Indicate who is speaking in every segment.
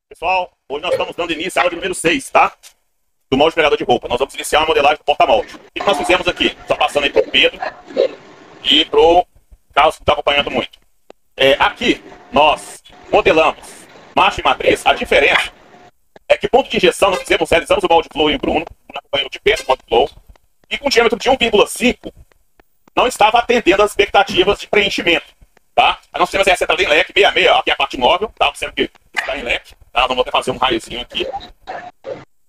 Speaker 1: Pessoal, hoje nós estamos dando início à aula de número 6, tá? Do molde pegador de roupa. Nós vamos iniciar uma modelagem do porta-molde. O que nós fizemos aqui? Só passando aí pro Pedro e pro Carlos, que está acompanhando muito. Aqui, nós modelamos macho e matriz. A diferença é que ponto de injeção nós realizamos o molde flow e o Bruno, acompanhando de peso o molde flow, e com diâmetro de 1,5 não estava atendendo às expectativas de preenchimento, tá? Nós temos essa entrada em leque, 66, ó, aqui é a parte móvel, tá? Observe que está em leque, tá? Vamos até fazer um raiozinho aqui,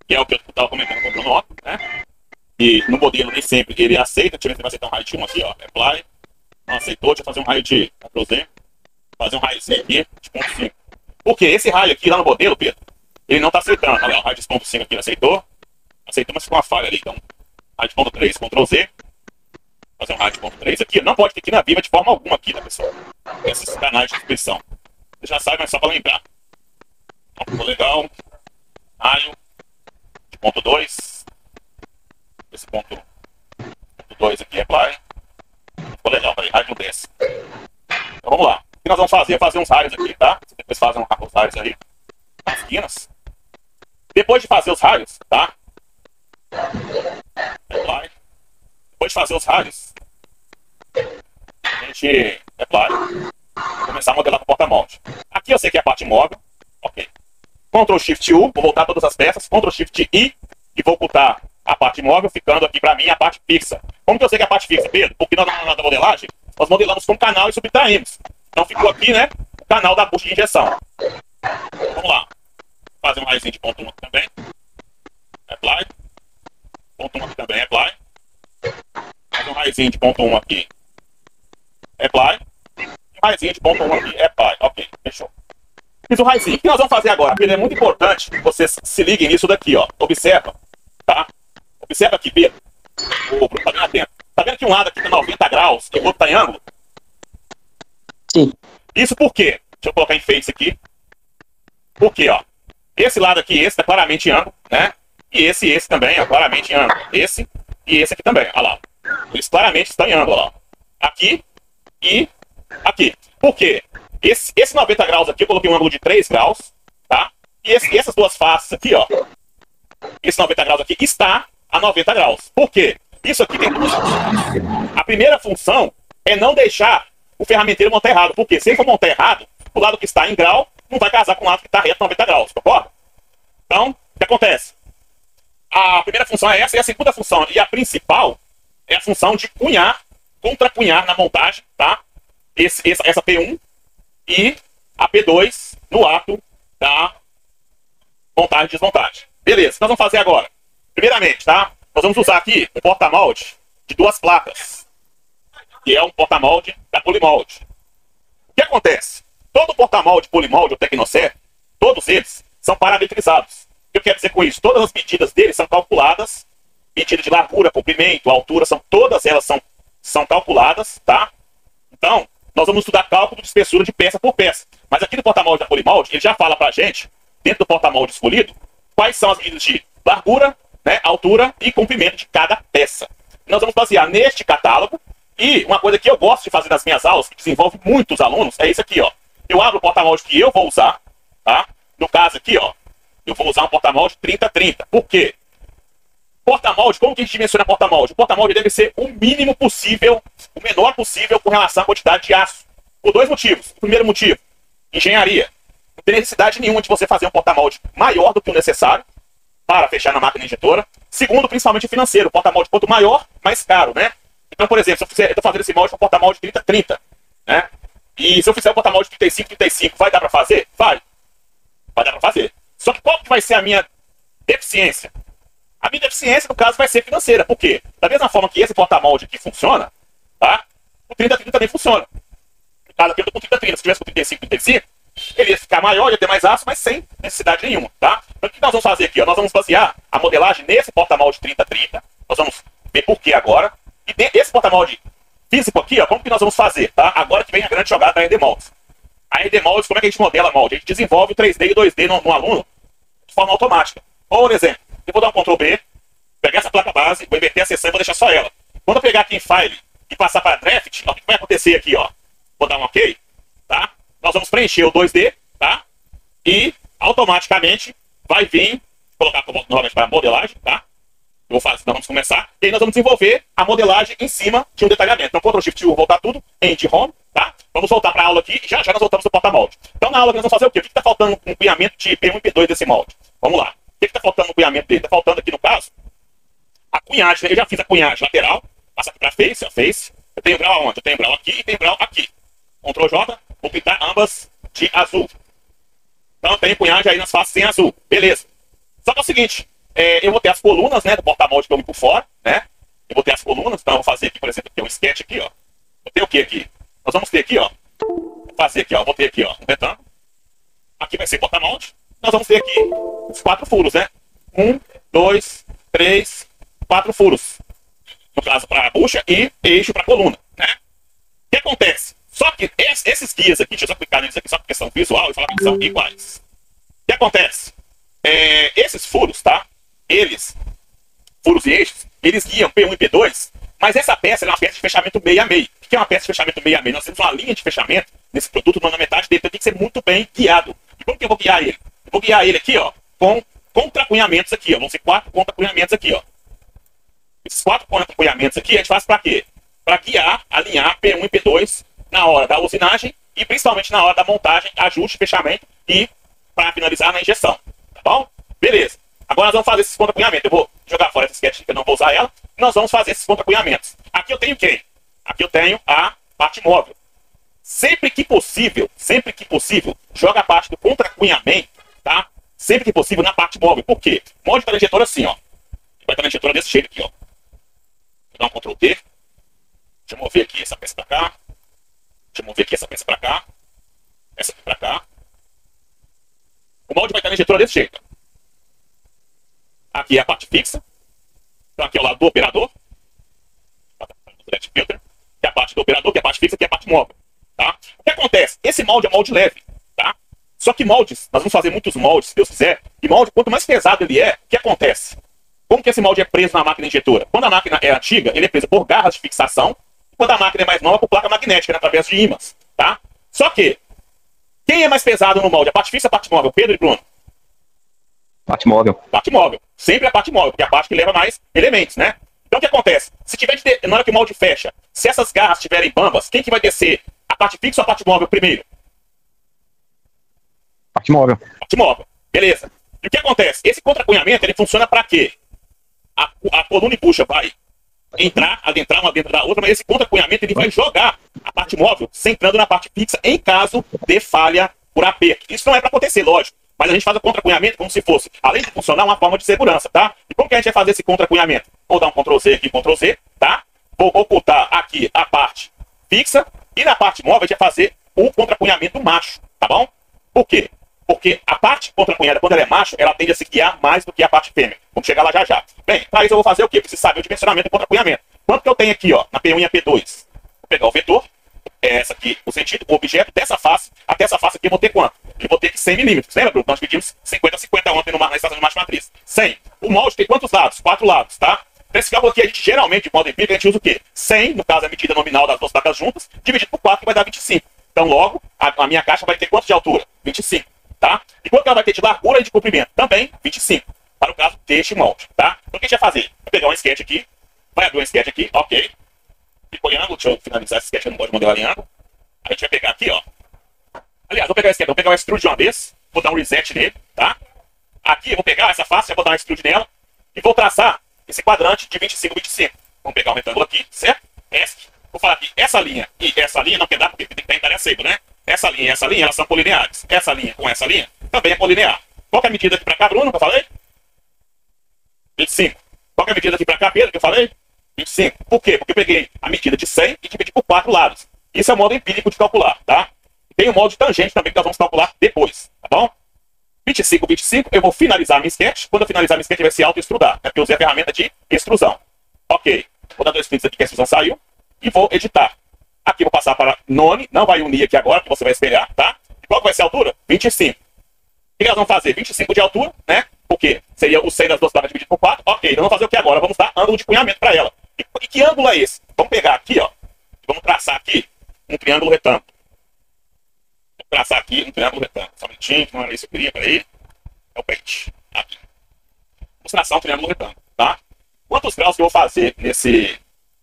Speaker 1: que é o que eu estava comentando com o Bruno, né? E no modelo nem sempre ele aceita, deixa eu ver se ele vai aceitar um raio de 1 aqui, ó, apply, não aceitou, deixa eu fazer um raio de Ctrl+Z, fazer um raiozinho aqui de 0,5. Porque esse raio aqui lá no modelo, Pedro, ele não está aceitando, olha, o raio de 0,5 aqui ele aceitou, mas ficou uma falha ali, então, raio de 0,3, Ctrl+Z, fazer um raio de 0,3 aqui, não pode ter aqui na viva de forma alguma aqui, tá, pessoal? Esses canais de descrição. Você já sabe, mas só para lembrar. Então, ficou legal. Raio de 0,2. Esse ponto 2 aqui é apply. Ficou legal, peraí, raio de 10. Então vamos lá. O que nós vamos fazer é fazer uns raios aqui, tá? Você depois faz os raios aí nas esquinas. Depois de fazer os raios, tá? Apply. Depois de fazer os raios, a gente começar a modelar com o porta-molde. Aqui eu sei que é a parte móvel, ok. Ctrl Shift U, vou voltar todas as peças, Ctrl Shift I, e vou ocultar a parte móvel, ficando aqui pra mim a parte fixa. Como que eu sei que é a parte fixa, Pedro? Porque nós na modelagem, nós modelamos com canal e subtraímos. Então ficou aqui, né, o canal da bucha de injeção. Vamos lá. Fazer um raizinho de ponto 1 aqui também. Apply. Ponto 1 aqui também, apply. Fazer um raizinho de ponto 1 aqui. Apply. E um raizinho de ponto 1 aqui. Apply. Ok, fechou. Fiz o raizinho. O que nós vamos fazer agora? Pedro, é muito importante que vocês se liguem nisso daqui, ó. Observa, tá? Observa aqui, Pedro. O Bruno tá bem atento. Tá vendo que um lado aqui tá 90 graus e o outro tá em ângulo?
Speaker 2: Sim.
Speaker 1: Isso por quê? Deixa eu colocar em face aqui. Por quê, ó? Esse lado aqui, esse tá claramente em ângulo, né? E esse também, ó, claramente em ângulo. Esse e esse aqui também, olha lá. Eles claramente estão em ângulo, ó. Aqui e aqui. Por quê? Esse 90 graus aqui, eu coloquei um ângulo de 3 graus, tá? E essas duas faces aqui, ó. Esse 90 graus aqui está a 90 graus. Por quê? Isso aqui tem duas funções. A primeira função é não deixar o ferramenteiro montar errado. Porque se ele for montar errado, o lado que está em grau não vai casar com o lado que está reto 90 graus, concorda? Então, o que acontece? A primeira função é essa, e a segunda função, e a principal, é a função de cunhar, contracunhar na montagem, tá? Essa P1 e a P2 no ato da montagem e desmontagem. Beleza, o que nós vamos fazer agora? Primeiramente, tá? Nós vamos usar aqui um porta-molde de 2 placas, que é um porta-molde da Polimolde. O que acontece? Todo porta-molde, Polimolde ou Tecnocer, todos eles são parametrizados. O que eu quero dizer com isso? Todas as medidas deles são calculadas, medida de largura, comprimento, altura, todas elas são calculadas, tá? Então, nós vamos estudar cálculo de espessura de peça por peça. Mas aqui no porta-molde da Polimolde, ele já fala pra gente, dentro do porta-molde escolhido, quais são as medidas de largura, né, altura e comprimento de cada peça. Nós vamos basear neste catálogo. E uma coisa que eu gosto de fazer nas minhas aulas, que desenvolve muitos alunos, é isso aqui, ó. Eu abro o porta-molde que eu vou usar, tá? No caso aqui, ó, eu vou usar um porta-molde 30-30. Por quê? Porta-molde, como que a gente dimensiona porta-molde? O porta-molde deve ser o mínimo possível, o menor possível com relação à quantidade de aço. Por 2 motivos. O primeiro motivo, engenharia. Não tem necessidade nenhuma de você fazer um porta-molde maior do que o necessário para fechar na máquina injetora. Segundo, principalmente financeiro. O porta-molde, quanto maior, mais caro, né? Então, por exemplo, se eu estou fazendo esse molde com porta-molde 30-30, né? E se eu fizer o porta-molde 35-35, vai dar para fazer? Vai. Vai dar para fazer. Só que qual que vai ser a minha deficiência? A minha deficiência, no caso, vai ser financeira. Por quê? Da mesma forma que esse porta-molde aqui funciona, tá? O 30-30 também funciona. No caso aqui eu estou com 30-30. Se tivesse com 35-35, ele ia ficar maior, ia ter mais aço, mas sem necessidade nenhuma, tá? Então o que nós vamos fazer aqui? Ó? Nós vamos basear a modelagem nesse porta-molde 30-30. Nós vamos ver por que agora. E esse porta-molde físico aqui, ó, como que nós vamos fazer, tá? Agora que vem a grande jogada da RD Molds. A RD Molds, como é que a gente modela molde? A gente desenvolve o 3D e o 2D no aluno de forma automática. Por exemplo, eu vou dar um Ctrl B, pegar essa placa base, vou inverter a seção e vou deixar só ela. Quando eu pegar aqui em File e passar para Draft, ó, o que vai acontecer aqui, ó? Vou dar um OK, tá? Nós vamos preencher o 2D, tá? E automaticamente vai vir, vou colocar novamente para a modelagem, tá? Eu vou fazer, então vamos começar. E aí nós vamos desenvolver a modelagem em cima de um detalhamento. Então, Ctrl Shift U, voltar tudo, End Home, tá? Vamos voltar para a aula aqui e já nós voltamos no porta-molde. Então, na aula nós vamos fazer o quê? O que está faltando no cunhamento de P1 e P2 desse molde? Vamos lá. O que está faltando no cunhamento dele? Está faltando aqui, no caso, a cunhagem, né? Eu já fiz a cunhagem lateral, passa aqui para face, ó, face. Eu tenho grau onde? Eu tenho grau aqui e tenho grau aqui. Ctrl J, vou pintar ambas de azul. Então, eu tenho cunhagem aí nas faces em azul. Beleza. Só que é o seguinte, eu vou ter as colunas, né, do porta-molde que eu vi por fora, né? Eu vou ter as colunas, então eu vou fazer aqui, por exemplo, aqui um sketch aqui, ó. Vou ter o que aqui? Nós vamos ter aqui, ó. Vou fazer aqui, ó. Vou ter aqui, ó, um retângulo. Aqui vai ser porta-molde. Nós vamos ter aqui os 4 furos, né? 1, 2, 3, 4 furos. No caso, para a bucha e eixo para a coluna, né? O que acontece? Só que esses guias aqui, deixa eu só clicar neles aqui, só por questão visual e falar que são iguais. O que acontece? Esses furos, tá? Furos e eixos, eles guiam P1 e P2, mas essa peça é uma peça de fechamento meio a meio. O que é uma peça de fechamento meio a meio? Nós temos uma linha de fechamento nesse produto na metade dele, então tem que ser muito bem guiado. E como que eu vou guiar ele? Eu vou guiar ele aqui, ó, com contracunhamentos aqui, ó. Vão ser 4 contracunhamentos aqui, ó. Esses 4 contracunhamentos aqui a gente faz para quê? Para guiar, alinhar P1 e P2 na hora da usinagem e principalmente na hora da montagem, ajuste, fechamento e para finalizar na injeção. Tá bom? Beleza. Agora nós vamos fazer esses contracunhamentos. Eu vou jogar fora essa sketch que eu não vou usar ela. E nós vamos fazer esses contracunhamentos. Aqui eu tenho quem? Aqui eu tenho a parte móvel. Sempre que possível, joga a parte do contracunhamento, tá? Sempre que possível na parte móvel. Por quê? O molde está na injetora assim, ó. Vai estar na injetora desse jeito aqui, ó. Vou dar um Ctrl T. Deixa eu mover aqui essa peça para cá. Deixa eu mover aqui essa peça para cá. Essa aqui para cá. O molde vai estar na injetora desse jeito. Aqui é a parte fixa. Então aqui é o lado do operador. Que é a parte do operador, que é a parte fixa, que é a parte móvel. Tá? O que acontece? Esse molde é molde leve. Tá? Só que moldes, nós vamos fazer muitos moldes, se Deus quiser. E molde, quanto mais pesado ele é, o que acontece? Como que esse molde é preso na máquina injetora? Quando a máquina é antiga, ele é preso por garras de fixação. Quando a máquina é mais nova, por placa magnética, né, através de ímãs. Tá? Só que, quem é mais pesado no molde? A parte fixa ou a parte móvel? Pedro e Bruno?
Speaker 2: Parte móvel.
Speaker 1: Parte móvel. Sempre a parte móvel, porque é a parte que leva mais elementos, né? Então o que acontece? Se tiver na hora que o molde fecha, se essas garras estiverem bambas, quem que vai descer? A parte fixa ou a parte móvel primeiro?
Speaker 2: Parte móvel.
Speaker 1: Parte móvel. Beleza. E o que acontece? Esse contracunhamento, ele funciona para quê? A coluna e bucha vai adentrar uma dentro da outra, mas esse contracunhamento ele vai jogar a parte móvel centrando na parte fixa em caso de falha por aperto. Isso não é para acontecer, lógico. Mas a gente faz o contracunhamento como se fosse, além de funcionar, uma forma de segurança, tá? E como que a gente vai fazer esse contracunhamento? Vou dar um Ctrl Z aqui, Ctrl Z, tá? Vou ocultar aqui a parte fixa e na parte móvel a gente vai fazer o contracunhamento macho, tá bom? Por quê? Porque a parte contracunhada, quando ela é macho, ela tende a se guiar mais do que a parte fêmea. Vamos chegar lá já já. Bem, para isso eu vou fazer o quê? Preciso saber o dimensionamento do contracunhamento. Quanto que eu tenho aqui, ó, na P1 e a P2? Vou pegar o vetor, essa aqui, o sentido, o objeto dessa face, até essa face aqui eu vou ter quanto? Eu vou ter aqui 100 milímetros. Lembra, Bruno? Nós dividimos 50 a 50 ontem na estação de massa matriz. 100. O molde tem quantos lados? 4 lados, tá? Para esse cálculo aqui, a gente geralmente, de modo empírico, a gente usa o quê? 100, no caso, a medida nominal das duas placas juntas, dividido por 4, que vai dar 25. Então, logo, a minha caixa vai ter quanto de altura? 25, tá? E quanto ela vai ter de largura e de comprimento? Também 25, para o caso deste molde, tá? Então, o que a gente vai fazer? Vou pegar um sketch aqui, vai abrir um sketch aqui, ok. Ficou em ângulo, deixa eu finalizar esse sketch, eu não gosto de modelar em ângulo. A gente vai pegar aqui, ó. Aliás, vou pegar esse sketch, vou pegar o extrude de uma vez, vou dar um reset nele, tá? Aqui eu vou pegar essa face, vou dar um extrude nela e vou traçar esse quadrante de 25, 25. Vamos pegar um retângulo aqui, certo? Vou falar aqui, essa linha e essa linha não quer dar porque tem que estar em tarefa seco, né? Essa linha e essa linha, elas são colineares. Essa linha com essa linha também é colinear. Qual que é a medida aqui pra cá, Bruno, que eu falei? 25. Qual que é a medida aqui pra cá, Pedro, que eu falei? 25. Por quê? Porque eu peguei a medida de 100 e dividi por 4 lados. Isso é o modo empírico de calcular, tá? Tem o modo de tangente também que nós vamos calcular depois, tá bom? 25, 25, eu vou finalizar a minha sketch. Quando eu finalizar a minha sketch, vai se auto-extrudar, né? Porque eu usei a ferramenta de extrusão. Ok. Vou dar 2 cliques aqui que a extrusão saiu. E vou editar. Aqui vou passar para none. Não vai unir aqui agora, que você vai espelhar, tá? E qual que vai ser a altura? 25. O que nós vamos fazer? 25 de altura, né? Porque seria o 100 das duas placas dividido por 4. Ok, então vamos fazer o que agora? Vamos dar ângulo de cunhamento para ela. E que ângulo é esse? Vamos pegar aqui, ó. Vamos traçar aqui um triângulo retângulo. Vou traçar aqui um triângulo retângulo. Só um minutinho, que não era isso que eu queria, peraí. É o pente. Aqui. Ilustração triângulo retângulo, tá? Quantos graus que eu vou fazer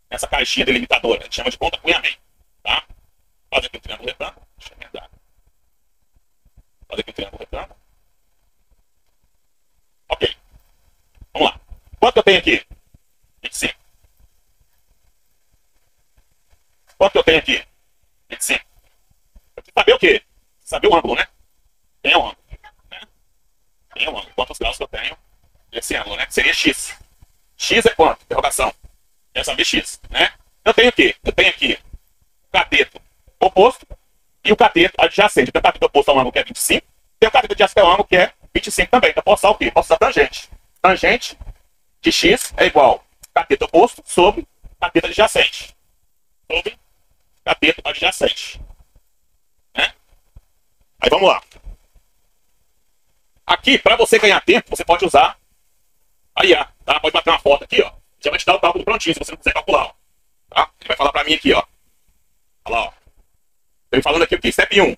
Speaker 1: nessa caixinha delimitadora? A gente chama de conta-cunhamento, tá? Fazer aqui o triângulo retângulo. Deixa eu emendar. Fazer aqui o triângulo retângulo. Ok. Vamos lá. Quanto que eu tenho aqui? 25. Quanto que eu tenho aqui? 25. Eu preciso saber o quê? Saber o ângulo, né? Quem é o ângulo? Né? Quem é o ângulo? Quantos graus que eu tenho desse ângulo, né? Que seria x. X é quanto? Interrogação. Quer saber x, né? Eu tenho o quê? Eu tenho aqui o cateto oposto e o cateto adjacente. Eu tenho o cateto oposto ao ângulo que é 25. Tem o cateto adjacente ao ângulo que é 25 também. Então eu posso usar o quê? Posso usar tangente. Tangente de x é igual cateto oposto sobre cateto adjacente. Sobre cateto adjacente. Né? Aí vamos lá. Aqui, para você ganhar tempo, você pode usar a IA. Tá? Pode bater uma foto aqui, ó. Já vai te dar o cálculo prontinho, se você não quiser calcular. Ó. Tá? Ele vai falar para mim aqui, ó. Olha lá, ó. Ele falando aqui o que? Step 1.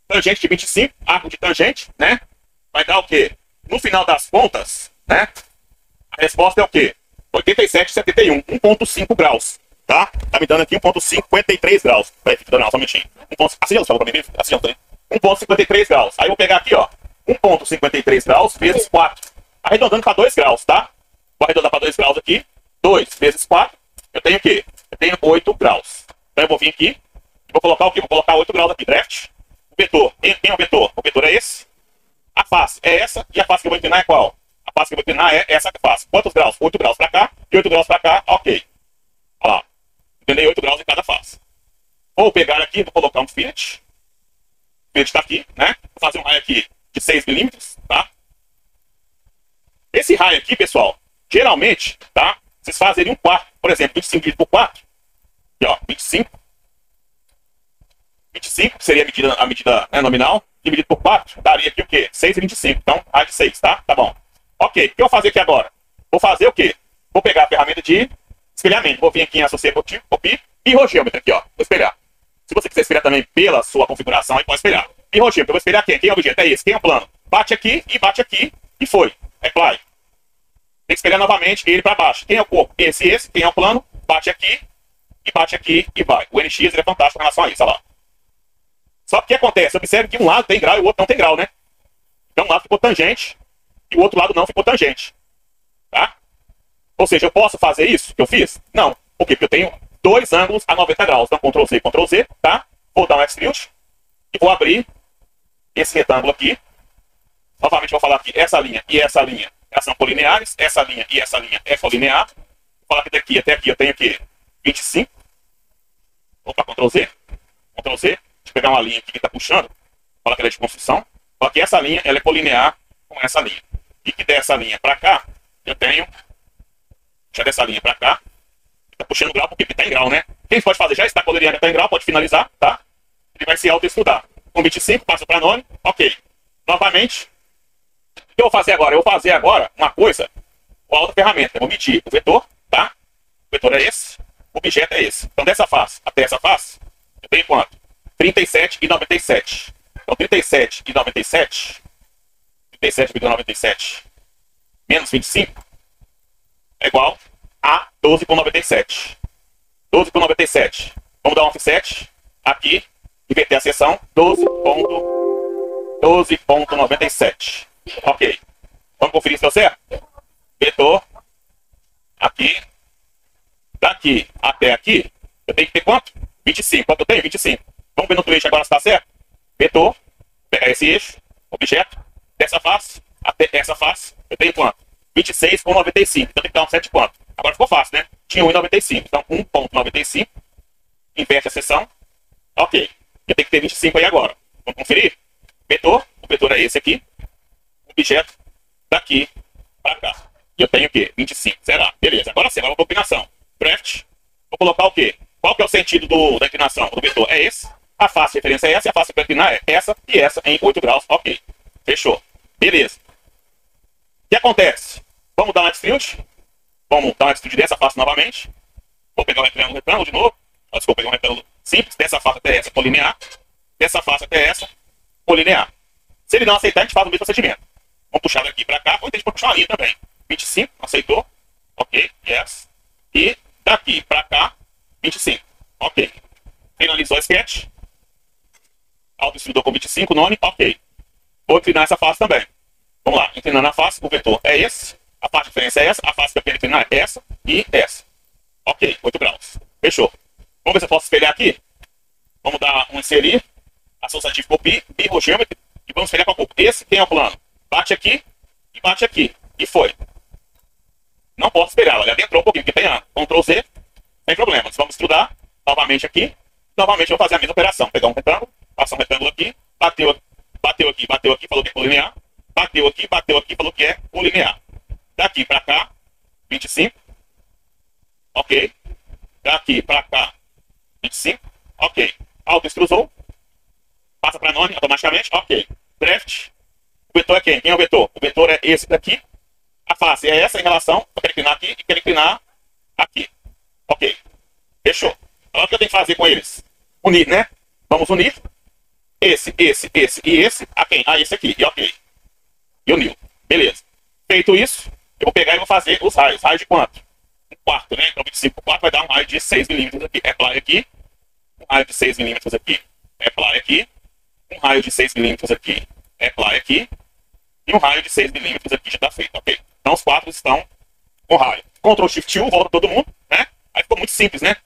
Speaker 1: Tangente de 25, arco de tangente, né? Vai dar o quê? No final das contas, né? A resposta é o quê? 87,71. 1,5 graus. Tá? Tá me dando aqui 1,53 graus. Peraí, fica dando só um minutinho. Assim já falou pra mim? Assim já falei. 1,53 graus. Aí eu vou pegar aqui, ó. 1,53 graus vezes 4. Arredondando para 2 graus, tá? Vou arredondar para 2 graus aqui. 2 vezes 4. Eu tenho o quê? Eu tenho 8 graus. Então eu vou vir aqui. E vou colocar o quê? Vou colocar 8 graus aqui. Draft. O vetor. Quem é o vetor? O vetor é esse. A face é essa. E a face que eu vou inclinar é qual? A face que eu vou inclinar é essa face. Quantos graus? 8 graus para cá e 8 graus para cá. Ok. Olha lá. Entendeu? 8 graus em cada face. Vou pegar aqui, vou colocar um fillet. O fillet está aqui, né? Vou fazer um raio aqui de 6 milímetros, tá? Esse raio aqui, pessoal, geralmente, tá? Vocês fazeriam um quarto. Por exemplo, 25 dividido por 4. Aqui, ó, 25. 25 seria a medida né, nominal. Dividido por 4, daria aqui o quê? 6,25. Então, raio de 6, tá? Tá bom. Ok, o que eu vou fazer aqui agora? Vou fazer o quê? Vou pegar a ferramenta de espelhamento. Vou vir aqui em Associate Copy e Irrogêometro aqui, ó. Vou espelhar. Se você quiser espelhar também pela sua configuração, aí pode espelhar. Irrogêometro, eu vou espelhar quem? Quem é o objeto? É esse. Quem é o plano? Bate aqui e foi. Apply. Tem que espelhar novamente ele para baixo. Quem é o corpo? Esse. Quem é o plano? Bate aqui e vai. O NX ele é fantástico em relação a isso, olha lá. Só que o que acontece? Observe que um lado tem grau e o outro não tem grau, né? Então um lado ficou tangente e o outro lado não ficou tangente. Tá? Ou seja, eu posso fazer isso que eu fiz? Não. Por quê? Porque eu tenho dois ângulos a 90 graus. Então Ctrl C, Ctrl Z, tá? Vou dar um Extrude e vou abrir esse retângulo aqui. Novamente vou falar que essa linha e essa linha elas são colineares. Essa linha e essa linha é colinear. Vou falar que daqui até aqui eu tenho o quê? 25. Vou para Ctrl Z. Ctrl Z. Deixa eu pegar uma linha aqui que está puxando. Fala que ela é de construção. Fala que essa linha ela é colinear com essa linha. E que dessa linha para cá, eu tenho. Já dessa linha para cá. Está puxando grau porque está em grau, né? Quem pode fazer já está colinear, está em grau, pode finalizar, tá? Ele vai se autoestudar. Com 25, passa para nome. Ok. Novamente. O que eu vou fazer agora? Eu vou fazer agora uma coisa com a outra ferramenta. Eu vou medir o vetor, tá? O vetor é esse. O objeto é esse. Então dessa face até essa face, eu tenho quanto? 37,97. Então 37,97 menos 25 é igual a 12,97. 12,97. Vamos dar um offset aqui, inverter a seção, 12,97. Ok. Vamos conferir se deu certo? Vetor aqui, daqui até aqui, eu tenho que ter quanto? 25. Quanto eu tenho? 25. Vamos ver no eixo agora se está certo. Vetor, pegar esse eixo, objeto, dessa face até essa face, eu tenho quanto? 26,95. Então tem que dar um 7 quanto? Agora ficou fácil, né? Tinha 1,95. Então 1,95. Inverte a seção. Ok. Eu tenho que ter 25 aí agora. Vamos conferir? Vetor, o vetor é esse aqui. Objeto, daqui para cá. E eu tenho o quê? 25. Será? Beleza. Agora sim, agora a combinação. Draft. Vou colocar o quê? Qual que é o sentido da inclinação do vetor? É esse. A face de referência é essa. E a face para inclinar é essa e essa em 8 graus. Ok. Fechou. Beleza. O que acontece? Vamos dar um extrude. Vamos dar um extrude dessa face novamente. Vou pegar um retângulo de novo. Desculpa, pegar um retângulo simples. Dessa face até essa, colinear. Dessa face até essa, colinear. Se ele não aceitar, a gente faz o mesmo procedimento. Vamos puxar daqui para cá, ou então a gente pode puxar uma linha também. 25, aceitou? Ok, yes. E daqui para cá, 25. Ok. Finalizou o sketch. Autodistribuidor com 25, nome, ok. Vou inclinar essa face também. Vamos lá, inclinando a face, o vetor é esse. A parte de diferença é essa, a face que eu quero inclinar é essa e essa. Ok, 8 graus. Fechou. Vamos ver se eu posso espelhar aqui. Vamos dar um inserir, associativo por pi, birrogeometry, e vamos espelhar com a cor. Esse tem o plano. Bate aqui e bate aqui. E foi. Não posso espelhar, ela adentrou um pouquinho, porque tem ângulo. Ctrl Z, sem problemas. Vamos estudar novamente aqui. Novamente eu vou fazer a mesma operação. Pegar um retângulo, passar um retângulo aqui, bateu aqui, falou que é colinear. Bateu aqui, falou que é colinear. Daqui para cá, 25. Ok. Daqui para cá, 25. Ok. Autoextrusou. Passa para nome automaticamente. Ok. Draft. O vetor é quem? Quem é o vetor? O vetor é esse daqui. A face é essa em relação. Eu quero inclinar aqui e quero inclinar aqui. Ok. Fechou. Agora o que eu tenho que fazer com eles? Unir, né? Vamos unir. Esse e esse. A quem? A esse aqui. E ok. E uniu. Beleza. Feito isso, eu vou pegar e vou fazer os raios. Raio de quanto? Um quarto, né? Então 25 por 4 vai dar um raio de 6 milímetros aqui. Apply aqui. Um raio de 6 milímetros aqui. Apply aqui. Um raio de 6 milímetros aqui. Apply aqui. E um raio de 6 milímetros aqui já está feito, ok? Então os quatro estão com raio. Ctrl Shift U, volta todo mundo, né? Aí ficou muito simples, né?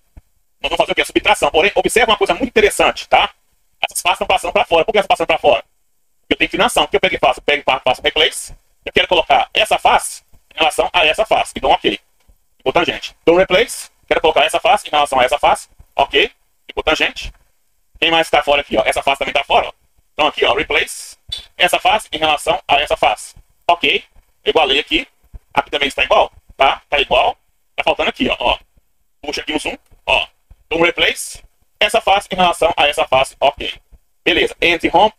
Speaker 1: Nós vamos fazer o quê? A subtração. Porém, observa uma coisa muito interessante, tá? Essas faces estão passando para fora. Por que elas passam para fora? Porque eu tenho inclinação. O que eu pego e faço? Eu pego e faço replace. Eu quero colocar essa face em relação a essa face. Então, ok. Ficou tangente. Então, replace. Quero colocar essa face em relação a essa face. Ok. Ficou tangente. Quem mais está fora aqui, ó? Essa face também está fora, ó. Então, aqui, ó. Replace. Essa face em relação a essa face. Ok. Igualei aqui. Aqui também está igual. Tá? Tá igual. Tá faltando aqui, ó. Puxa aqui um zoom. Ó. Então, replace. Essa face em relação a essa face. Ok. Beleza. Anti-home,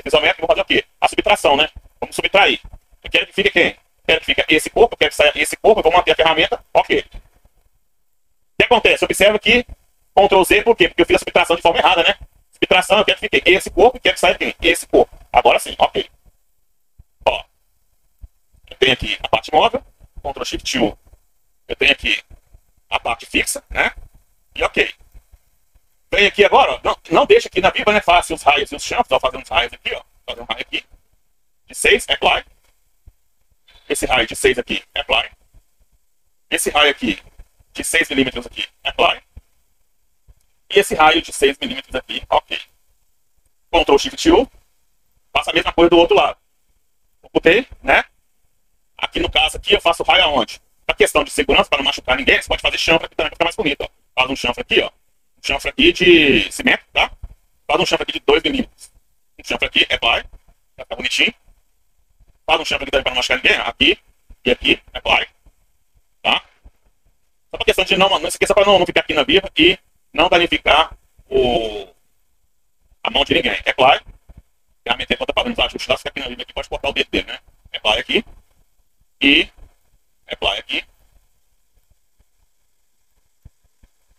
Speaker 1: isométrico. Vou fazer o quê? A subtração, né? Vamos subtrair. Eu quero que fique quem? Eu quero que fique esse corpo. Eu quero que saia esse corpo. Eu vou manter a ferramenta. Ok. O que acontece? Observa que Ctrl Z, por quê? Porque eu fiz a subtração de forma errada, né? Subtração, eu quero que fique esse corpo e quero que saia quem? Esse corpo. Agora sim. Ok. Ó. Eu tenho aqui a parte móvel. Ctrl Shift U. Eu tenho aqui a parte fixa, né? E ok. Vem aqui agora, ó. Não deixa aqui na Viva, né? Faça os raios e os chanfres. Ó, fazer uns raios aqui, ó. Fazer um raio aqui. De 6, apply. Esse raio de 6 aqui, apply. Esse raio aqui, de 6 milímetros aqui, apply. E esse raio de 6 milímetros aqui, ok. Ctrl Shift U. Faça a mesma coisa do outro lado. Botei, né? Aqui no caso aqui, eu faço raio aonde? Pra questão de segurança, para não machucar ninguém, você pode fazer chanfre aqui também, pra ficar mais bonito, ó. Faz um chanfre aqui, ó. Um chanfre aqui de cimento, tá? Faz um chanfre aqui de 2 milímetros. Um chanfre aqui, apply. Vai ficar bonitinho. Faz um chanfre aqui também para não machucar ninguém. Aqui e aqui, apply. Tá? Só pra questão de não esqueça para não ficar aqui na viva e não danificar a mão de ninguém. Apply. Ferramenta enquanto fazendo os ajustes lá, fica aqui na viva aqui, pode cortar o dedo dele, né? Apply aqui. E apply aqui.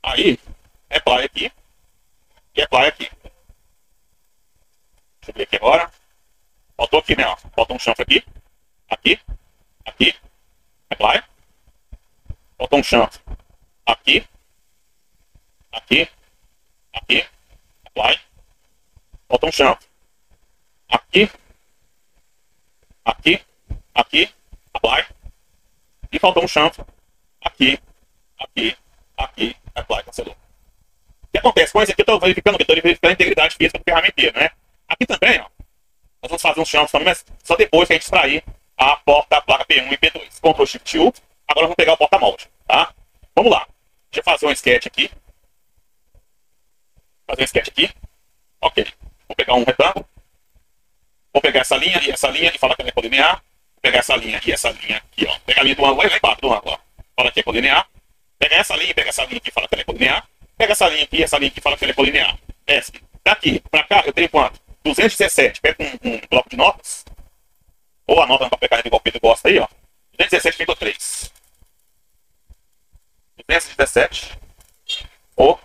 Speaker 1: Aí, apply aqui. E apply aqui. Deixa eu ver aqui agora. Faltou aqui, né? Ó. Faltou um chanfre aqui. Aqui. Aqui. Apply. Faltou um chanfre. Aqui. Aqui. Aqui. Apply. Faltou um chanfre. Aqui. Aqui. Aqui. Apply. E faltou um chanfre. Aqui. Aqui. Aqui. Apply. Cancelou. O que acontece com esse aqui? Eu estou verificando a integridade física do ferramenteiro, né? Aqui também, ó. Nós vamos fazer uns chanfres também, mas só depois que a gente extrair a porta-placa P1 e P2. Ctrl Shift U. Agora vamos pegar o porta-molde, tá? Vamos lá. Deixa eu fazer um sketch aqui. Fazer um sketch aqui. Ok. Vou pegar um retângulo. Vou pegar essa linha e falar que ela é colinear. Vou pegar essa linha e essa linha aqui, ó. Pega a linha do ângulo lá embaixo do ângulo, ó. Fala que é colinear. Pega essa linha aqui e fala que ela é colinear. Pega essa linha aqui e essa linha aqui e fala que ela é colinear. Essa. Daqui pra cá eu tenho quanto? 217. Pega um bloco de notas. Ou anota no papel caneta igual o Pedro gosta aí, ó. 217,3. 217. Ou, vou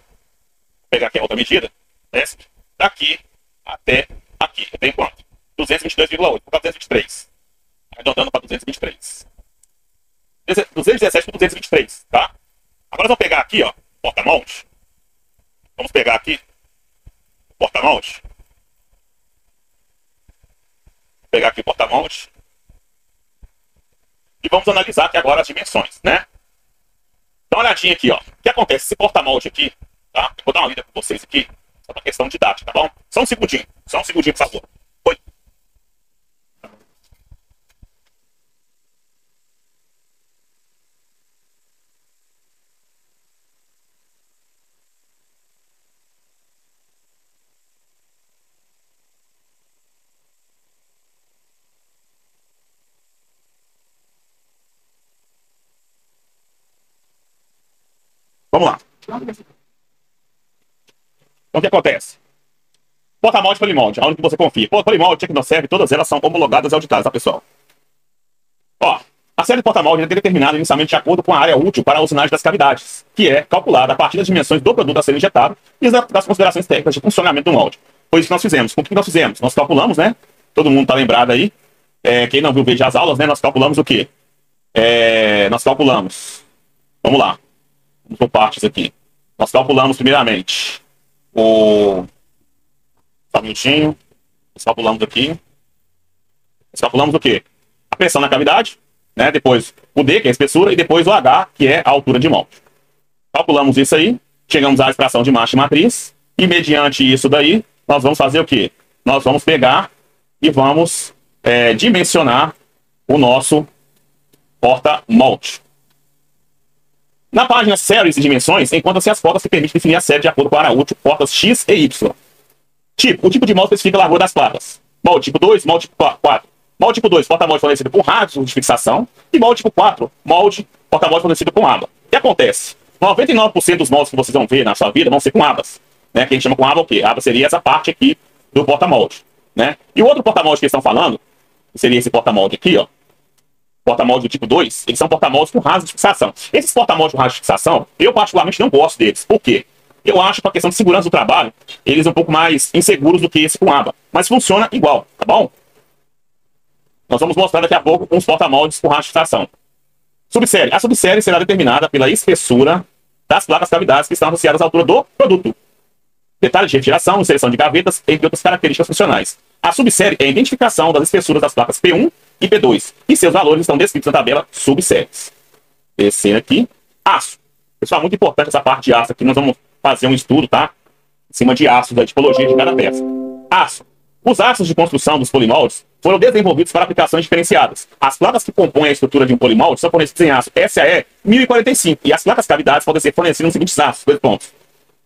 Speaker 1: pegar aqui a outra medida. Desce. Daqui até aqui. Eu tenho quanto? 222,8. Por causa 223. arredondando para 223. 217 por 223, tá? Agora nós vamos pegar aqui, ó, o porta-mãos. Vamos pegar aqui o porta-mãos. Pegar aqui o porta-mãos. E vamos analisar aqui agora as dimensões, né? Dá uma olhadinha aqui, ó. O que acontece? Esse porta-molde aqui, tá? Eu vou dar uma lida com vocês aqui, só para questão didática, tá bom? Só um segundinho, por favor. Oi. Vamos lá. Então o que acontece? Porta-molde e polimolde, aonde que você confia. Polimolde, tecnoserve, todas elas são homologadas e auditadas, tá, pessoal? Ó, a série de porta-molde é determinada inicialmente de acordo com a área útil para a usinagem das cavidades, que é calculada a partir das dimensões do produto a ser injetado e das considerações técnicas de funcionamento do molde. Foi isso que nós fizemos. Com o que nós fizemos? Nós calculamos, né? Todo mundo tá lembrado aí. Quem não viu o vídeo das aulas, né? Nós calculamos o quê? Nós calculamos. Vamos lá. Vamos por partes aqui. Nós calculamos primeiramente o... Só um minutinho. Nós calculamos aqui. Nós calculamos o quê? A pressão na cavidade, né? Depois o D, que é a espessura, e depois o H, que é a altura de molde. Calculamos isso aí, chegamos à extração de massa e matriz, e mediante isso daí, nós vamos fazer o quê? Nós vamos pegar e vamos dimensionar o nosso porta-molde. Na página séries e dimensões, encontra-se as portas que permitem definir a série de acordo com a área útil, portas X e Y. O tipo de molde especifica a largura das placas. Molde tipo 2, molde tipo 4. Molde tipo 2, porta-molde fornecido com rádio de fixação. E molde tipo 4, porta-molde fornecido com aba. O que acontece? 99% dos moldes que vocês vão ver na sua vida vão ser com abas. Né? Que a gente chama com aba o quê? A aba seria essa parte aqui do porta-molde. Né? E o outro porta-molde que eles estão falando, que seria esse porta-molde aqui, ó. Porta-molde do tipo 2, eles são porta-moldes com raso de fixação. Esses porta-moldes com raso de fixação, eu particularmente não gosto deles. Por quê? Eu acho, para a questão de segurança do trabalho, eles são um pouco mais inseguros do que esse com aba. Mas funciona igual, tá bom? Nós vamos mostrar daqui a pouco uns porta-moldes com raso de fixação. Subsérie. A subsérie será determinada pela espessura das placas cavidades que estão associadas à altura do produto. Detalhes de retiração, inserção de gavetas, entre outras características funcionais. A subsérie é a identificação das espessuras das placas P1 e P2. E seus valores estão descritos na tabela subséries. Descendo aqui. Aço. Pessoal, muito importante essa parte de aço aqui. Nós vamos fazer um estudo, tá? Em cima de aço, da tipologia de cada peça. Aço. Os aços de construção dos polimoldes foram desenvolvidos para aplicações diferenciadas. As placas que compõem a estrutura de um polimolde são fornecidas em aço SAE 1045. E as placas cavidades podem ser fornecidas nos seguintes aços. 2 pontos.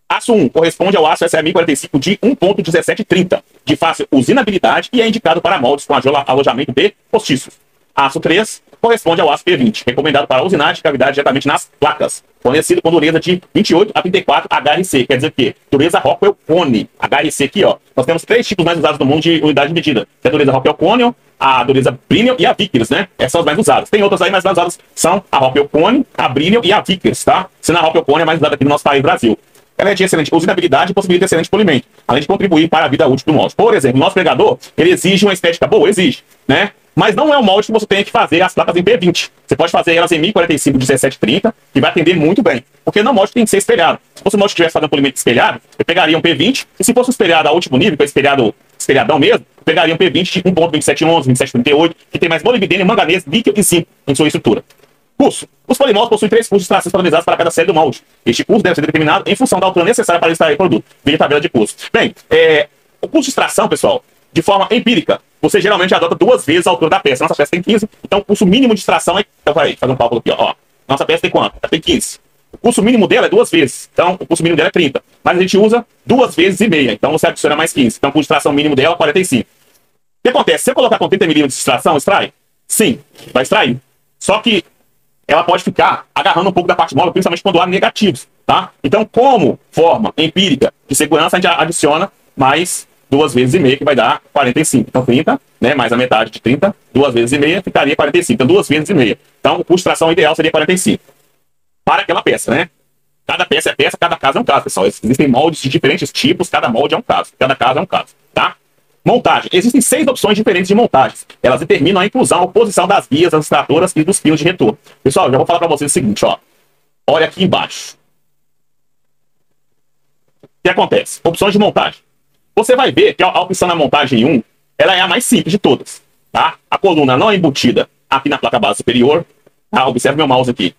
Speaker 1: Aço 1 corresponde ao aço SAE 1045 de 1.1730, de fácil usinabilidade e é indicado para moldes com alojamento de postiços. Aço 3 corresponde ao aço P20, recomendado para usinagem de cavidade diretamente nas placas, fornecido com dureza de 28 a 34 HRC, quer dizer o quê? Dureza Rockwell Cone. HRC aqui, ó, nós temos 3 tipos mais usados no mundo de unidade de medida, que é a dureza Rockwell Cone, a dureza Brinell e a Vickers, né? Essas são as mais usadas. Tem outras aí, mas as mais usadas são a Rockwell Cone, a Brinell e a Vickers, tá? Sendo a Rockwell Cone é mais usada aqui no nosso país, Brasil. Ela é de excelente usinabilidade e possibilita excelente polimento, além de contribuir para a vida útil do molde. Por exemplo, o nosso pregador, ele exige uma estética boa, exige, né? Mas não é um molde que você tenha que fazer as placas em P20. Você pode fazer elas em 1045 de 1730, que vai atender muito bem. Porque não molde tem que ser espelhado. Se fosse um molde que estivesse fazendo polimento espelhado, eu pegaria um P20, e se fosse um espelhado a último nível, que é espelhadão mesmo, eu pegaria um P20 de 1.2711, 2738, que tem mais molibdênio, manganês, níquel e zinco em sua estrutura. Curso. Os polimoldes possuem 3 cursos de extrações padronizados para cada série do molde. Este curso deve ser determinado em função da altura necessária para extrair o produto. Veja a tabela de curso. Bem, o curso de extração, pessoal, de forma empírica, você geralmente adota 2 vezes a altura da peça. Nossa peça tem 15, então o curso mínimo de extração é... Então, peraí, fazer um cálculo aqui, ó. Nossa peça tem quanto? Ela tem 15. O curso mínimo dela é 2 vezes, então o curso mínimo dela é 30. Mas a gente usa 2 vezes e meia, então você adiciona mais 15. Então o curso de extração mínimo dela é 45. O que acontece? Se eu colocar com 30 milímetros de extração, extrai? Sim, vai extrair. Só que ela pode ficar agarrando um pouco da parte móvel, principalmente quando há negativos, tá? Então, como forma empírica de segurança, a gente adiciona mais 2 vezes e meia, que vai dar 45. Então, 30, né, mais a metade de 30, 2 vezes e meia, ficaria 45. Então, 2 vezes e meia. Então, o custo de extração ideal seria 45. Para aquela peça, né? Cada peça é peça, cada caso é um caso, pessoal. Existem moldes de diferentes tipos, cada molde é um caso. Cada caso é um caso, tá? Montagem. Existem 6 opções diferentes de montagens. Elas determinam a inclusão ou posição das guias, das extratoras e dos pinos de retorno. Pessoal, eu já vou falar para vocês o seguinte, ó. Olha aqui embaixo. O que acontece? Opções de montagem. Você vai ver que a opção na montagem 1, ela é a mais simples de todas, tá? A coluna não é embutida aqui na placa base superior. Tá? Observe meu mouse aqui.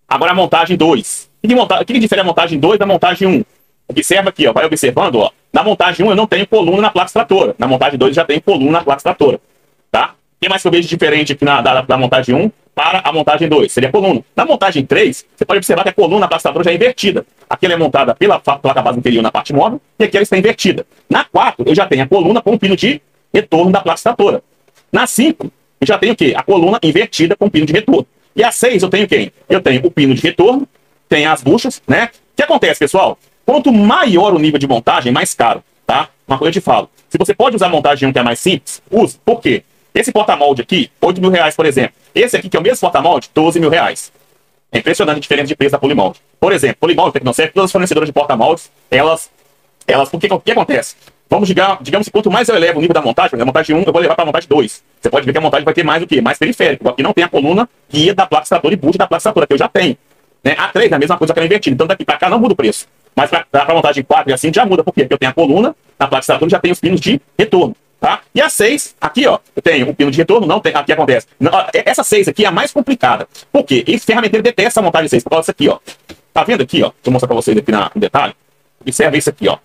Speaker 1: Agora a montagem 2. O que difere a montagem 2 da montagem 1? Observa aqui, ó, vai observando, ó. Na montagem 1 eu não tenho coluna na placa extratora. Na montagem 2 eu já tenho coluna na placa extratora. Tá? O que mais que eu vejo diferente aqui da montagem 1 para a montagem 2? Seria a coluna. Na montagem 3, você pode observar que a coluna na placa extratora já é invertida. Aqui ela é montada pela placa base inferior na parte móvel e aqui ela está invertida. Na 4, eu já tenho a coluna com o pino de retorno da placa extratora. Na 5, eu já tenho o quê? A coluna invertida com o pino de retorno. E a 6 eu tenho quem? Eu tenho o pino de retorno, tenho as buchas, né? O que acontece, pessoal? Quanto maior o nível de montagem, mais caro, tá? Uma coisa eu te falo. Se você pode usar a montagem 1 que é mais simples, use. Por quê? Esse porta-molde aqui, R$8.000, por exemplo. Esse aqui, que é o mesmo porta-molde, R$12.000. É impressionante a diferença de preço da Polimolde. Por exemplo, Polimolde, Tecnoserve, todas as fornecedoras de porta-moldes, elas o que acontece? Digamos que quanto mais eu elevo o nível da montagem, a montagem 1 eu vou levar para a montagem 2. Você pode ver que a montagem vai ter mais o quê? Mais periférico. Aqui não tem a coluna guia da placa extratora e bucha da placa extratora, que eu já tenho. Né? A 3 é a mesma coisa que ela invertida. Então daqui para cá não muda o preço. Mas para a montagem 4 e assim já muda. Por quê? Porque eu tenho a coluna na placa extratora e já tenho os pinos de retorno. Tá? E a 6, aqui ó, eu tenho o pino de retorno, não tem, aqui acontece. Não, essa 6 aqui é a mais complicada. Por quê? Esse ferramenteiro detesta a montagem 6. Por causa disso aqui, ó. Tá vendo aqui, ó? Deixa eu mostrar para vocês aqui no detalhe. Observe isso aqui, ó.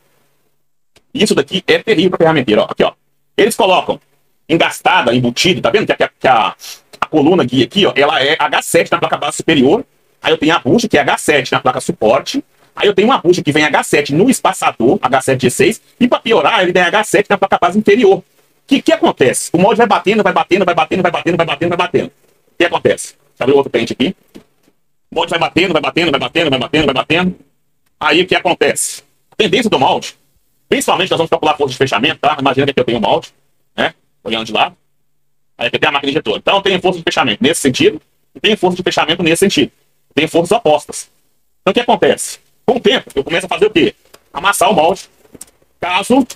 Speaker 1: Isso daqui é terrível para ferramenteiro, ó. Aqui, ó. Eles colocam engastada, embutida, tá vendo que a coluna guia aqui, ó, ela é H7 na placa base superior. Aí eu tenho a bucha, que é H7 na placa suporte. Aí eu tenho uma bucha que vem H7 no espaçador, H7G6. E para piorar, ele tem H7 na placa base inferior. O que acontece? O molde vai batendo, vai batendo, vai batendo, vai batendo, vai batendo, vai batendo. O que acontece? Deixa eu abrir outro pente aqui. O molde vai batendo, vai batendo, vai batendo, vai batendo, vai batendo. Aí o que acontece? A tendência do molde, principalmente nós vamos calcular a força de fechamento, tá? Imagina que aqui eu tenho um molde, né? Olhando de lado. Aí aqui eu tenho a máquina de retorno. Então eu tenho força de fechamento nesse sentido e tenho força de fechamento nesse sentido. Tem forças opostas. Então o que acontece? Com o tempo, eu começo a fazer o quê? Amassar o molde. Caso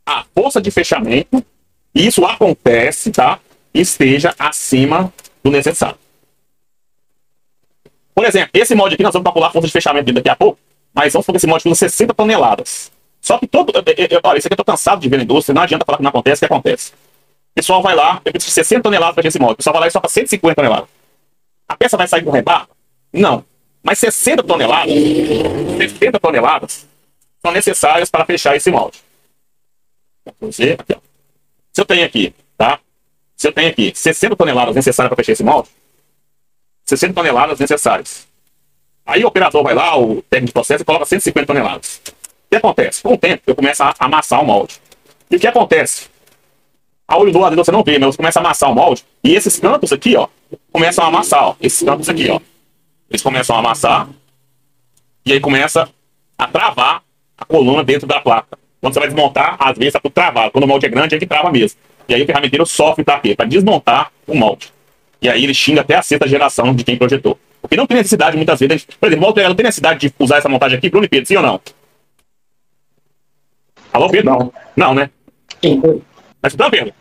Speaker 1: a força de fechamento, e isso acontece, tá? Esteja acima do necessário. Por exemplo, esse molde aqui nós vamos calcular a força de fechamento dele daqui a pouco, mas vamos supor que esse molde usa 60 toneladas. Só que olha, isso aqui eu tô cansado de ver na indústria, não adianta falar que não acontece, o que acontece? O pessoal vai lá, eu preciso de 60 toneladas para esse molde, o pessoal vai lá e só para 150 toneladas. A peça vai sair com rebarba? Não. Mas 60 toneladas são necessárias para fechar esse molde. Você, aqui, ó. Se eu tenho aqui, tá? Se eu tenho aqui 60 toneladas necessárias para fechar esse molde, 60 toneladas necessárias. Aí o operador vai lá, o técnico de processo, e coloca 150 toneladas. O que acontece? Com o tempo, eu começo a amassar o molde. E o que acontece? A olho nu, às vezes você não vê, mas você começa a amassar o molde, e esses cantos aqui, ó, começam a amassar, ó. Esses cantos aqui, ó. Eles começam a amassar, e aí começa a travar a coluna dentro da placa. Quando você vai desmontar, às vezes tá tudo travado. Quando o molde é grande, é que trava mesmo. E aí o ferramenteiro sofre para quê? Para desmontar o molde. E aí ele xinga até a sexta geração de quem projetou. Porque não tem necessidade, muitas vezes. Por exemplo, o Walter, não tem necessidade de usar essa montagem aqui, Bruno e Pedro, sim ou não? Alô, Pedro?
Speaker 2: Não.
Speaker 1: Não, né?
Speaker 2: Sim.
Speaker 1: Tá escutando, Pedro?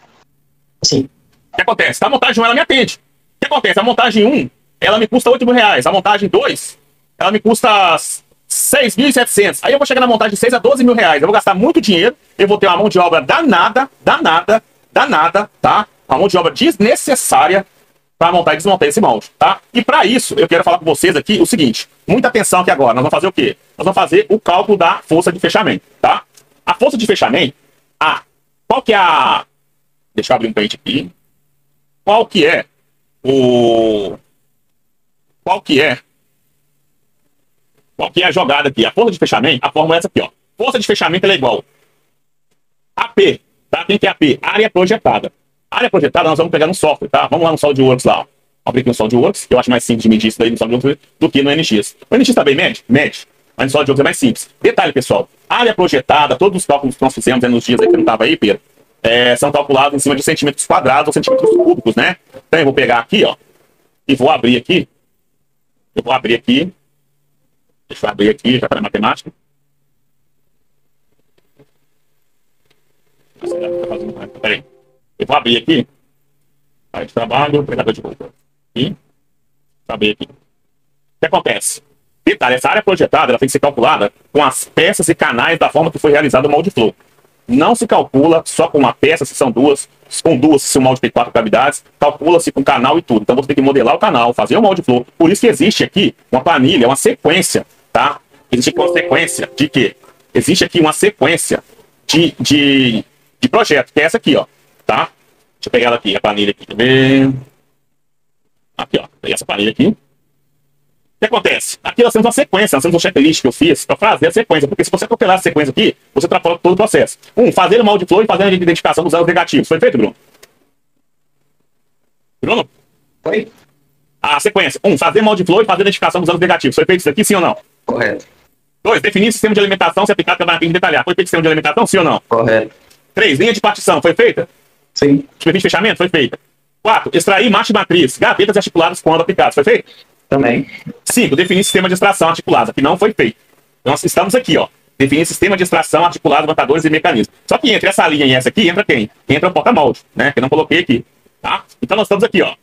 Speaker 2: Sim.
Speaker 1: O que acontece? A montagem 1, ela me atende. O que acontece? A montagem 1, ela me custa R$8.000. A montagem 2, ela me custa 6.700. Aí eu vou chegar na montagem 6 a R$12.000. Eu vou gastar muito dinheiro, eu vou ter uma mão de obra danada, tá? Uma mão de obra desnecessária para montar e desmontar esse molde, tá? E para isso, eu quero falar com vocês aqui o seguinte. Muita atenção aqui agora. Nós vamos fazer o quê? Nós vamos fazer o cálculo da força de fechamento, tá? A força de fechamento, qual que é a... Deixa eu abrir um pente aqui. Qual que é a jogada aqui? A força de fechamento, a fórmula é essa aqui, ó. Força de fechamento é igual a AP, tá? Quem que é AP? Área projetada. Área projetada nós vamos pegar no software, tá? Vamos lá no SolidWorks lá, ó. Abrir aqui no SolidWorks, que eu acho mais simples de medir isso daí no SolidWorks do que no NX. O NX também mede? Mede. Mas no SolidWorks é mais simples. Detalhe, pessoal. Área projetada, todos os cálculos que nós fizemos nos dias aí que não tava aí, Pedro, são calculados em cima de centímetros quadrados ou centímetros cúbicos, né? Então eu vou pegar aqui, ó, e vou abrir aqui. Eu vou abrir aqui. Deixa eu abrir aqui, já para a matemática. Peraí. Eu vou abrir aqui. Área de trabalho, pregador de roupa. E abrir aqui. O que acontece? Detalhe, essa área projetada ela tem que ser calculada com as peças e canais da forma que foi realizado o molde flow. Não se calcula só com uma peça, se são duas, com duas, se o molde tem 4 cavidades, calcula-se com canal e tudo. Então você tem que modelar o canal, fazer o molde flow. Por isso que existe aqui uma planilha, uma sequência, tá? Existe aqui uma sequência de quê? Existe aqui uma sequência de projeto, que é essa aqui, ó, tá? Deixa eu pegar ela aqui, a planilha aqui, quer ver? Aqui, ó, peguei essa planilha aqui. O que acontece? Aqui nós temos uma sequência, nós temos um checklist que eu fiz para fazer a sequência, porque se você atropelar a sequência aqui, você atrapalha todo o processo. Fazer o molde flow e fazer a identificação dos erros negativos. Foi feito, Bruno? Bruno?
Speaker 2: Foi?
Speaker 1: A sequência. Fazer molde flow e fazer a identificação dos erros negativos. Foi feito isso aqui, sim ou não?
Speaker 2: Correto.
Speaker 1: 2. Definir sistema de alimentação se aplicado para detalhar. Foi feito sistema de alimentação, sim ou não?
Speaker 2: Correto.
Speaker 1: 3. Linha de partição. Foi feita?
Speaker 2: Sim.
Speaker 1: Superfície de fechamento. Foi feita. 4. Extrair marcha e matriz. Gavetas articuladas quando aplicadas. Foi feito?
Speaker 2: Também.
Speaker 1: 5. Definir sistema de extração articulada, que não foi feito. Nós estamos aqui, ó. Definir sistema de extração articulado, levantadores e mecanismos. Só que entre essa linha e essa aqui, entra quem? Entra o porta-molde, né? Que eu não coloquei aqui, tá? Então nós estamos aqui, ó.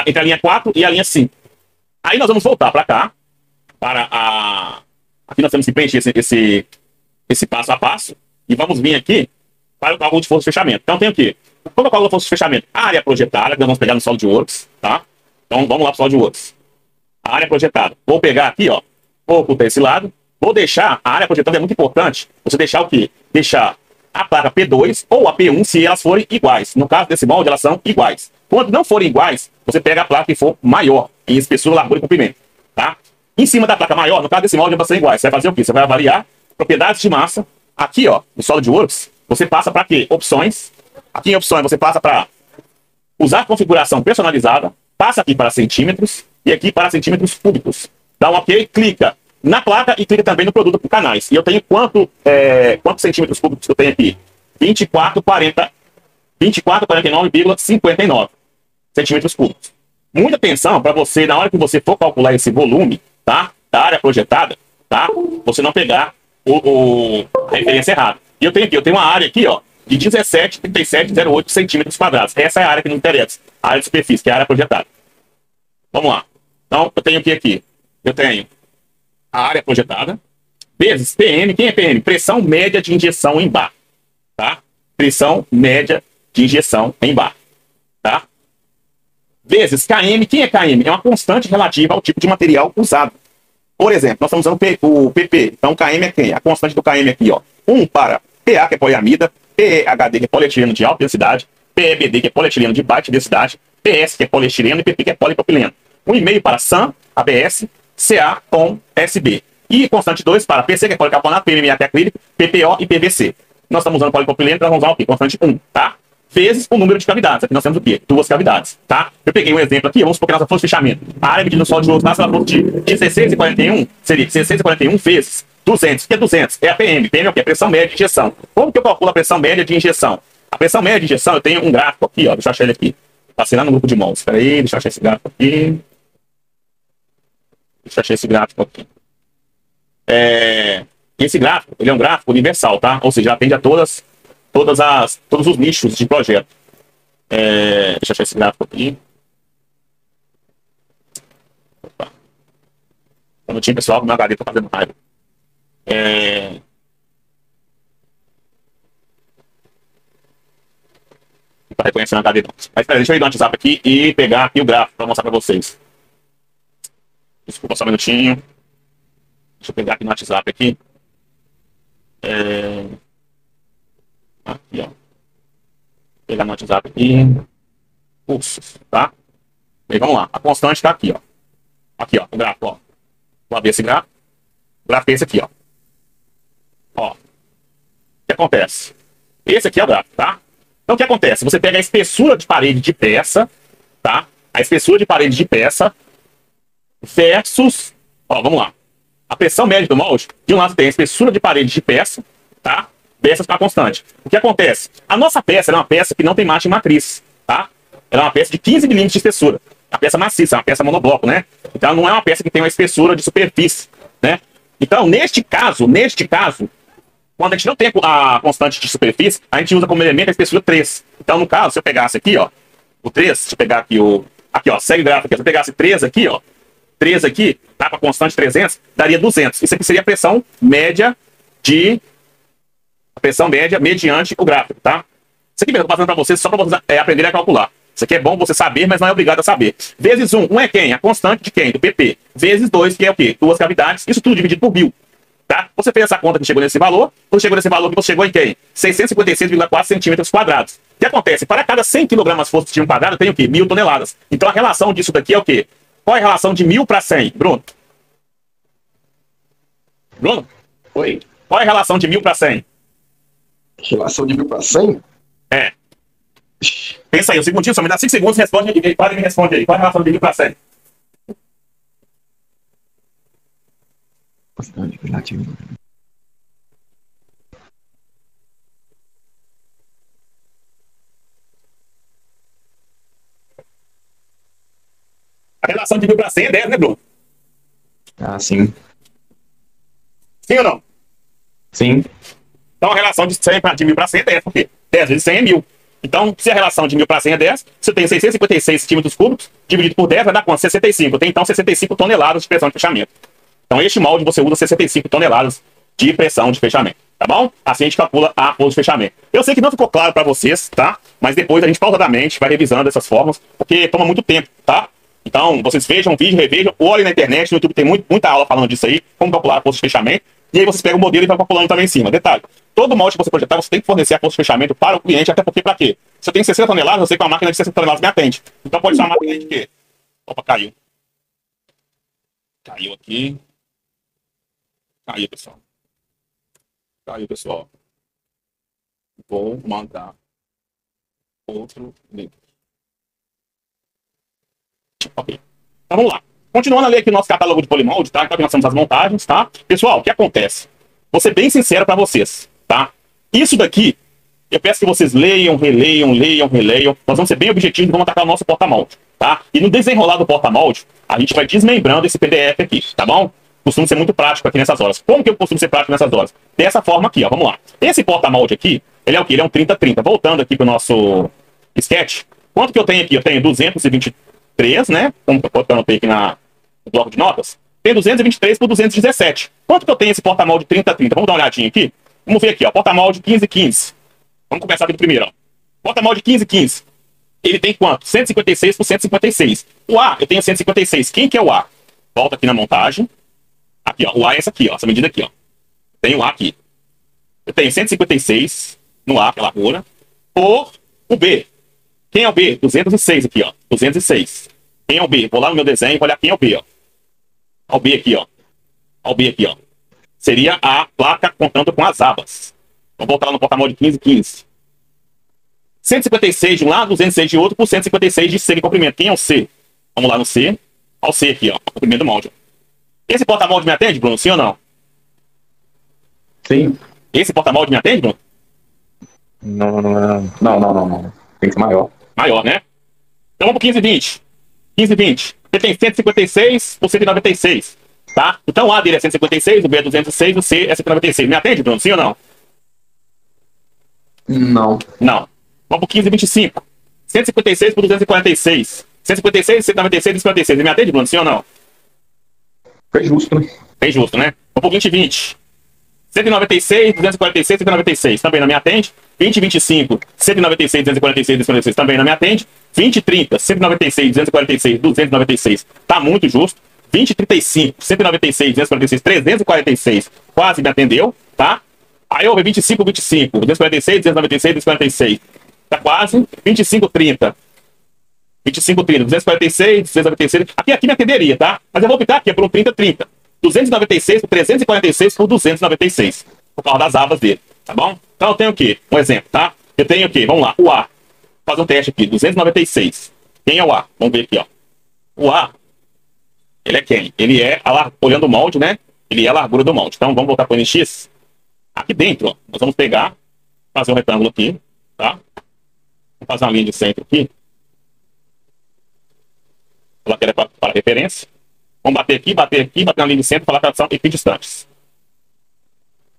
Speaker 1: Entre a linha 4 e a linha 5. Aí nós vamos voltar para cá, para a... Aqui nós temos que preencher esse passo a passo. E vamos vir aqui para o cálculo de força de fechamento. Então tem o quê? Qual é o cálculo de força de fechamento? A área projetada, que nós vamos pegar no SolidWorks, tá? Então vamos lá para o SolidWorks. A área projetada. Vou pegar aqui, ó. Vou ocultar esse lado. Vou deixar, a área projetada é muito importante. Você deixar o quê? Deixar a placa P2 ou a P1 se elas forem iguais. No caso desse molde, elas são iguais. Quando não forem iguais, você pega a placa que for maior, em espessura, largura e comprimento, tá? Em cima da placa maior, no caso desse molde, vai ser iguais. Você vai fazer o quê? Você vai avaliar propriedades de massa. Aqui, ó, no SolidWorks, você passa para quê? Opções. Aqui em opções, você passa para usar configuração personalizada. Passa aqui para centímetros e aqui para centímetros cúbicos. Dá um OK, clica na placa e clica também no produto por canais. E eu tenho quantos centímetros cúbicos que eu tenho aqui? 2449,59 centímetros cúbicos. Muita atenção para você, na hora que você for calcular esse volume, tá? Da área projetada, tá? Você não pegar a referência errada. E eu tenho aqui, uma área aqui, ó, de 17,3708 centímetros quadrados. Essa é a área que não interessa. A área de superfície, que é a área projetada. Vamos lá. Então, eu tenho o que aqui? Eu tenho a área projetada, vezes PM. Quem é PM? Pressão média de injeção em bar. Tá? Pressão média de injeção em bar. Tá? Vezes KM. Quem é KM? É uma constante relativa ao tipo de material usado. Por exemplo, nós estamos usando o PP. Então, KM é quem? A constante do KM aqui, ó. 1 para PA, que é poliamida, PEHD, que é polietileno de alta densidade, PEBD, que é polietileno de baixa densidade, PS, que é poliestireno, e PP, que é polipropileno. 1,5 para SAM, ABS, CA com SB. E constante 2 para PC, que é policarbonato, PMMA, que é acrílico, PPO e PVC. Nós estamos usando polipropileno, então nós vamos usar o quê? Constante 1, tá? Vezes o número de cavidades. Aqui nós temos o quê? 2 cavidades, tá? Eu peguei um exemplo aqui, vamos supor que nossa força de fechamento. A área medida no SolidWorks, se ela fosse de 16,41, seria 16,41 vezes 200. O que é 200? É a PM. PM é o quê? Pressão média de injeção. Como que eu calculo a pressão média de injeção? A pressão média de injeção, eu tenho um gráfico aqui, ó. Deixa eu achar ele aqui. Passei lá no grupo de mãos. Espera aí, deixa eu achar esse gráfico aqui. Deixa eu achar esse gráfico aqui. Esse gráfico, ele é um gráfico universal, tá? Ou seja, atende a todos os nichos de projeto. Deixa eu achar esse gráfico aqui. Opa. Um minutinho, pessoal, meu HD tá fazendo raiva. Tá reconhecendo a HD. Mas peraí, deixa eu ir no WhatsApp aqui e pegar aqui o gráfico para mostrar para vocês. Desculpa só um minutinho. Deixa eu pegar aqui no WhatsApp aqui. Aqui, ó. Pegar no WhatsApp aqui. Cursos, tá? E aí, vamos lá. A constante está aqui, ó. Aqui, ó. O gráfico, ó. Vou abrir esse gráfico. O gráfico é esse aqui, ó. Ó. O que acontece? Esse aqui é o gráfico, tá? Então, o que acontece? Você pega a espessura de parede de peça, tá? A espessura de parede de peça versus... Ó, vamos lá. A pressão média do molde, de um lado tem a espessura de parede de peça, tá? Peças para constante. O que acontece? A nossa peça é uma peça que não tem marcha em matriz, tá? Ela é uma peça de 15 milímetros de espessura. A peça maciça, é uma peça monobloco, né? Então, não é uma peça que tem uma espessura de superfície, né? Então, neste caso, Quando a gente não tem a constante de superfície, a gente usa como elemento a espessura 3. Então, no caso, se eu pegasse aqui, ó, o 3, deixa eu pegar aqui o... Aqui, ó, segue o gráfico aqui. Se eu pegasse 3 aqui, ó, 3 aqui, tá, com a constante 300, daria 200. Isso aqui seria a pressão média de... A pressão média mediante o gráfico, tá? Isso aqui eu tô passando para vocês só para vocês aprenderem a calcular. Isso aqui é bom você saber, mas não é obrigado a saber. Vezes 1, 1 é quem? A constante de quem? Do PP. Vezes 2, que é o quê? Duas cavidades. Isso tudo dividido por 1000. Tá? Você fez essa conta que chegou nesse valor. Quando chegou nesse valor, você chegou em quem? 656,4 centímetros quadrados. O que acontece? Para cada 100 kg força de um quadrado, tem o quê? 1000 toneladas. Então a relação disso daqui é o quê? Qual é a relação de 1000 para 100? Bruno? Bruno?
Speaker 2: Oi.
Speaker 1: Qual é a relação de 1000 para 100?
Speaker 2: Relação de 1000 para 100?
Speaker 1: É. Pensa aí, um segundinho, só me dá 5 segundos, responde aí. Qual me responde aí? Qual é a relação de 1000 para 100?
Speaker 2: Bastante relativo.
Speaker 1: A relação de 1000 para 100 é 10, né, Bruno?
Speaker 2: Ah, sim.
Speaker 1: Sim ou não?
Speaker 2: Sim.
Speaker 1: Então a relação de 1000 para 100 é 10, por quê? 10 vezes 100 é 1000. Então, se a relação de 1000 para 100 é 10, você tem 656 centímetros cúbicos, dividido por 10 vai dar quanto? 65. Tem então 65 toneladas de pressão de fechamento. Então, este molde você usa 65 toneladas de pressão de fechamento, tá bom? Assim a gente calcula a força de fechamento. Eu sei que não ficou claro para vocês, tá? Mas depois a gente pausadamente vai revisando essas fórmulas, porque toma muito tempo, tá? Então, vocês vejam o vídeo, revejam, olhem na internet, no YouTube tem muita aula falando disso aí, como calcular a força de fechamento. E aí vocês pegam o modelo e vão calculando também em cima. Detalhe, todo molde que você projetar, você tem que fornecer a força de fechamento para o cliente, até porque para quê? Se eu tenho 60 toneladas, eu sei que uma máquina de 60 toneladas me atende. Então pode ser uma máquina de quê? Opa, caiu. Caiu aqui. Caiu, pessoal. Caiu, pessoal. Vou mandar outro link. Ok. Então vamos lá. Continuando a ler aqui o nosso catálogo de polimolde, tá? Então aqui nós temos as montagens, tá? Pessoal, o que acontece? Vou ser bem sincero para vocês, tá? Isso daqui, eu peço que vocês leiam, releiam, leiam, releiam. Nós vamos ser bem objetivos e vamos atacar o nosso porta-molde, tá? E no desenrolar do porta-molde, a gente vai desmembrando esse PDF aqui, tá bom? Costumo ser muito prático aqui nessas horas. Como que eu costumo ser prático nessas horas? Dessa forma aqui, ó. Vamos lá. Esse porta-molde aqui, ele é o quê? Ele é um 30-30. Voltando aqui pro nosso sketch. Quanto que eu tenho aqui? Eu tenho 223, né? Como que eu anotei aqui no bloco de notas. Tem 223 por 217. Quanto que eu tenho esse porta-molde 30-30? Vamos dar uma olhadinha aqui. Vamos ver aqui, ó. Porta-molde 15-15. Vamos começar aqui do primeiro, ó. Porta-molde 15-15. Ele tem quanto? 156 por 156. O A, eu tenho 156. Quem que é o A? Volta aqui na montagem. Aqui, ó. O A é essa aqui, ó. Essa medida aqui, ó. Tem o A aqui. Eu tenho 156 no A, pela largura, por o B. Quem é o B? 206 aqui, ó. 206. Quem é o B? Vou lá no meu desenho e vou olhar quem é o B, ó. Ó o B aqui, ó. Ó o B aqui, ó. Seria a placa contando com as abas. Vamos voltar lá no porta-molde 15-15. 156 de um lado, 206 de outro, por 156 de C de comprimento. Quem é o C? Vamos lá no C. Ó o C aqui, ó. O comprimento do molde. Esse porta-molde me atende, Bruno? Sim ou não?
Speaker 2: Sim.
Speaker 1: Esse porta-molde me atende, Bruno?
Speaker 2: Não. Tem que ser maior.
Speaker 1: Maior, né? Então vamos pro 15-20. 15-20. Você tem 156 por 196. Tá? Então o A dele é 156, o B é 206, o C é 196. Me atende, Bruno? Sim ou não?
Speaker 2: Não.
Speaker 1: Não. Vamos pro 15-25. 156 por 246. 156, 196, 246. Ele me atende, Bruno? Sim ou não?
Speaker 2: Foi justo, né?
Speaker 1: Bem justo, né? Vamos pro 20-20. 196, 246, 196. Também não me atende. 20-25. 196, 246, 246. Também não me atende. 20-30. 196, 246, 296. Tá muito justo. 20-35. 196, 246, 346. Quase me atendeu, tá? Aí eu 25-25. 246, 296, 246. Tá quase. 25-30. 25-30. 246, 296. Aqui me atenderia, tá? Mas eu vou optar aqui por um 30-30. 296 por 346 por 296. Por causa das abas dele, tá bom? Então eu tenho o quê? Um exemplo, tá? Eu tenho o quê? Vamos lá. O A. Vou fazer um teste aqui. 296. Quem é o A? Vamos ver aqui, ó. O A, ele é quem? Ele é, olhando o molde, né? Ele é a largura do molde. Então vamos voltar para o NX. Aqui dentro, ó, nós vamos pegar, fazer um retângulo aqui, tá? Vamos fazer uma linha de centro aqui. Falar que ela é para referência. Vamos bater aqui, bater na linha de centro, falar que elas são equidistantes.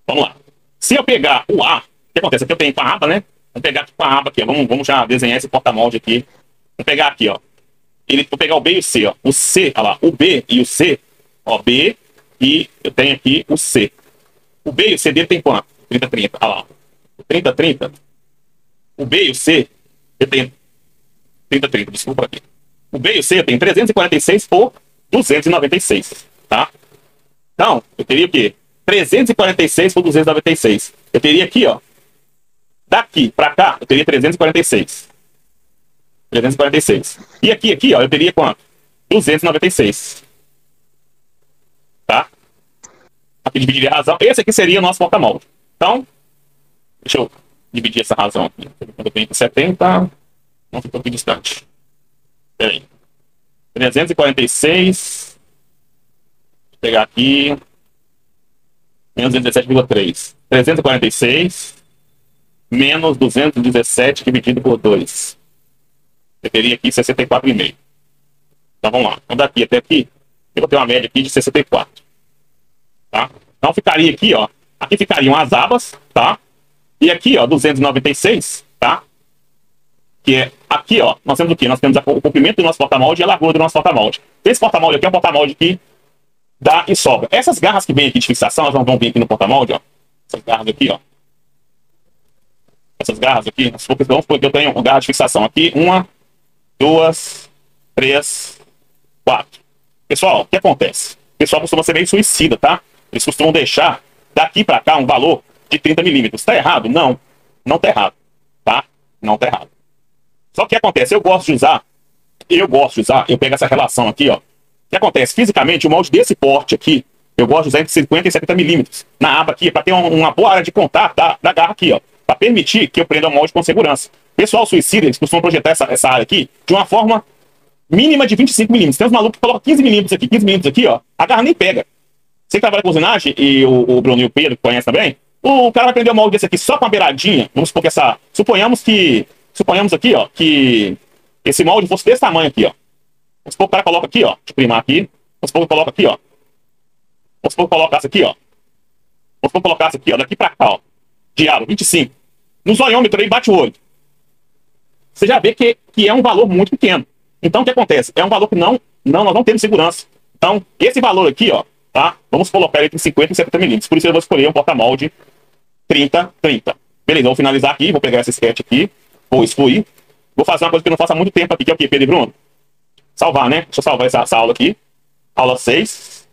Speaker 1: Vamos lá. Se eu pegar o A, o que acontece? Aqui eu tenho com a aba, né? Vamos pegar aqui com a aba aqui, ó. Vamos já desenhar esse porta-molde aqui. Vou pegar aqui, ó. Vou pegar o B e o C, ó. O C, olha lá, o B e o C, ó, B e eu tenho aqui o C. O B e o C dele tem quanto? 30, 30, olha lá. 30, 30. O B e o C, eu tenho 30, 30, desculpa aqui. O B e o C eu tenho 346 por 296, tá? Então, eu teria o quê? 346 por 296. Eu teria aqui, ó. Daqui pra cá, eu teria 346. 346. E aqui, ó, eu teria quanto? 296. Tá? Aqui dividiria a razão. Esse aqui seria o nosso porta-molde. Então, deixa eu dividir essa razão aqui. Eu tenho 70. Não ficou aqui distante. Pera aí. 346. Vou pegar aqui. Menos 17,3. 346 menos 217 dividido por 2. Eu teria aqui 64,5. Então vamos lá. Então daqui até aqui, eu vou ter uma média aqui de 64. Tá? Então ficaria aqui, ó. Aqui ficariam as abas, tá? E aqui, ó, 296, tá? Que é aqui, ó. Nós temos o quê? Nós temos o comprimento do nosso porta-molde e a largura do nosso porta-molde. Esse porta-molde aqui é um porta-molde que dá e sobra. Essas garras que vêm aqui de fixação, elas vão vir aqui no porta-molde, ó. Essas garras aqui, ó. Essas garras aqui, vamos supor que eu tenho uma garra de fixação aqui. 1, 2, 3, 4. Pessoal, o que acontece? O pessoal costuma ser meio suicida, tá? Eles costumam deixar daqui pra cá um valor de 30 milímetros. Tá errado? Não. Não tá errado. Tá? Não tá errado. Só que o que acontece? Eu pego essa relação aqui, ó. O que acontece? Fisicamente, o molde desse porte aqui, eu gosto de usar entre 50 e 70 milímetros. Na aba aqui, para ter uma boa área de contato da garra aqui, ó. Para permitir que eu prenda o molde com segurança. O pessoal suicida, eles costumam projetar essa área aqui de uma forma mínima de 25 milímetros. Tem uns malucos que colocam 15 milímetros aqui, 15 milímetros aqui, ó. A garra nem pega. Você que trabalha com usinagem, e o Bruno e o Pedro, que conhecem também, o cara vai prender o molde desse aqui só com a beiradinha. Vamos supor que suponhamos aqui, ó, que esse molde fosse desse tamanho aqui, ó. Vamos supor que o cara coloca aqui, ó. Deixa eu primar aqui. Vamos supor que coloca aqui, ó. Vamos supor que colocasse aqui, ó. Vamos supor que colocasse aqui, ó. Daqui pra cá, ó. Diálogo, 25. No zoiômetro aí bate o olho. Você já vê que é um valor muito pequeno. Então o que acontece? É um valor que nós não temos segurança. Então, esse valor aqui, ó, tá? Vamos colocar ele entre 50 e 70 milímetros. Por isso eu vou escolher um porta-molde 30, 30. Beleza, vou finalizar aqui, vou pegar esse sketch aqui, vou excluir. Vou fazer uma coisa que eu não faço há muito tempo aqui, que é o quê, Pedro e Bruno? Salvar, né? Deixa eu salvar essa aula aqui. Aula 6.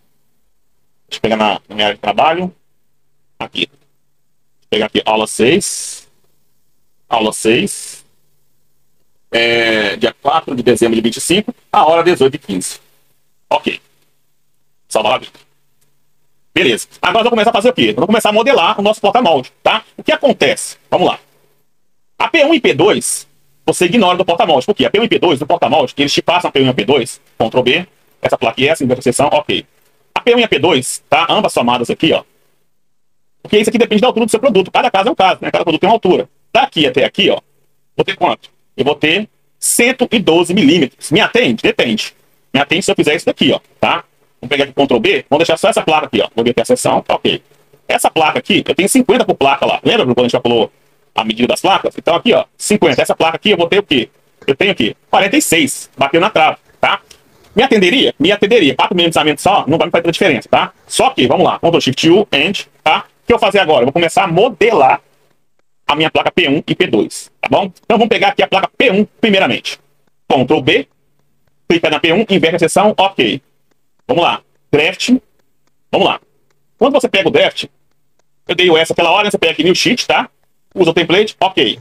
Speaker 1: Deixa eu pegar na minha área de trabalho. Aqui. Vou pegar aqui, aula 6. Aula 6. Dia 4 de dezembro de 25, a hora 18h15. Ok. Salvar lá dentro. Beleza. Agora eu vou começar a fazer o quê? Eu vou começar a modelar o nosso porta-molde, tá? O que acontece? Vamos lá. A P1 e P2, você ignora do porta-molde. Por quê? A P1 e P2 do porta-molde, eles te passam a P1 e a P2, Ctrl B, essa placa e essa, inverter seção, ok. A P1 e a P2, tá? Ambas somadas aqui, ó. Porque isso aqui depende da altura do seu produto. Cada caso é um caso, né? Cada produto tem uma altura. Daqui até aqui, ó, vou ter quanto? Eu vou ter 112 milímetros. Me atende? Depende. Me atende se eu fizer isso daqui, ó, tá? Vamos pegar aqui Ctrl B, vamos deixar só essa placa aqui, ó. Vou ver aqui a seção, ok. Essa placa aqui, eu tenho 50 por placa lá. Lembra quando a gente já falou a medida das placas? Então aqui, ó, 50. Essa placa aqui eu vou ter o quê? Eu tenho aqui 46. Bateu na trave, tá? Me atenderia? Me atenderia. 4 milímetros só não vai me fazer diferença, tá? Só que, vamos lá, Ctrl Shift U, End, tá? O que eu vou fazer agora? Eu vou começar a modelar a minha placa P1 e P2, tá bom? Então vamos pegar aqui a placa P1 primeiramente. Ctrl B, clica na P1, inverte a seção, ok. Vamos lá, draft, vamos lá. Quando você pega o draft, eu dei o S aquela hora, você pega aqui New Sheet, tá? Usa o template, ok.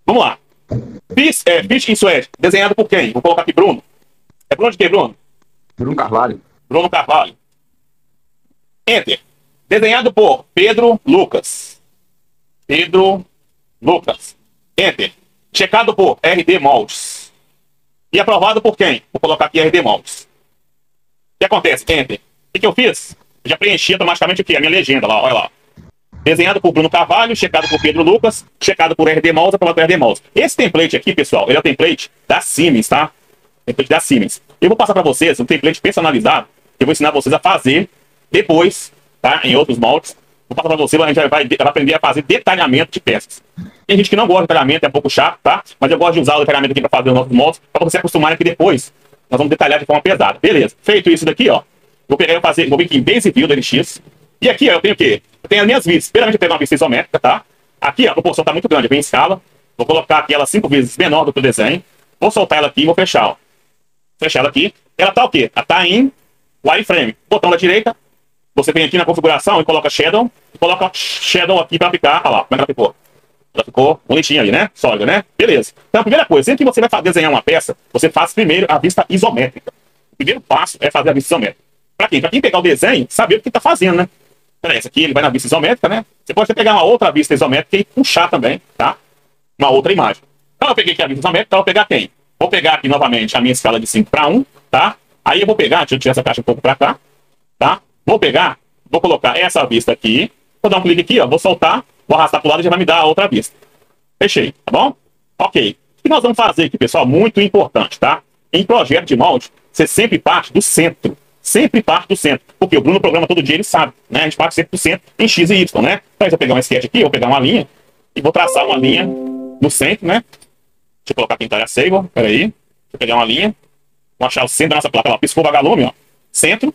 Speaker 1: Vamos lá. Fish in Suede, desenhado por quem? Vou colocar aqui Bruno. É Bruno de quem, Bruno?
Speaker 2: Bruno Carvalho.
Speaker 1: Bruno Carvalho. Enter. Desenhado por Pedro Lucas. Pedro Lucas. Enter. Checado por RD Moldes. E aprovado por quem? Vou colocar aqui RD Moldes. O que acontece? Enter. O que eu fiz? Eu já preenchi automaticamente o quê? A minha legenda lá, olha lá. Desenhado por Bruno Carvalho, checado por Pedro Lucas, checado por RD Moldes, aprovado por RD Moldes. Esse template aqui, pessoal, ele é o template da Siemens, tá? Template da Siemens. Eu vou passar para vocês um template personalizado que eu vou ensinar vocês a fazer depois, tá? Em outros moldes. vou passar para você, a gente vai aprender a fazer detalhamento de peças. Tem gente que não gosta de detalhamento, é um pouco chato, tá? Mas eu gosto de usar o detalhamento aqui para fazer os nossos moldes, para você acostumar aqui depois. Nós vamos detalhar de forma pesada. Beleza. Feito isso daqui, ó. Vou pegar e fazer, vou vir aqui em Base View do LX. E aqui, ó, eu tenho o quê? Eu tenho as minhas vistas. Primeiramente eu pego uma vista isométrica, tá? Aqui, ó, a proporção tá muito grande, eu venho em escala. Vou colocar aqui ela 5 vezes menor do que o desenho. Vou soltar ela aqui e vou fechar, ó. Fechar ela aqui. Ela tá o quê? Ela tá em wireframe. Botão da direita. Você vem aqui na configuração e coloca Shadow. E coloca Shadow aqui pra ficar. Olha lá, como é que ela ficou? Ela ficou bonitinha ali, né? Sólida, né? Beleza. Então a primeira coisa, sempre que você vai desenhar uma peça, você faz primeiro a vista isométrica. O primeiro passo é fazer a vista isométrica. Pra quem? Pra quem pegar o desenho, saber o que tá fazendo, né? Então, essa aqui, ele vai na vista isométrica, né? Você pode pegar uma outra vista isométrica e puxar também, tá? Uma outra imagem. Então eu peguei aqui a vista isométrica, então eu vou pegar quem? Vou pegar aqui novamente a minha escala de 5 para 1, tá? Aí eu vou pegar, deixa eu tirar essa caixa um pouco pra cá, tá? Vou pegar, vou colocar essa vista aqui, vou dar um clique aqui, ó, vou soltar, vou arrastar pro lado e já vai me dar a outra vista. Fechei, tá bom? Ok. O que nós vamos fazer aqui, pessoal? Muito importante, tá? Em projeto de molde, você sempre parte do centro. Sempre parte do centro. Porque o Bruno programa todo dia, ele sabe, né? A gente parte sempre do centro em X e Y, né? Então, eu vou pegar um sketch aqui, vou pegar uma linha e vou traçar uma linha no centro, né? Deixa eu colocar aqui em Tarefa Save, peraí. Deixa eu pegar uma linha. Vou achar o centro da nossa placa, ó. Piscou o vagalume, ó. Centro,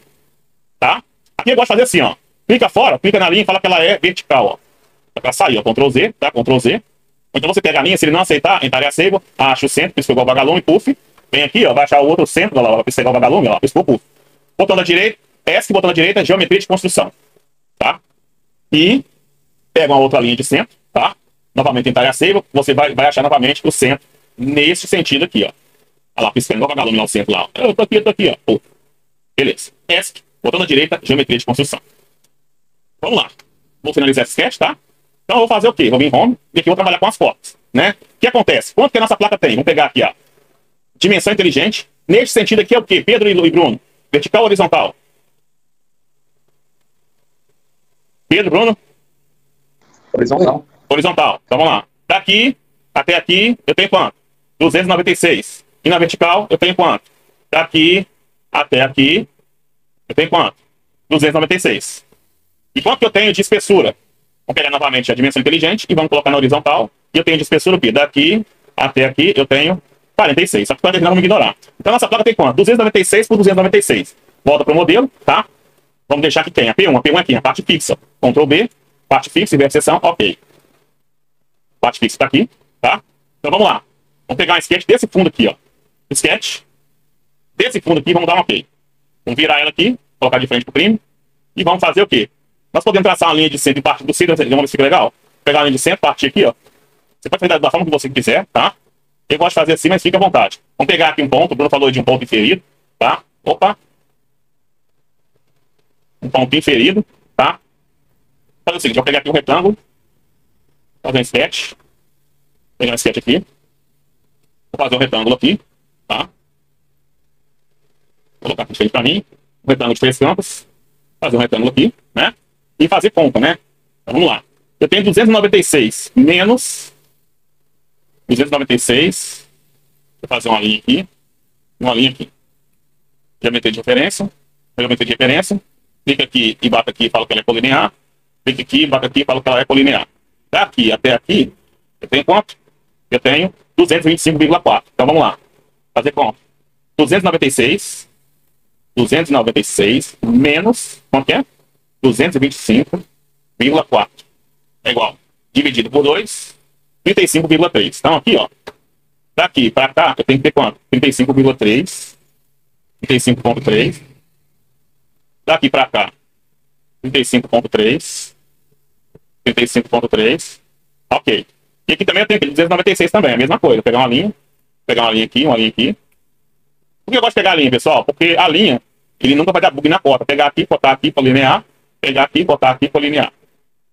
Speaker 1: tá? Aqui eu gosto de fazer assim, ó. Clica fora, clica na linha e fala que ela é vertical, ó. Pra sair, ó. Ctrl Z, tá? Ctrl Z. Então você pega a linha, se ele não aceitar, em Tarefa Save, acha o centro, piscou igual o vagalume, puff. Vem aqui, ó, vai achar o outro centro, ó, piscou igual o vagalume, ó. Piscou, puff. Botão da direita, ESC, botão da direita, geometria de construção, tá? E pega uma outra linha de centro, tá? Novamente em Tarefa Save, você vai achar novamente o centro nesse sentido aqui, ó. Olha lá, piscando igual o vagalume lá, o centro lá, ó. Eu tô aqui, ó. Puff. Beleza. ESC, botão da direita, geometria de construção. Vamos lá. Vou finalizar esse sketch, tá? Então eu vou fazer o quê? Vou vir em Home e aqui eu vou trabalhar com as fotos, né? O que acontece? Quanto que a nossa placa tem? Vamos pegar aqui, ó. Dimensão inteligente. Neste sentido aqui é o quê? Pedro e Bruno? Vertical ou horizontal? Pedro, Bruno?
Speaker 2: Horizontal.
Speaker 1: Horizontal. Então vamos lá. Daqui até aqui eu tenho quanto? 296. E na vertical eu tenho quanto? Daqui até aqui eu tenho quanto? 296. E quanto que eu tenho de espessura? Vamos pegar novamente a dimensão inteligente e vamos colocar na horizontal. E eu tenho de espessura o quê? Daqui até aqui eu tenho 46. Só que nós vamos ignorar. Então nossa placa tem quanto? 296 por 296. Volta para o modelo, tá? Vamos deixar que tenha P1. A P1 aqui, a parte fixa. Ctrl B, parte fixa, inverte seção, ok. Parte fixa está aqui, tá? Então vamos lá. Vamos pegar um sketch desse fundo aqui, ó. Sketch desse fundo aqui, vamos dar um ok. Vamos virar ela aqui, colocar de frente pro primo. E vamos fazer o quê? Nós podemos traçar uma linha de centro e parte do centro, vamos ver se fica legal. Pegar a linha de centro, partir aqui, ó. Você pode fazer da forma que você quiser, tá? Eu gosto de fazer assim, mas fica à vontade. Vamos pegar aqui um ponto, o Bruno falou de um ponto inferido, tá? Opa! Um ponto inferido, tá? Vou fazer o seguinte, vou pegar aqui um retângulo, fazer um sketch. Vou pegar um sketch aqui. Vou fazer um retângulo aqui, tá? Vou colocar aqui de frente pra mim. Um retângulo de 3 campos. Fazer um retângulo aqui, né? E fazer ponta, né? Então vamos lá. Eu tenho 296 menos 296. Vou fazer uma linha aqui. Uma linha aqui. Geometria de referência. Geometria de referência. Clica aqui e bata aqui e fala que ela é colinear. Clica aqui e bata aqui e fala que ela é colinear. Daqui até aqui, eu tenho quanto? Eu tenho 225,4. Então vamos lá. Fazer conta. 296 menos, quanto que é? 225,4. É igual. Dividido por 2, 35,3. Então aqui, ó. Daqui para cá, eu tenho que ter quanto? 35,3. 35,3. Daqui para cá, 35,3. 35,3. Ok. E aqui também eu tenho 296 também, a mesma coisa. Vou pegar uma linha aqui, uma linha aqui. Por que eu gosto de pegar a linha, pessoal? Porque a linha, ele nunca vai dar bug na porta. Pegar aqui, botar aqui para linear. Pegar aqui, botar aqui para linear.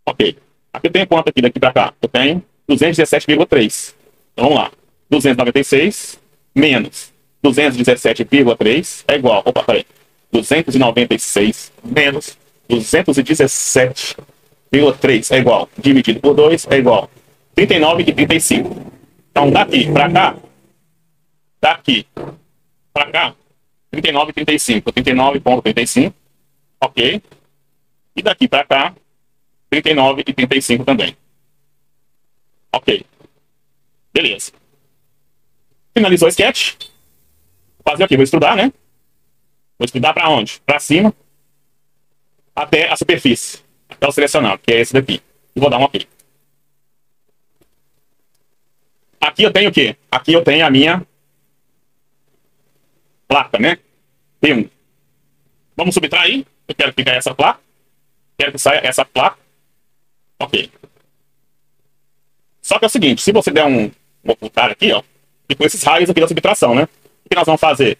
Speaker 1: Ok. Aqui eu tenho quanto aqui daqui para cá? Eu tenho 217,3. Então vamos lá. 296 menos 217,3 é igual. Opa, peraí. 296 menos 217,3 é igual. Dividido por 2 é igual. 39 e 35. Então daqui para cá. Daqui para cá. 39 e 35. 39,35. Ok. E daqui para cá. 39 e 35 também. Ok. Beleza. Finalizou o sketch. Vou fazer aqui, vou estudar, né? Vou estudar para onde? Para cima. Até a superfície. Até o selecionado, que é esse daqui. E vou dar um ok. Aqui eu tenho o quê? Aqui eu tenho a minha placa, né? P1. Vamos subtrair. Eu quero que caia essa placa. Quero que saia essa placa. Ok. Só que é o seguinte, se você der um ocultar aqui, ó, e com esses raios aqui da subtração, né? O que nós vamos fazer?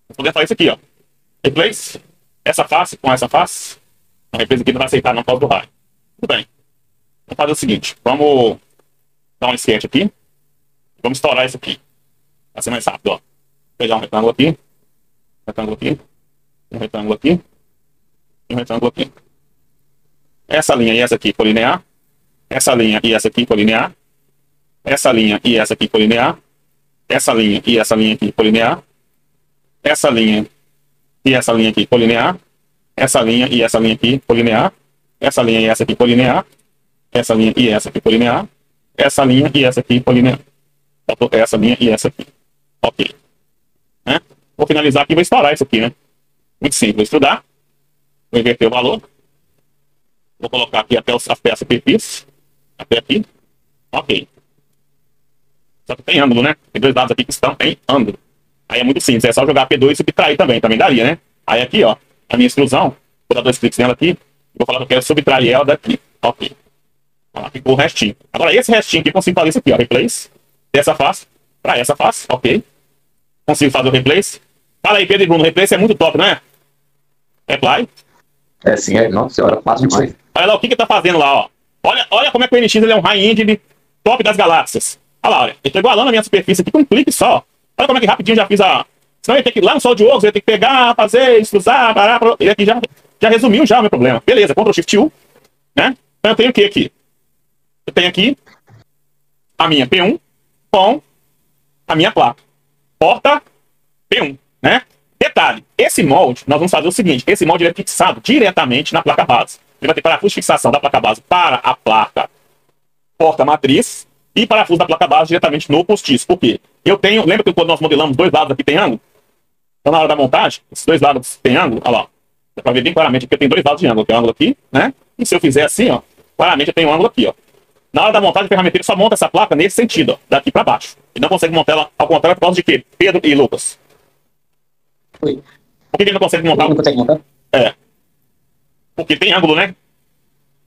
Speaker 1: Vamos poder fazer isso aqui, ó. Replace essa face com essa face. A replace aqui não vai aceitar não por causa do raio. Tudo bem. Vamos fazer o seguinte, vamos dar um sketch aqui. Vamos estourar isso aqui. Vai ser mais rápido, ó. Vou pegar um retângulo aqui. Um retângulo aqui. Um retângulo aqui. E um retângulo aqui. Essa linha e essa aqui colinear. Essa linha e essa aqui colinear. Essa linha e essa aqui colinear. Essa linha e essa linha aqui colinear. Essa linha e essa linha aqui colinear. Essa linha e essa linha aqui colinear. Essa linha e essa aqui colinear. Essa linha e essa aqui colinear. Essa linha e essa aqui colinear. Essa linha e essa aqui. Ok. Né? Vou finalizar aqui e vou estourar isso aqui, né? Muito simples. Vou estudar. Vou inverter o valor. Vou colocar aqui até as peças perfis. Até aqui. Ok. Só que tem ângulo, né? Tem dois dados aqui que estão em ângulo. Aí é muito simples. É só jogar P2 e subtrair também. Também daria, né? Aí aqui, ó. A minha extrusão. Vou dar 2 cliques nela aqui. Vou falar que eu quero subtrair ela daqui. Ok. Ó, ficou o restinho. Agora esse restinho aqui eu consigo fazer isso aqui, ó. Replace. Dessa face para essa face. Ok. Consigo fazer o replace. Fala aí, Pedro e Bruno. O replace é muito top, não é? Apply.
Speaker 2: É sim, é. Nossa senhora, fácil demais.
Speaker 1: Olha lá o que que tá fazendo lá, ó. Olha como é que o NX ele é um high-end top das galáxias. Olha lá, olha. Ele tá igualando a minha superfície aqui com um clique só. Olha como é que rapidinho já fiz a... Senão ele tem que ir lá no SolidWorks, ele tem que pegar, fazer, extrusar, parar... Ele aqui já resumiu já o meu problema. Beleza, Ctrl Shift U. Né? Então eu tenho o que aqui? Eu tenho aqui a minha P1 com a minha placa. Porta P1, né? Detalhe, esse molde, nós vamos fazer o seguinte, esse molde ele é fixado diretamente na placa base. Ele vai ter parafuso de fixação da placa base para a placa porta matriz e parafuso da placa base diretamente no postiço. Por quê? Eu tenho, lembra que quando nós modelamos dois lados aqui tem ângulo? Então na hora da montagem, esses dois lados tem ângulo, olha lá. Dá pra ver bem claramente que eu tenho dois lados de ângulo. Tem um ângulo aqui, né? E se eu fizer assim, ó, claramente eu tenho um ângulo aqui, ó. Na hora da montagem, o ferramenteiro só monta essa placa nesse sentido, ó, daqui para baixo. E não consegue montar ela ao contrário por causa de quê? Pedro e Lucas.
Speaker 2: Oi.
Speaker 1: Por que ele não consegue montar?
Speaker 2: Não consegue montar?
Speaker 1: É. Porque tem ângulo, né?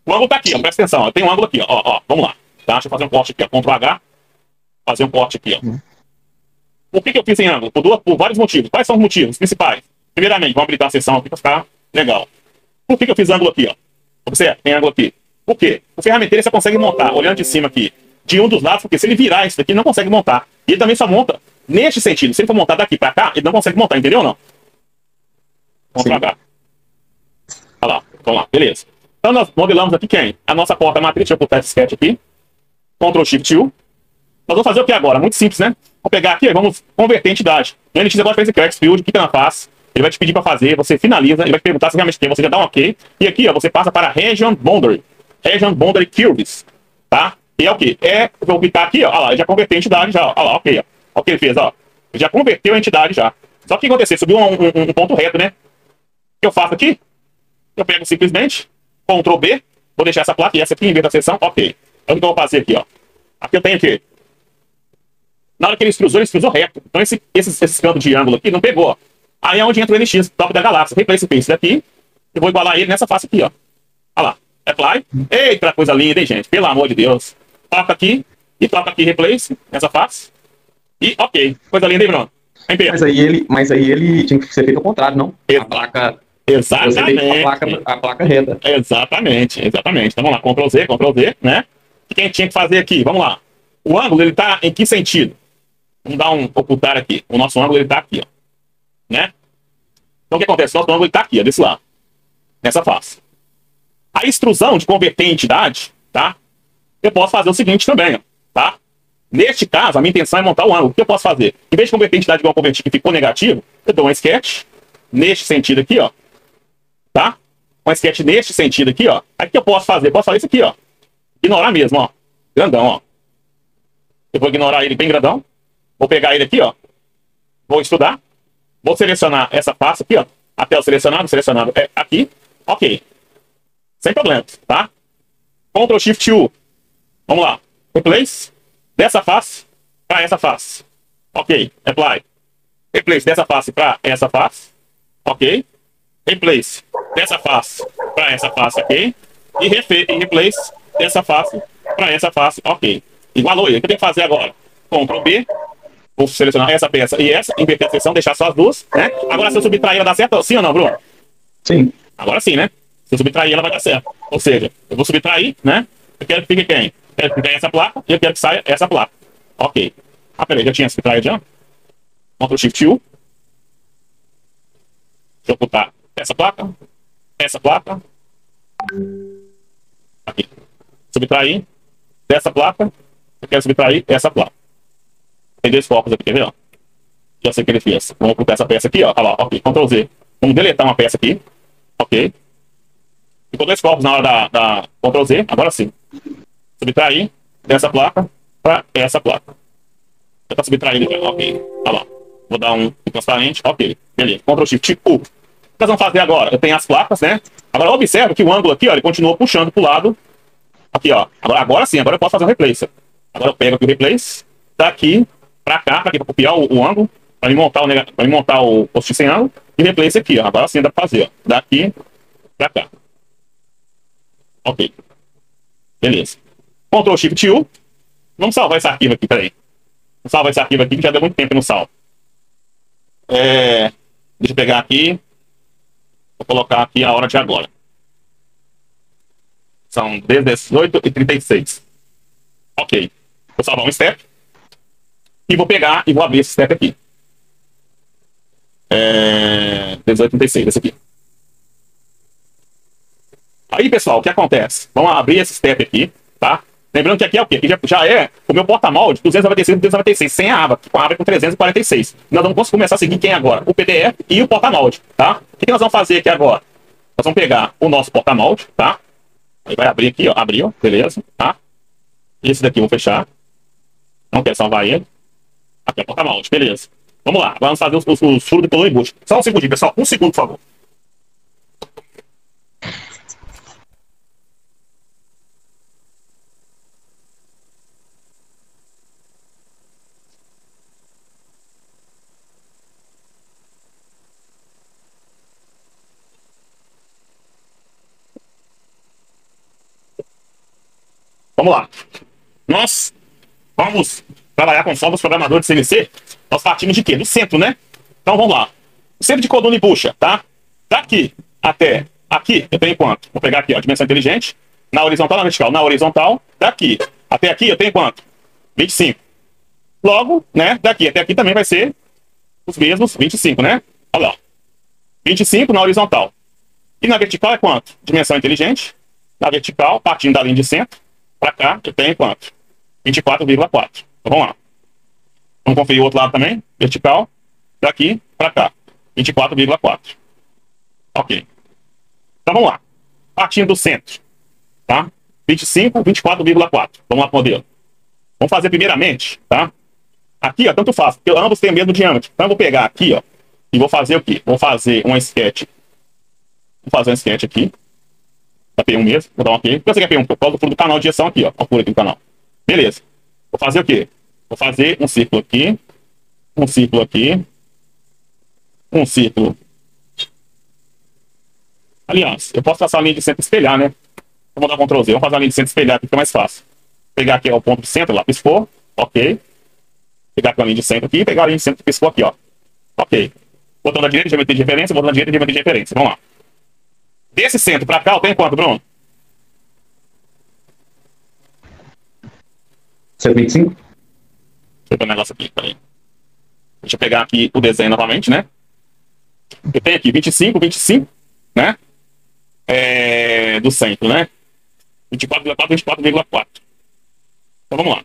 Speaker 1: O ângulo tá aqui, ó. Presta atenção, ó. Tem um ângulo aqui, ó. Vamos lá. Tá? Deixa eu fazer um corte aqui, ó. Ctrl H. Fazer um corte aqui, ó. Por que eu fiz em ângulo? Por vários motivos. Quais são os motivos principais? Primeiramente, vamos habilitar a seção aqui para ficar legal. Por que eu fiz ângulo aqui, ó? Observe, tem ângulo aqui. Por quê? O ferramenteiro você consegue montar, olhando de cima aqui, de um dos lados, porque se ele virar isso daqui, ele não consegue montar. E ele também só monta neste sentido. Se ele for montar daqui para cá, ele não consegue montar, entendeu ou não? Vamos pra cá. Olha lá, vamos lá, beleza. Então nós modelamos aqui quem? A nossa porta matriz, deixa eu botar esse sketch aqui. Ctrl Shift U. Nós vamos fazer o que agora? Muito simples, né? Vamos pegar aqui e vamos converter a entidade. O NX agora fez aqui, o Xfield, clica na face. Ele vai te pedir para fazer, você finaliza, ele vai te perguntar se realmente tem, você já dá um OK. E aqui, ó, você passa para Region Boundary. Region Boundary Curves. Tá? E é o quê? Eu vou clicar aqui, ó, olha lá, ele já converteu a entidade já, olha lá, ok, ó. Olha o que ele fez, ó. Ele já converteu a entidade já. Só que o que aconteceu? Subiu um ponto reto, né? O que eu faço aqui? Eu pego simplesmente, Ctrl B, vou deixar essa placa e essa aqui em vez da seção, ok. Então o que eu vou fazer aqui, ó. Aqui eu tenho aqui. Na hora que ele extrusou reto. Então esses cantos de ângulo aqui não pegou, ó. Aí é onde entra o NX, top da galáxia. Replace esse daqui. Eu vou igualar ele nessa face aqui, ó. Olha lá. Apply. Eita, coisa linda, hein, gente? Pelo amor de Deus. Toca aqui. E toca aqui, replace, nessa face. E ok. Coisa linda, hein, Bruno?
Speaker 2: Mas aí ele tinha que ser feito ao contrário, não? A placa...
Speaker 1: Exatamente.
Speaker 2: A placa reta.
Speaker 1: Exatamente. Então vamos lá. Ctrl Z, né? O que a gente tinha que fazer aqui? Vamos lá. O ângulo, ele tá em que sentido? Vamos dar um ocultar aqui. O nosso ângulo, ele tá aqui, ó. Né? Então o que acontece? O nosso ângulo está aqui, ó, desse lado. Nessa face. A extrusão de converter em entidade, tá? Eu posso fazer o seguinte também, ó, tá? Neste caso, a minha intenção é montar o ângulo. O que eu posso fazer? Em vez de converter em entidade igual a convertir que ficou negativo, eu dou um sketch, neste sentido aqui, ó. Tá? uma sketch neste sentido aqui, ó. Aí o que eu posso fazer? Posso fazer isso aqui, ó. Ignorar mesmo, ó. Grandão, ó. Eu vou ignorar ele bem grandão. Vou pegar ele aqui, ó. Vou estudar. Vou selecionar essa face aqui, ó. Até o selecionado é aqui. Ok. Sem problemas, tá? Ctrl Shift U. Vamos lá. Replace dessa face para essa face. Ok. Apply. Replace dessa face para essa face. Ok. Replace dessa face para essa face. Ok. E replace dessa face para essa face. Ok. Igualou aí. O que eu tenho que fazer agora? Ctrl B. Vou selecionar essa peça e essa. Inverter a seleção, deixar só as duas, né? Agora se eu subtrair ela dá certo? Sim ou não, Bruno?
Speaker 2: Sim.
Speaker 1: Agora sim, né? Se eu subtrair ela vai dar certo. Ou seja, eu vou subtrair, né? Eu quero que fique quem? Eu quero que fique essa placa e eu quero que saia essa placa. Ok. Ah, peraí, já tinha subtraído já? Ctrl Shift U. Deixa eu botar essa placa. Aqui. Subtrair dessa placa. Eu quero subtrair essa placa. Tem dois focos aqui, quer ver? Ó? Já sei o que ele fez. Vamos botar essa peça aqui, ó. Olha lá, ok. Ctrl Z. Vamos deletar uma peça aqui. Ok. Ficou dois focos na hora da Ctrl Z. Agora sim. Subtrair dessa placa para essa placa. Já tá subtraindo aqui. Ok. Olha lá. Vou dar um transparente. Ok. Beleza. Ctrl Shift U. O que nós vamos fazer agora? Eu tenho as placas, né? Agora observe que o ângulo aqui, ó, ele continua puxando pro lado. Aqui, ó. Agora sim. Agora eu posso fazer um replace. Agora eu pego aqui o replace. Daqui para cá, para copiar o ângulo. Para me montar o post sem ângulo. E replace aqui, ó. Agora sim dá para fazer, ó. Daqui para cá. Ok. Beleza. Ctrl Shift U. Vamos salvar esse arquivo aqui, peraí. Vamos salvar esse arquivo aqui que já deu muito tempo no salvo. Deixa eu pegar aqui. Vou colocar aqui a hora de agora. São 18h36. Ok. Vou salvar um step. E vou pegar e vou abrir esse step aqui. 18h36, esse aqui. Aí, pessoal, o que acontece? Vamos abrir esse step aqui, tá? Lembrando que aqui é o quê? Aqui já é o meu porta-molde 296 296, sem a aba, com a aba com 346. Nós vamos começar a seguir quem agora? O PDF e o porta-molde, tá? O que nós vamos fazer aqui agora? Nós vamos pegar o nosso porta-molde, tá? Aí vai abrir aqui, ó. Abriu, beleza, tá? Esse daqui eu vou fechar. Não quero salvar ele. Aqui é o porta-molde, beleza. Vamos lá, vamos fazer os furos de color e embuste. Só um segundinho, pessoal. Um segundo, por favor. Vamos lá. Nós vamos trabalhar com softwares programadores de CNC. Nós partimos de quê? Do centro, né? Então vamos lá. O centro de coluna e bucha, tá? Daqui até aqui, eu tenho quanto? Vou pegar aqui, ó, dimensão inteligente. Na horizontal, na vertical. Na horizontal, daqui até aqui, eu tenho quanto? 25. Logo, né? Daqui até aqui também vai ser os mesmos 25, né? Olha lá. 25 na horizontal. E na vertical é quanto? Dimensão inteligente. Na vertical, partindo da linha de centro, para cá, eu tenho quanto? 24,4. Então vamos lá. Vamos conferir o outro lado também. Vertical, daqui para cá. 24,4. Ok. Então vamos lá. Partindo do centro. Tá? 25, 24,4. Vamos lá pro modelo. Vamos fazer primeiramente, tá? Aqui, ó, tanto faz, porque ambos têm o mesmo diâmetro. Então eu vou pegar aqui, ó, e vou fazer o quê? Vou fazer uma sketch. Vou fazer uma sketch aqui. Da P1 mesmo. Vou dar um ok. Por que você quer P1? Por causa do canal de direção aqui, ó. Ó, por aqui no canal. Beleza. Vou fazer o quê? Vou fazer um círculo aqui. Um círculo aqui. Um círculo. Aliás, eu posso traçar a linha de centro e espelhar, né? Vou dar Ctrl Z. Vamos fazer a linha de centro e espelhar aqui, fica mais fácil. Pegar aqui ó, o ponto de centro, lá, piscou. Ok. Pegar aqui a linha de centro aqui e pegar a linha de centro que piscou aqui, ó. Ok. Botão da direita, geometria de referência. Botão da direita, geometria de referência. Vamos lá. Desse centro pra cá, eu tenho quanto, Bruno?
Speaker 2: 125?
Speaker 1: Deixa eu ver um negócio aqui, peraí. Deixa eu pegar aqui o desenho novamente, né? Eu tenho aqui 25, 25, né? Do centro, né? 24,4, 24,4. Então vamos lá.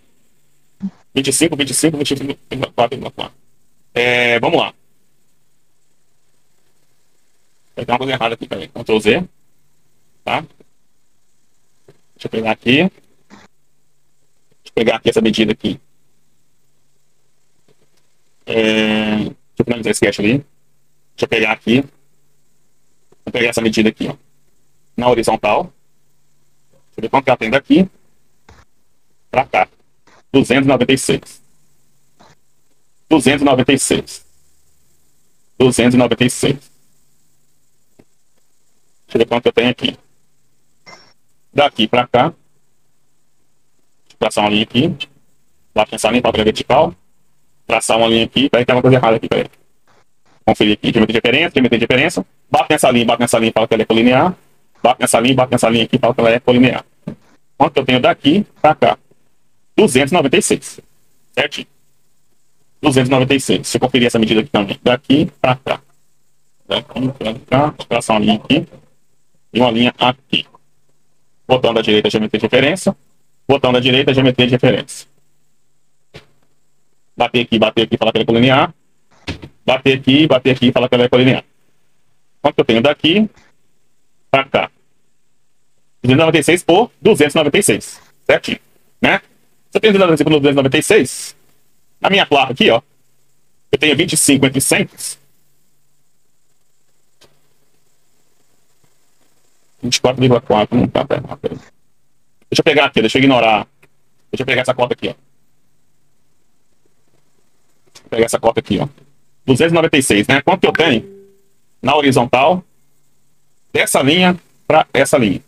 Speaker 1: 25, 25, 25,4,4. Vamos lá. Tem uma coisa errada aqui também. Ctrl Z. tá? Deixa eu pegar aqui. Deixa eu pegar aqui essa medida aqui. Deixa eu finalizar esse sketch ali. Deixa eu pegar aqui. Vou pegar essa medida aqui, ó. Na horizontal. Deixa eu ver quanto que ela tem daqui pra cá. 296. 296. 296. Deixa eu ver quanto eu tenho aqui. Daqui pra cá. Deixa eu traçar uma linha aqui. Lá pensar em papel vertical. Traçar uma linha aqui. Peraí, tem uma coisa errada aqui, peraí. Conferir aqui, geometria de diferença. Bate nessa linha, fala que ela é colinear. Bate nessa linha aqui, fala que ela é colinear. Quanto que eu tenho daqui pra cá? 296. Certinho. 296. Deixa eu conferir essa medida aqui também. Daqui pra cá. Daqui pra cá. Vou traçar uma linha aqui. E uma linha aqui. Botão da direita, geometria de referência. Botão da direita, geometria de referência. Bater aqui, fala que ela é colinear. Bater aqui, fala que ela é colinear. Quanto que eu tenho daqui pra cá? 296 por 296. Certinho. Né? Se eu tenho 296 por 296, na minha placa aqui, ó, eu tenho 25 entre 100. 24,4. Não tá, pera. Deixa eu pegar aqui, deixa eu ignorar. Deixa eu pegar essa cota aqui, ó. Vou pegar essa cota aqui, ó. 296, né? Quanto que eu tenho na horizontal dessa linha para essa linha?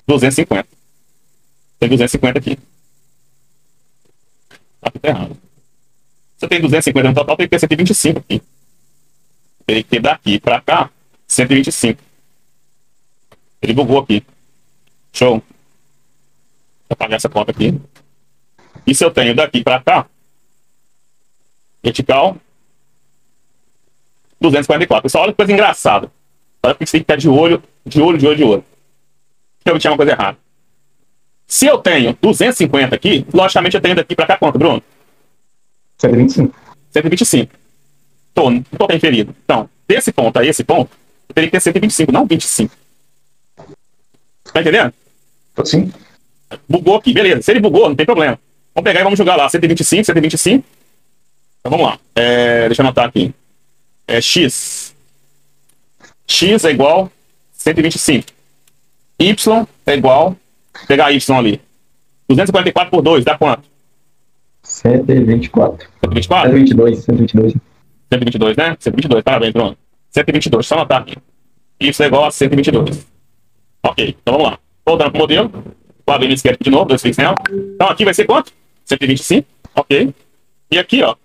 Speaker 1: 250. Tem 250 aqui. Tá tudo errado. Se eu tenho 250 no total, tem que ter 125 aqui. Tem que ter daqui para cá 125. Ele bugou aqui. Show. Vou apagar essa conta aqui. E se eu tenho daqui para cá, vertical, 244. Pessoal, olha que coisa engraçada. Olha porque você tem que estar de olho. Eu tinha uma coisa errada. Se eu tenho 250 aqui, logicamente eu tenho daqui para cá quanto, Bruno?
Speaker 2: 125.
Speaker 1: 125. Não tô inferido. Então, desse ponto a esse ponto, eu teria que ter 125, não 25. Tá entendendo?
Speaker 2: Sim.
Speaker 1: Bugou aqui, beleza. Se ele bugou, não tem problema. Vamos pegar e vamos jogar lá. 125, 125. Então vamos lá. Deixa eu anotar aqui. X. X é igual 125. Y é igual. Vou pegar Y ali. 244 por 2 dá quanto?
Speaker 2: 124.
Speaker 1: 124?
Speaker 2: 122.
Speaker 1: 122, né? 122, parabéns, Bruno. 122, só anotar aqui. Y é igual a 122. Ok, então vamos lá. Voltando pro modelo. Vou abrir esse sketch de novo, 2 cliques nela. Então aqui vai ser quanto? 125, ok. E aqui, ó,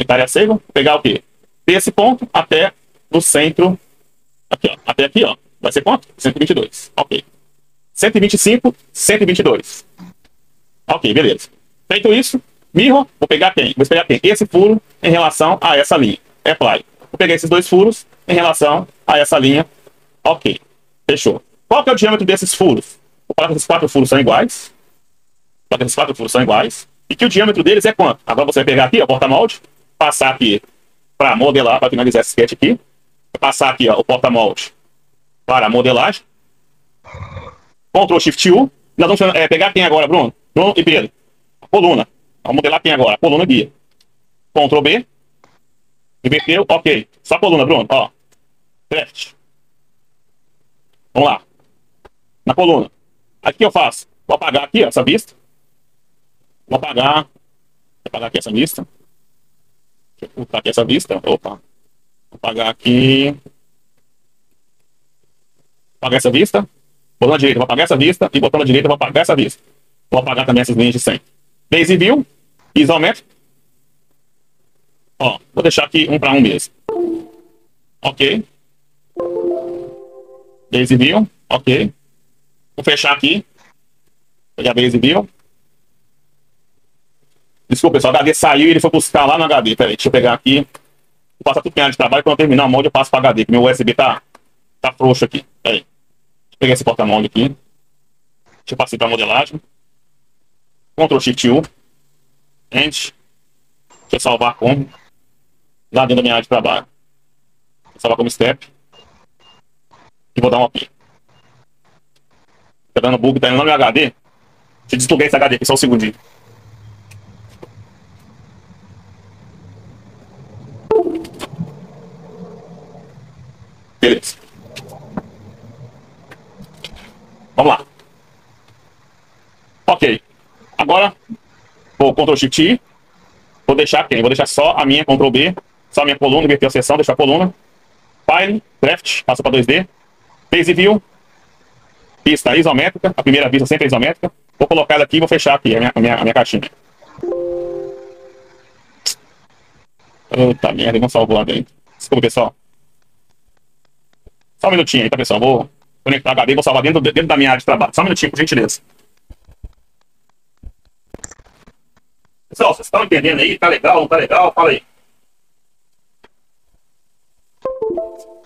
Speaker 1: área cega, vou pegar o quê? Desse ponto até o centro, aqui, ó, até aqui, ó, vai ser quanto? 122, ok. 125, 122. Ok, beleza. Feito isso, mirror, vou pegar quem? Vou pegar quem? Esse furo em relação a essa linha. Apply. Vou pegar esses dois furos em relação a essa linha. Ok, fechou. Qual que é o diâmetro desses furos? Vou falar que esses 4 furos são iguais. E que o diâmetro deles é quanto? Agora você vai pegar aqui, ó, porta-molde, passar aqui para modelar, para finalizar esse sketch aqui. Vou passar aqui, ó, o porta-molde para modelagem. Ctrl Shift U. Nós vamos pegar quem agora, Bruno? Bruno e Pedro. A coluna. Vamos modelar quem agora? A coluna guia. Ctrl B. Inverteu, ok. Só a coluna, Bruno, ó. Draft. Vamos lá. Na coluna. Aqui eu faço. Vou apagar aqui, ó, essa vista. Vou apagar aqui essa vista. Deixa eu botar aqui essa vista. Opa. Vou apagar aqui. Apagar essa vista. Botão na direita, vou apagar essa vista. E botão na direita, vou apagar essa vista. Vou apagar também essas linhas de 100. Base View. Isométrico. Ó, vou deixar aqui 1 para 1 mesmo. Ok. Base View. Ok. Vou fechar aqui. Pegar Base View. Desculpa, pessoal, o HD saiu e ele foi buscar lá no HD. Pera aí, deixa eu pegar aqui. Vou passar tudo que área de trabalho. Quando eu terminar o molde, eu passo para HD, porque meu USB tá frouxo aqui. Pera aí. Deixa eu pegar esse porta-molde aqui. Deixa eu passar para modelagem. Ctrl Shift U. End. Deixa eu salvar como. Lá dentro da minha área de trabalho. Vou salvar como step. E vou dar um OK. Tá dando bug, tá indo no meu HD. Deixa eu desplugar esse HD aqui, só um segundinho. Beleza. Vamos lá. Ok. Agora, vou Ctrl Shift I. Vou deixar quem? Vou deixar só a minha Ctrl B. Só a minha coluna, inverter a seção, deixar a coluna. File, Draft, passa para 2D. Phase View. Vista isométrica. A primeira vista sempre é isométrica. Vou colocar ela aqui e vou fechar aqui a minha caixinha. Puta merda, não salvou lá dentro. Desculpa, pessoal. Só um minutinho aí, tá, pessoal? Vou conectar o HD e vou salvar dentro da minha área de trabalho. Só um minutinho, por gentileza. Pessoal, vocês estão entendendo aí? Tá legal, não tá legal? Fala aí.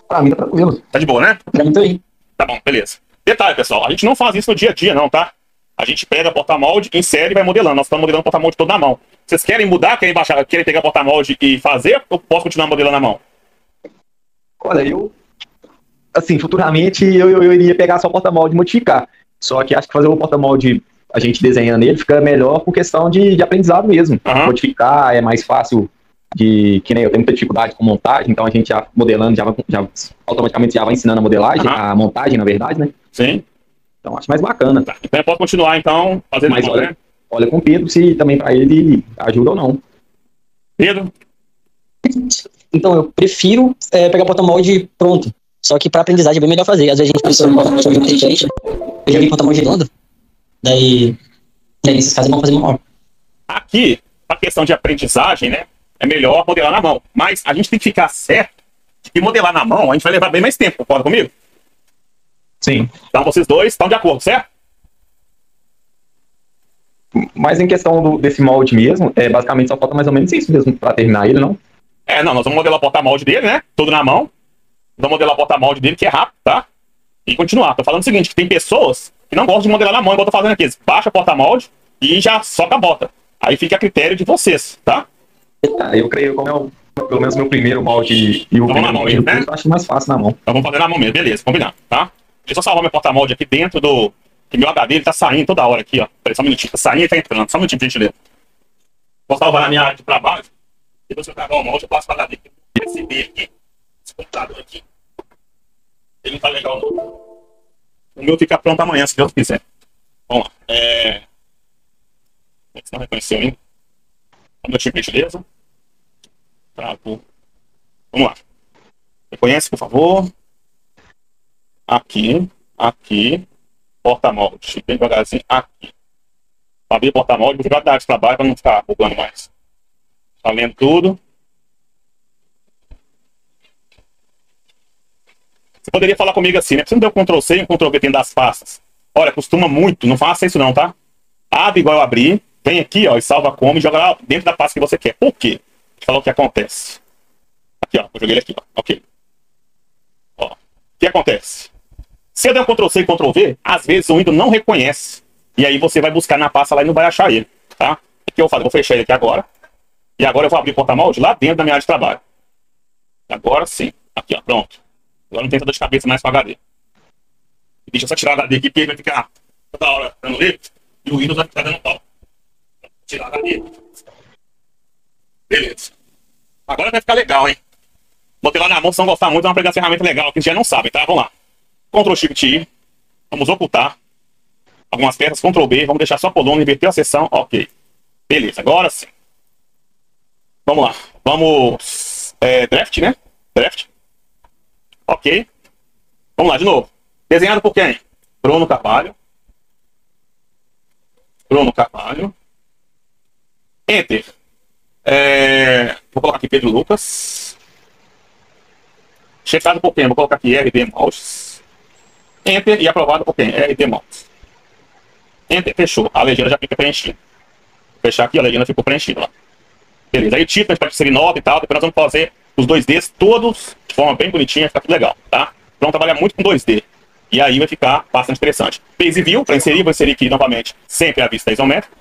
Speaker 2: Pra mim tá tranquilo.
Speaker 1: Tá de boa, né?
Speaker 2: Pra mim também.
Speaker 1: Tá bom, beleza. Detalhe, pessoal, a gente não faz isso no dia a dia, não, tá? A gente pega porta-molde, insere e vai modelando. Nós estamos modelando porta-molde todo na mão. Vocês querem mudar, querem baixar, querem pegar porta-molde e fazer, ou posso continuar modelando na mão?
Speaker 2: Olha, assim, futuramente eu iria pegar só o porta-molde e modificar. Só que acho que fazer o porta-molde, a gente desenhando ele, fica melhor por questão de aprendizado mesmo.
Speaker 1: Uhum.
Speaker 2: Modificar é mais fácil que nem eu tenho muita dificuldade com montagem, então a gente já modelando, já automaticamente já vai ensinando a modelagem, a montagem, na verdade, né?
Speaker 1: Sim.
Speaker 2: Então acho mais bacana.
Speaker 1: Tá. Então eu posso continuar, então, fazendo
Speaker 2: Mas
Speaker 1: mão, né?
Speaker 2: olha com o Pedro se também pra ele ajuda ou não.
Speaker 1: Pedro?
Speaker 3: Então, eu prefiro pegar porta-molde pronto. Só que para aprendizagem é bem melhor fazer. Às vezes a gente precisa de um porta-molde diferente. Eu já vi porta-molde redondo. Daí, nesses casos, é bom fazer maior.
Speaker 1: Aqui, a questão de aprendizagem, né? É melhor modelar na mão. Mas a gente tem que ficar certo de que modelar na mão a gente vai levar bem mais tempo. Concorda comigo?
Speaker 2: Sim.
Speaker 1: Então vocês dois estão de acordo, certo?
Speaker 2: Mas em questão desse molde mesmo, basicamente só falta mais ou menos isso mesmo pra terminar ele, não?
Speaker 1: Não, nós vamos modelar o porta-molde dele, né? Tudo na mão. Vamos modelar o porta-molde dele, que é rápido, tá? E continuar. Tô falando o seguinte, que tem pessoas que não gostam de modelar na mão, igual eu tô fazendo aqui. Eles baixam o porta-molde e já soca a bota. Aí fica a critério de vocês, tá?
Speaker 2: Eu creio, como é pelo menos meu primeiro molde e o primeiro molde, né? Eu acho mais fácil na mão.
Speaker 1: Então vamos fazer na mão mesmo, beleza, combinado, tá? Deixa eu salvar meu porta-molde aqui dentro do... Que meu HD ele tá saindo toda hora aqui, ó. Peraí, só um minutinho. Tá saindo e tá entrando. Só um minutinho pra gente ler. Vou salvar na minha área de trabalho. Depois que eu acabar o molde, eu passo pra HD. Receber aqui. Esse computador aqui. Ele não tá legal, não. O meu fica pronto amanhã, se Deus quiser. Vamos lá. Você não reconheceu ainda? Vamos deixar por gentileza. Travou. Vamos lá. Reconhece, por favor. Aqui. Aqui. Porta-molde. Bem devagarzinho. Aqui. Abrir porta-molde. Vou tirar da área de trabalho para não ficar bugando mais. Tá lendo tudo. Você poderia falar comigo assim, né? Você não deu Ctrl+C e um Ctrl+V dentro das pastas. Olha, costuma muito. Não faça isso não, tá? Abre igual eu abri. Vem aqui, ó, e salva como e joga lá dentro da pasta que você quer. Por quê? Vou falar o que acontece. Aqui, ó. Eu joguei ele aqui, ó. Ok. Ó. O que acontece? Se eu der um Ctrl+C e Ctrl+V, às vezes o Windows não reconhece. E aí você vai buscar na pasta lá e não vai achar ele, tá? O que eu faço? Vou fechar ele aqui agora. E agora eu vou abrir o porta-molde lá dentro da minha área de trabalho. Agora sim. Aqui, ó. Pronto. Agora não tem dor de cabeça mais com HD. Deixa eu só tirar o HD aqui, porque ele vai ficar toda hora dando ler. E o Windows vai ficar dando pau. Tirar o HD. Beleza. Agora vai ficar legal, hein? Botei lá na mão, se não gostar muito, vamos pegar a ferramenta legal, que já não sabem, tá? Vamos lá. Ctrl+Shift+I. Vamos ocultar algumas peças. Ctrl+B. Vamos deixar só a coluna, inverter a seção. Ok. Beleza, agora sim. Vamos lá. Vamos... draft, né? Draft. Ok. Vamos lá, de novo. Desenhado por quem? Bruno Carvalho. Bruno Carvalho. Enter. Vou colocar aqui Pedro Lucas. Checado por quem? Vou colocar aqui RD Moldes. Enter e aprovado por quem? RD Moldes. Enter, fechou. A legenda já fica preenchida. Vou fechar aqui, a legenda ficou preenchida lá. Beleza. Aí o título a gente pode inserir nota e tal. Depois nós vamos fazer os 2Ds todos de forma bem bonitinha, fica tudo legal, tá? Vamos trabalhar muito com 2D. E aí vai ficar bastante interessante. Phase View, para inserir, vou inserir aqui novamente sempre a vista isométrica.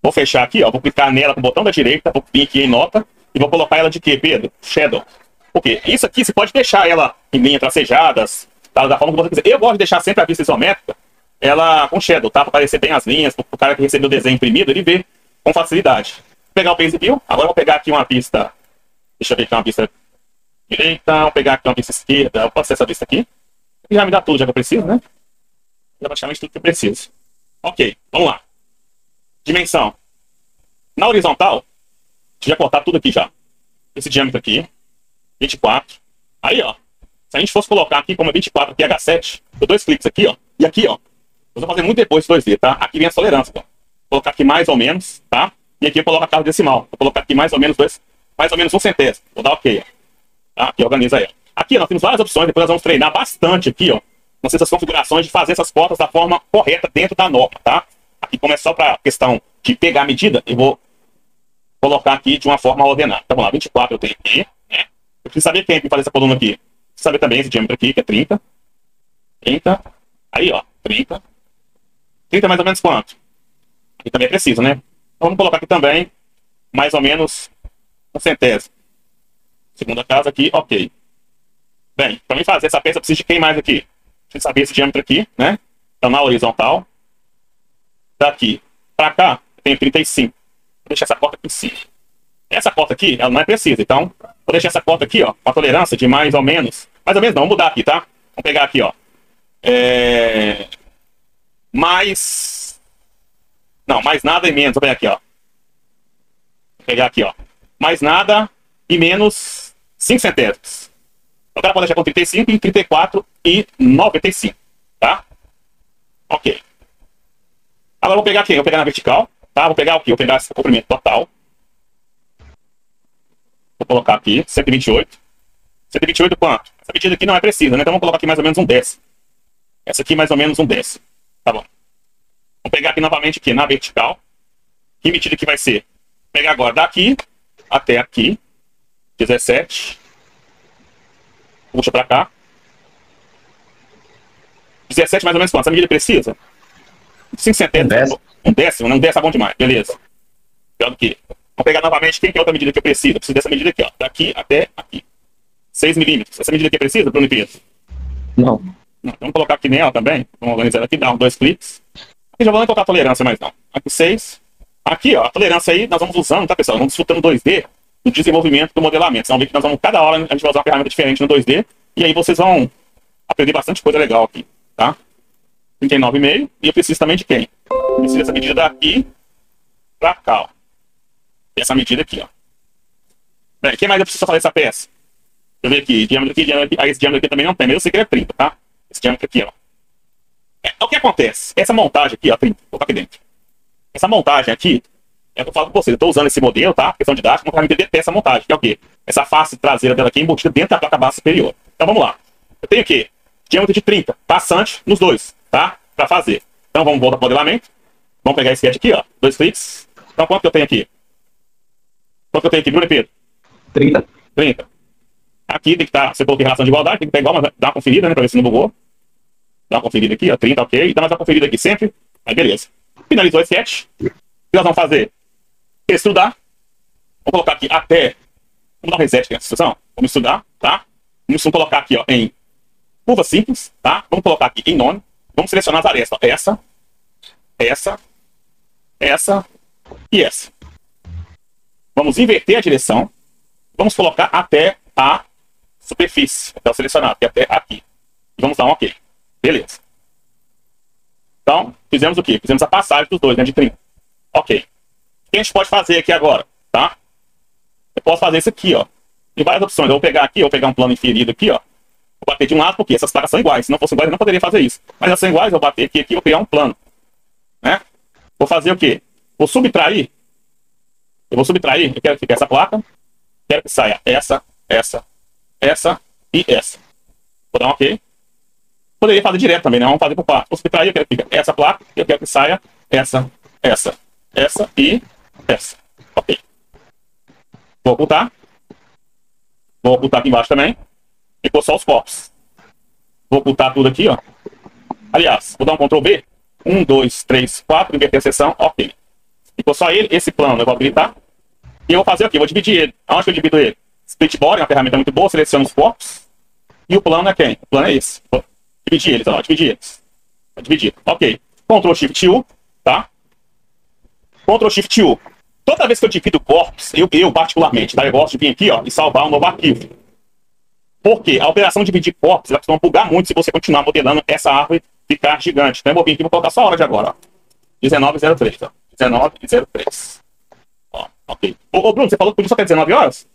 Speaker 1: Vou fechar aqui, ó. Vou clicar nela com o botão da direita, vou vir aqui em nota e vou colocar ela de quê, Pedro? Shadow. Por quê? Isso aqui você pode deixar ela em linhas tracejadas, tá? Da forma que você quiser. Eu gosto de deixar sempre a vista isométrica, ela com shadow, tá? Para aparecer bem as linhas, para o cara que recebeu o desenho imprimido, ele vê com facilidade. Vou pegar o Base View, agora eu vou pegar aqui uma pista, deixa eu ver aqui uma pista direita, vou pegar aqui uma pista esquerda, pode ser essa pista aqui, e já me dá tudo já que eu preciso, né? Já praticamente tudo que eu preciso. Ok, vamos lá. Dimensão. Na horizontal, deixa eu já cortar tudo aqui já. Esse diâmetro aqui, 24. Aí, ó, se a gente fosse colocar aqui como 24 aqui, H7, eu dou 2 cliques aqui, ó, e aqui, ó. Eu vou fazer muito depois esse 2D, tá? Aqui vem a tolerância, ó. Vou colocar aqui mais ou menos, tá? E aqui eu coloco a casa decimal. Vou colocar aqui mais ou menos 1 centésimo. Vou dar ok, ó. Tá? Aqui organiza ela. Aqui nós temos várias opções, depois nós vamos treinar bastante aqui, ó. Nessas configurações de fazer essas portas da forma correta dentro da norma, tá? Aqui como é só para questão de pegar a medida, eu vou colocar aqui de uma forma ordenada. Então vamos lá, 24 eu tenho aqui, né? Eu preciso saber quem é que fazer essa coluna aqui. Preciso saber também esse diâmetro aqui, que é 30. 30. Aí, ó, 30. 30 mais ou menos quanto? Aqui também é preciso, né? Então vamos colocar aqui também mais ou menos 1 centésimo. Segunda casa aqui, ok. Bem, para mim fazer essa peça, eu preciso de quem mais aqui? Preciso saber esse diâmetro aqui, né? Então na horizontal. Daqui para cá, eu tenho 35. Vou deixar essa porta aqui em cima. Essa porta aqui, ela não é precisa. Então, vou deixar essa porta aqui, ó, com a tolerância de mais ou menos. Mais ou menos não, vamos mudar aqui, tá? Vamos pegar aqui, ó. Mais nada e menos. Vou pegar aqui, ó. Vou pegar aqui, ó. Mais nada e menos 5 centésimos. O cara pode deixar com 35 e 34 e 95, tá? Ok. Agora eu vou pegar aqui, vou pegar na vertical, tá? Vou pegar o quê? Vou pegar esse comprimento total. Vou colocar aqui, 128. 128 quanto? Essa medida aqui não é precisa, né? Então vamos colocar aqui mais ou menos 1/10. Essa aqui mais ou menos 1/10. Tá bom. Vou pegar aqui novamente aqui na vertical. Que medida que vai ser? Vou pegar agora daqui até aqui. 17. Puxa pra cá. 17 mais ou menos quanto? Essa medida precisa? 5 centésimos. 1/10, não 10 tá bom demais. Beleza. Pior do que. Vou pegar novamente quem que é outra medida que eu preciso. Eu preciso dessa medida aqui, ó. Daqui até aqui. 6 milímetros. Essa medida aqui precisa, Bruno e Pedro?
Speaker 2: Não.
Speaker 1: Não. Vamos colocar aqui nela também. Vamos organizar ela aqui, dar 2 cliques. Aqui já vou nem colocar a tolerância mais não. Aqui 6. Aqui, ó, a tolerância aí nós vamos usando, tá, pessoal? Vamos desfrutando 2D do desenvolvimento do modelamento. Vocês vão ver que nós vamos, cada hora, a gente vai usar uma ferramenta diferente no 2D. E aí vocês vão aprender bastante coisa legal aqui, tá? 39,5. E eu preciso também de quem? Eu preciso dessa medida daqui pra cá, ó. E essa medida aqui, ó. Bem, quem mais eu preciso fazer essa peça? Deixa eu ver aqui, diâmetro aqui, diâmetro aqui. Aí esse diâmetro aqui também não tem, mas eu sei que ele é 30, tá? Esse diâmetro aqui, ó. O que acontece? Essa montagem aqui, ó, 30, vou colocar aqui dentro. Essa montagem aqui, é o que eu falo com vocês. Eu tô usando esse modelo, tá? Questão didática, para entender essa montagem, que é o quê? Essa face traseira dela aqui é embutida dentro da placa base superior. Então vamos lá. Eu tenho o quê? Diâmetro de 30, passante nos dois, tá? Pra fazer. Então vamos voltar pro modelamento. Vamos pegar esse sketch aqui, ó. 2 cliques. Então quanto que eu tenho aqui? Quanto que eu tenho aqui, Bruno e Pedro?
Speaker 2: 30.
Speaker 1: 30. Aqui tem que estar, você coloquei relação de igualdade, tem que estar igual, mas dá uma conferida, né? Pra ver se não bugou. Dá uma conferida aqui, ó. 30, ok. Dá mais uma conferida aqui sempre. Aí beleza. Finalizou esse sketch. O que nós vamos fazer? Estudar. Vamos colocar aqui até. Vamos dar um reset aqui na situação. Vamos estudar, tá? Vamos colocar aqui, ó, em curva simples, tá? Vamos colocar aqui em none. Vamos selecionar as arestas. Essa e essa. Vamos inverter a direção. Vamos colocar até a superfície. Até o selecionado, que é até aqui. E vamos dar um ok. Beleza. Então, fizemos o quê? Fizemos a passagem dos dois, né? De 30. Ok. O que a gente pode fazer aqui agora, tá? Eu posso fazer isso aqui, ó. Tem várias opções. Eu vou pegar aqui, eu vou pegar um plano inferido aqui, ó. Vou bater de um lado, porque essas placas são iguais. Se não fossem iguais, eu não poderia fazer isso. Mas elas são iguais, eu vou bater aqui, vou criar um plano. Né? Vou fazer o quê? Vou subtrair. Eu vou subtrair. Eu quero que fique essa placa. Quero que saia essa e essa. Vou dar um ok. Poderia fazer direto também, né? Vamos fazer por parte. Vou subtrair, eu quero que fique essa placa. Eu quero que saia essa e essa. Ok. Vou ocultar. Vou ocultar aqui embaixo também. Ficou só os corpos. Vou ocultar tudo aqui, ó. Aliás, vou dar um Ctrl B. 1, 2, 3, 4. Inverter a seção. Ok. Ficou só ele. Esse plano eu vou habilitar. E eu vou fazer o quê? Vou dividir ele. Aonde que eu divido ele? Splitboard é uma ferramenta muito boa. Seleciono os corpos. E o plano é quem? O plano é esse. Vou dividir eles, ó. Dividir eles. Tá dividido. Ok. Ctrl Shift U, tá? Ctrl Shift U. Toda vez que eu divido corpos, eu particularmente, tá? Eu gosto de vir aqui, ó, e salvar um novo arquivo. Por quê? A operação de dividir corpos, ela vai bugar muito se você continuar modelando essa árvore ficar gigante. Então eu vou vir aqui e vou colocar só a hora de agora, ó. 19:03, tá? 19:03. Ó, ok. Ô, Bruno, você falou que podia só até 19 horas?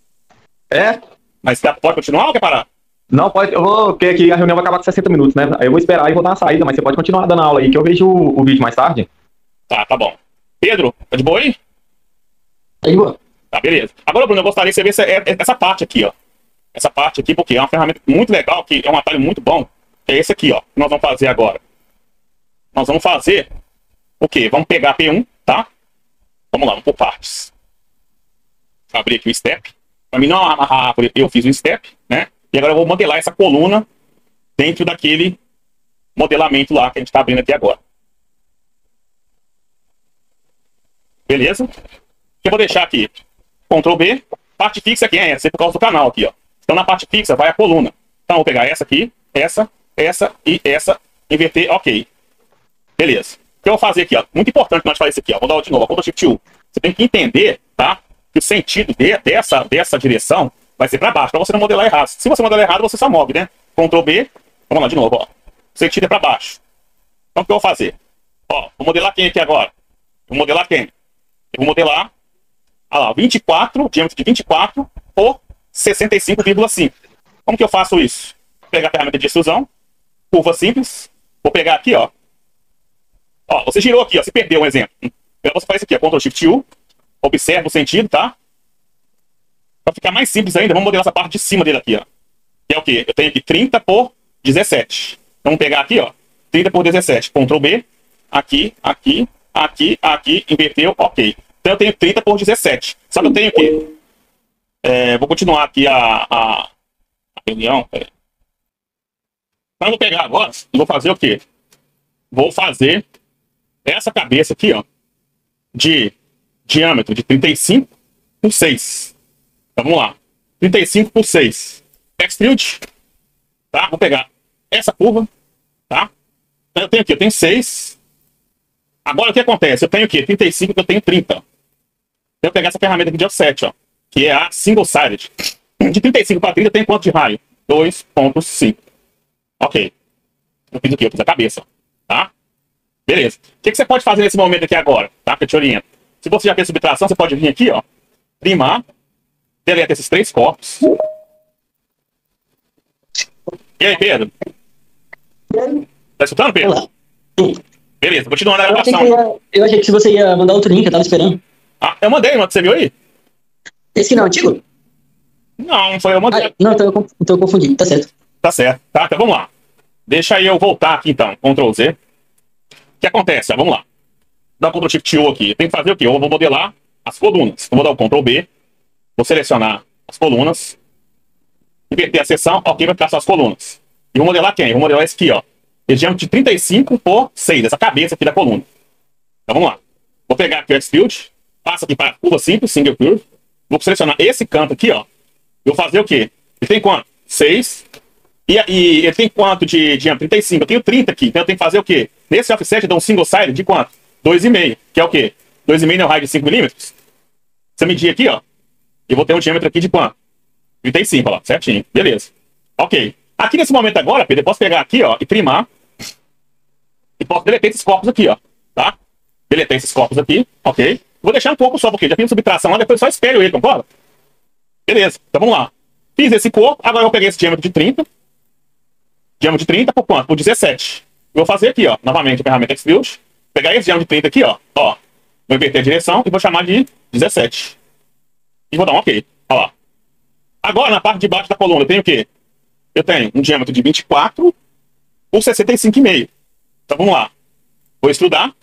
Speaker 2: É?
Speaker 1: Mas pode continuar ou quer parar?
Speaker 2: Não, pode. Eu vou. Porque aqui a reunião vai acabar com 60 minutos, né? Aí eu vou esperar e vou dar uma saída, mas você pode continuar dando aula aí, que eu vejo o vídeo mais tarde.
Speaker 1: Tá bom. Pedro, tá de boa aí?
Speaker 3: Tá de boa.
Speaker 1: Tá, beleza. Agora, Bruno, eu gostaria que você visse essa parte aqui, ó. Essa parte aqui, porque é uma ferramenta muito legal, que é um atalho muito bom. É esse aqui, ó, que nós vamos fazer agora. Nós vamos fazer o quê? Vamos pegar a P1, tá? Vamos lá, vamos por partes. Abrir aqui o step. Para mim não amarrar a árvore, eu fiz o step, né? E agora eu vou modelar essa coluna dentro daquele modelamento lá que a gente está abrindo aqui agora. Beleza? Eu vou deixar aqui Ctrl B. Parte fixa aqui é essa, por causa do canal aqui, ó. Então na parte fixa vai a coluna. Então eu vou pegar essa aqui, essa e essa, inverter, ok. Beleza. O que eu vou fazer aqui, ó? Muito importante nós fazer isso aqui, ó. Vou dar de novo, Ctrl Shift U. Você tem que entender, tá? Que o sentido dessa direção vai ser para baixo, para você não modelar errado. Se você modelar errado, você só move, né? Ctrl B. Vamos lá de novo, ó. O sentido é para baixo. Então o que eu vou fazer? Ó, vou modelar quem aqui agora? Vou modelar quem? Eu vou modelar, olha lá, 24, diâmetro de 24 por 65,5. Como que eu faço isso? Vou pegar a ferramenta de extrusão, curva simples, vou pegar aqui, ó. Ó, você girou aqui, ó, você perdeu um exemplo. Então você faz isso aqui, ó, Ctrl Shift U, observa o sentido, tá? Para ficar mais simples ainda, vamos modelar essa parte de cima dele aqui, ó. Que é o quê? Eu tenho aqui 30 por 17. Então vamos pegar aqui, ó, 30 por 17. Ctrl B, aqui, aqui, aqui, aqui, inverteu, ok. Então eu tenho 30 por 17. Só que eu tenho o quê? Vou continuar aqui a reunião. Então eu vou pegar agora e vou fazer o quê? Vou fazer essa cabeça aqui, ó, de diâmetro de 35 por 6. Então vamos lá. 35 por 6. Extrude. Tá? Vou pegar essa curva. Tá? Então eu tenho aqui, eu tenho 6. Agora o que acontece? Eu tenho o quê? 35, eu tenho 30. Então eu vou pegar essa ferramenta aqui de offset, ó, que é a single-sided. De 35 para 30 tem quanto de raio? 2,5. Ok. Eu fiz o quê? Eu fiz a cabeça. Tá? Beleza. O que você pode fazer nesse momento aqui agora? Tá? Que eu te oriento. Se você já fez subtração, você pode vir aqui, ó. Primar. Deleta esses 3 corpos. E aí, Pedro? Tá escutando, Pedro?
Speaker 3: Olá.
Speaker 1: Beleza, continuando a
Speaker 3: Eu achei,
Speaker 1: gravação.
Speaker 3: eu achei que você ia mandar outro link, eu tava esperando.
Speaker 1: Ah, eu mandei, mano. Você viu aí?
Speaker 3: Esse que não, antigo?
Speaker 1: Não, foi eu mandei.
Speaker 3: Ah, não, então eu confundi, tá certo.
Speaker 1: Tá certo. Tá, então vamos lá. Deixa eu voltar aqui, então. Ctrl Z. O que acontece? Ó, vamos lá. Dá um Ctrl Shift U aqui. Tem que fazer o quê? Eu vou modelar as colunas. Eu vou dar o Ctrl B. Vou selecionar as colunas. Inverter a seção. Ok, vai ficar só as colunas. E vou modelar quem? Eu vou modelar esse aqui, ó. Esse diâmetro de 35 por 6. Essa cabeça aqui da coluna. Então vamos lá. Vou pegar aqui o Extrude. Passo aqui para curva simples, Single Curve. Vou selecionar esse canto aqui, ó. Eu vou fazer o quê? Ele tem quanto? 6. E ele tem quanto de diâmetro? 35. Eu tenho 30 aqui. Então eu tenho que fazer o quê? Nesse offset eu dou um single side de quanto? 2,5. Que é o quê? 2,5 é o raio de 5 milímetros. Você medir aqui, ó. Eu vou ter um diâmetro aqui de quanto? 35, ó lá. Certinho. Beleza. Ok. Aqui nesse momento agora, Pedro, eu posso pegar aqui, ó, e primar. E posso deletar esses corpos aqui, ó. Tá? Deletar esses corpos aqui. Ok. Vou deixar um pouco só, porque já fiz subtração lá, depois eu só espelho ele, concorda? Beleza. Então vamos lá. Fiz esse corpo, agora eu vou pegar esse diâmetro de 30. Diâmetro de 30 por quanto? Por 17. Eu vou fazer aqui, ó, novamente a ferramenta Extrude. Pegar esse diâmetro de 30 aqui, ó. Ó. Vou inverter a direção e vou chamar de 17. E vou dar um ok. Olha lá. Agora, na parte de baixo da coluna, eu tenho o quê? Eu tenho um diâmetro de 24 por 65,5. Então vamos lá. Vou extrudar.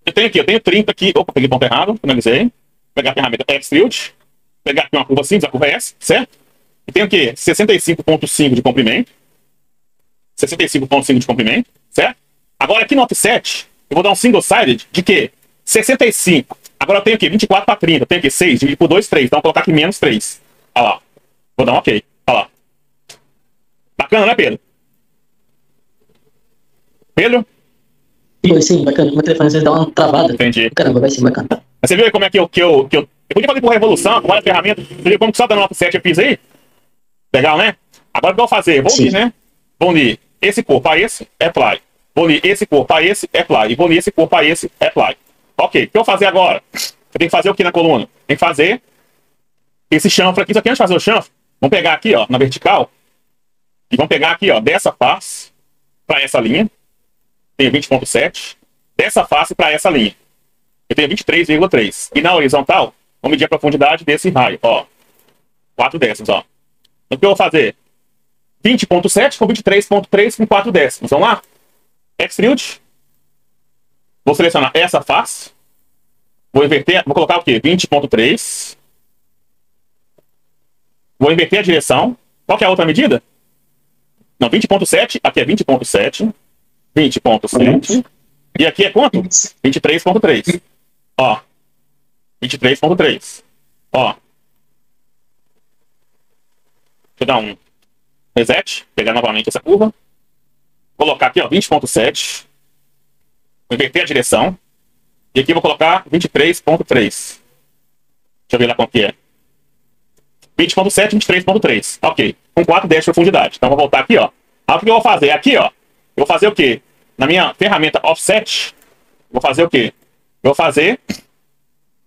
Speaker 1: Eu tenho aqui, eu tenho 30 aqui. Opa, peguei ponto errado, finalizei. Pegar a ferramenta Extrude. Pegar aqui uma curva simples, a curva S, certo? E tenho o quê? 65,5 de comprimento. 65,5 de comprimento, certo? Agora aqui no offset, eu vou dar um single-sided de quê? 65. Agora eu tenho o quê? 24 para 30. Eu tenho o quê? 6, dividido por 2, 3. Então eu vou colocar aqui menos 3. Olha lá. Vou dar um ok. Olha lá. Bacana, né, Pedro? Pedro?
Speaker 3: Oi, sim, bacana. Meu telefone às vezes dá uma travada.
Speaker 1: Entendi.
Speaker 3: Caramba, vai ser bacana.
Speaker 1: Mas você viu aí como é que eu podia fazer por revolução, com várias ferramentas. Você viu como que só dando nota 7 eu fiz aí? Legal, né? Agora o que eu vou fazer? Vou unir, né? Vou unir esse corpo a esse, apply. Vou unir esse corpo a esse, apply. E vou unir esse corpo a esse, apply. Ok, o que eu vou fazer agora? Eu tenho que fazer o que na coluna? Tem que fazer esse chanfre aqui. Só que antes de fazer o chanfre, vamos pegar aqui, ó, na vertical. E vamos pegar aqui, ó, dessa face para essa linha. Tenho 20.7. Dessa face para essa linha. Eu tenho 23,3. E na horizontal, vamos medir a profundidade desse raio, ó. 4 décimos, ó. Então o que eu vou fazer? 20.7 com 23.3 com 4 décimos. Vamos lá? Extrude. Vou selecionar essa face. Vou inverter, vou colocar o quê? 20.3. Vou inverter a direção. Qual que é a outra medida? Não, 20.7. Aqui é 20.7. 20.7. E aqui é quanto? 23.3. Ó. 23.3. Ó. Deixa eu dar um reset. Pegar novamente essa curva. Colocar aqui, ó, 20.7. Vou inverter a direção. E aqui eu vou colocar 23.3. Deixa eu ver lá quanto que é. 20.7, 23.3. Ok. Com 4 décimos de profundidade. Então, vou voltar aqui, ó. Aí, o que eu vou fazer? Aqui, ó. Eu vou fazer o quê? Na minha ferramenta Offset, vou fazer o quê? Eu vou fazer,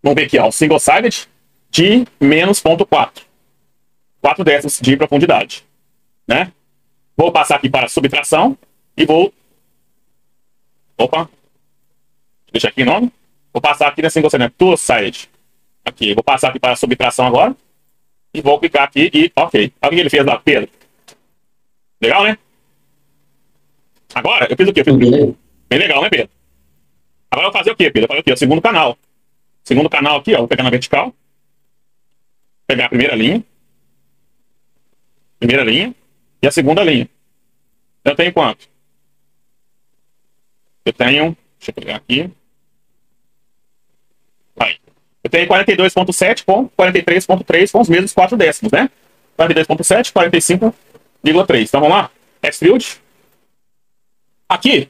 Speaker 1: vamos ver aqui, ó, single-sided de menos 0,4. 4 décimos de profundidade. Né? Vou passar aqui para subtração e vou... Opa! Deixa aqui o nome. Vou passar aqui na single-sided, two-sided. Aqui, vou passar aqui para subtração agora. E vou clicar aqui e... Ok. Olha o que ele fez lá, Pedro. Legal, né? Agora, eu fiz o quê? Bem legal, né, Pedro? Agora eu vou fazer o quê, Pedro? Eu vou fazer o quê? O segundo canal. Segundo canal aqui, ó. Vou pegar na vertical. Pegar a primeira linha. Primeira linha. E a segunda linha. Eu tenho quanto? Eu tenho... Deixa eu pegar aqui. Aí. Eu tenho 42.7 com 43.3 com os mesmos 4 décimos, né? 42.7, 45,3. Então vamos lá. Extrude. Aqui,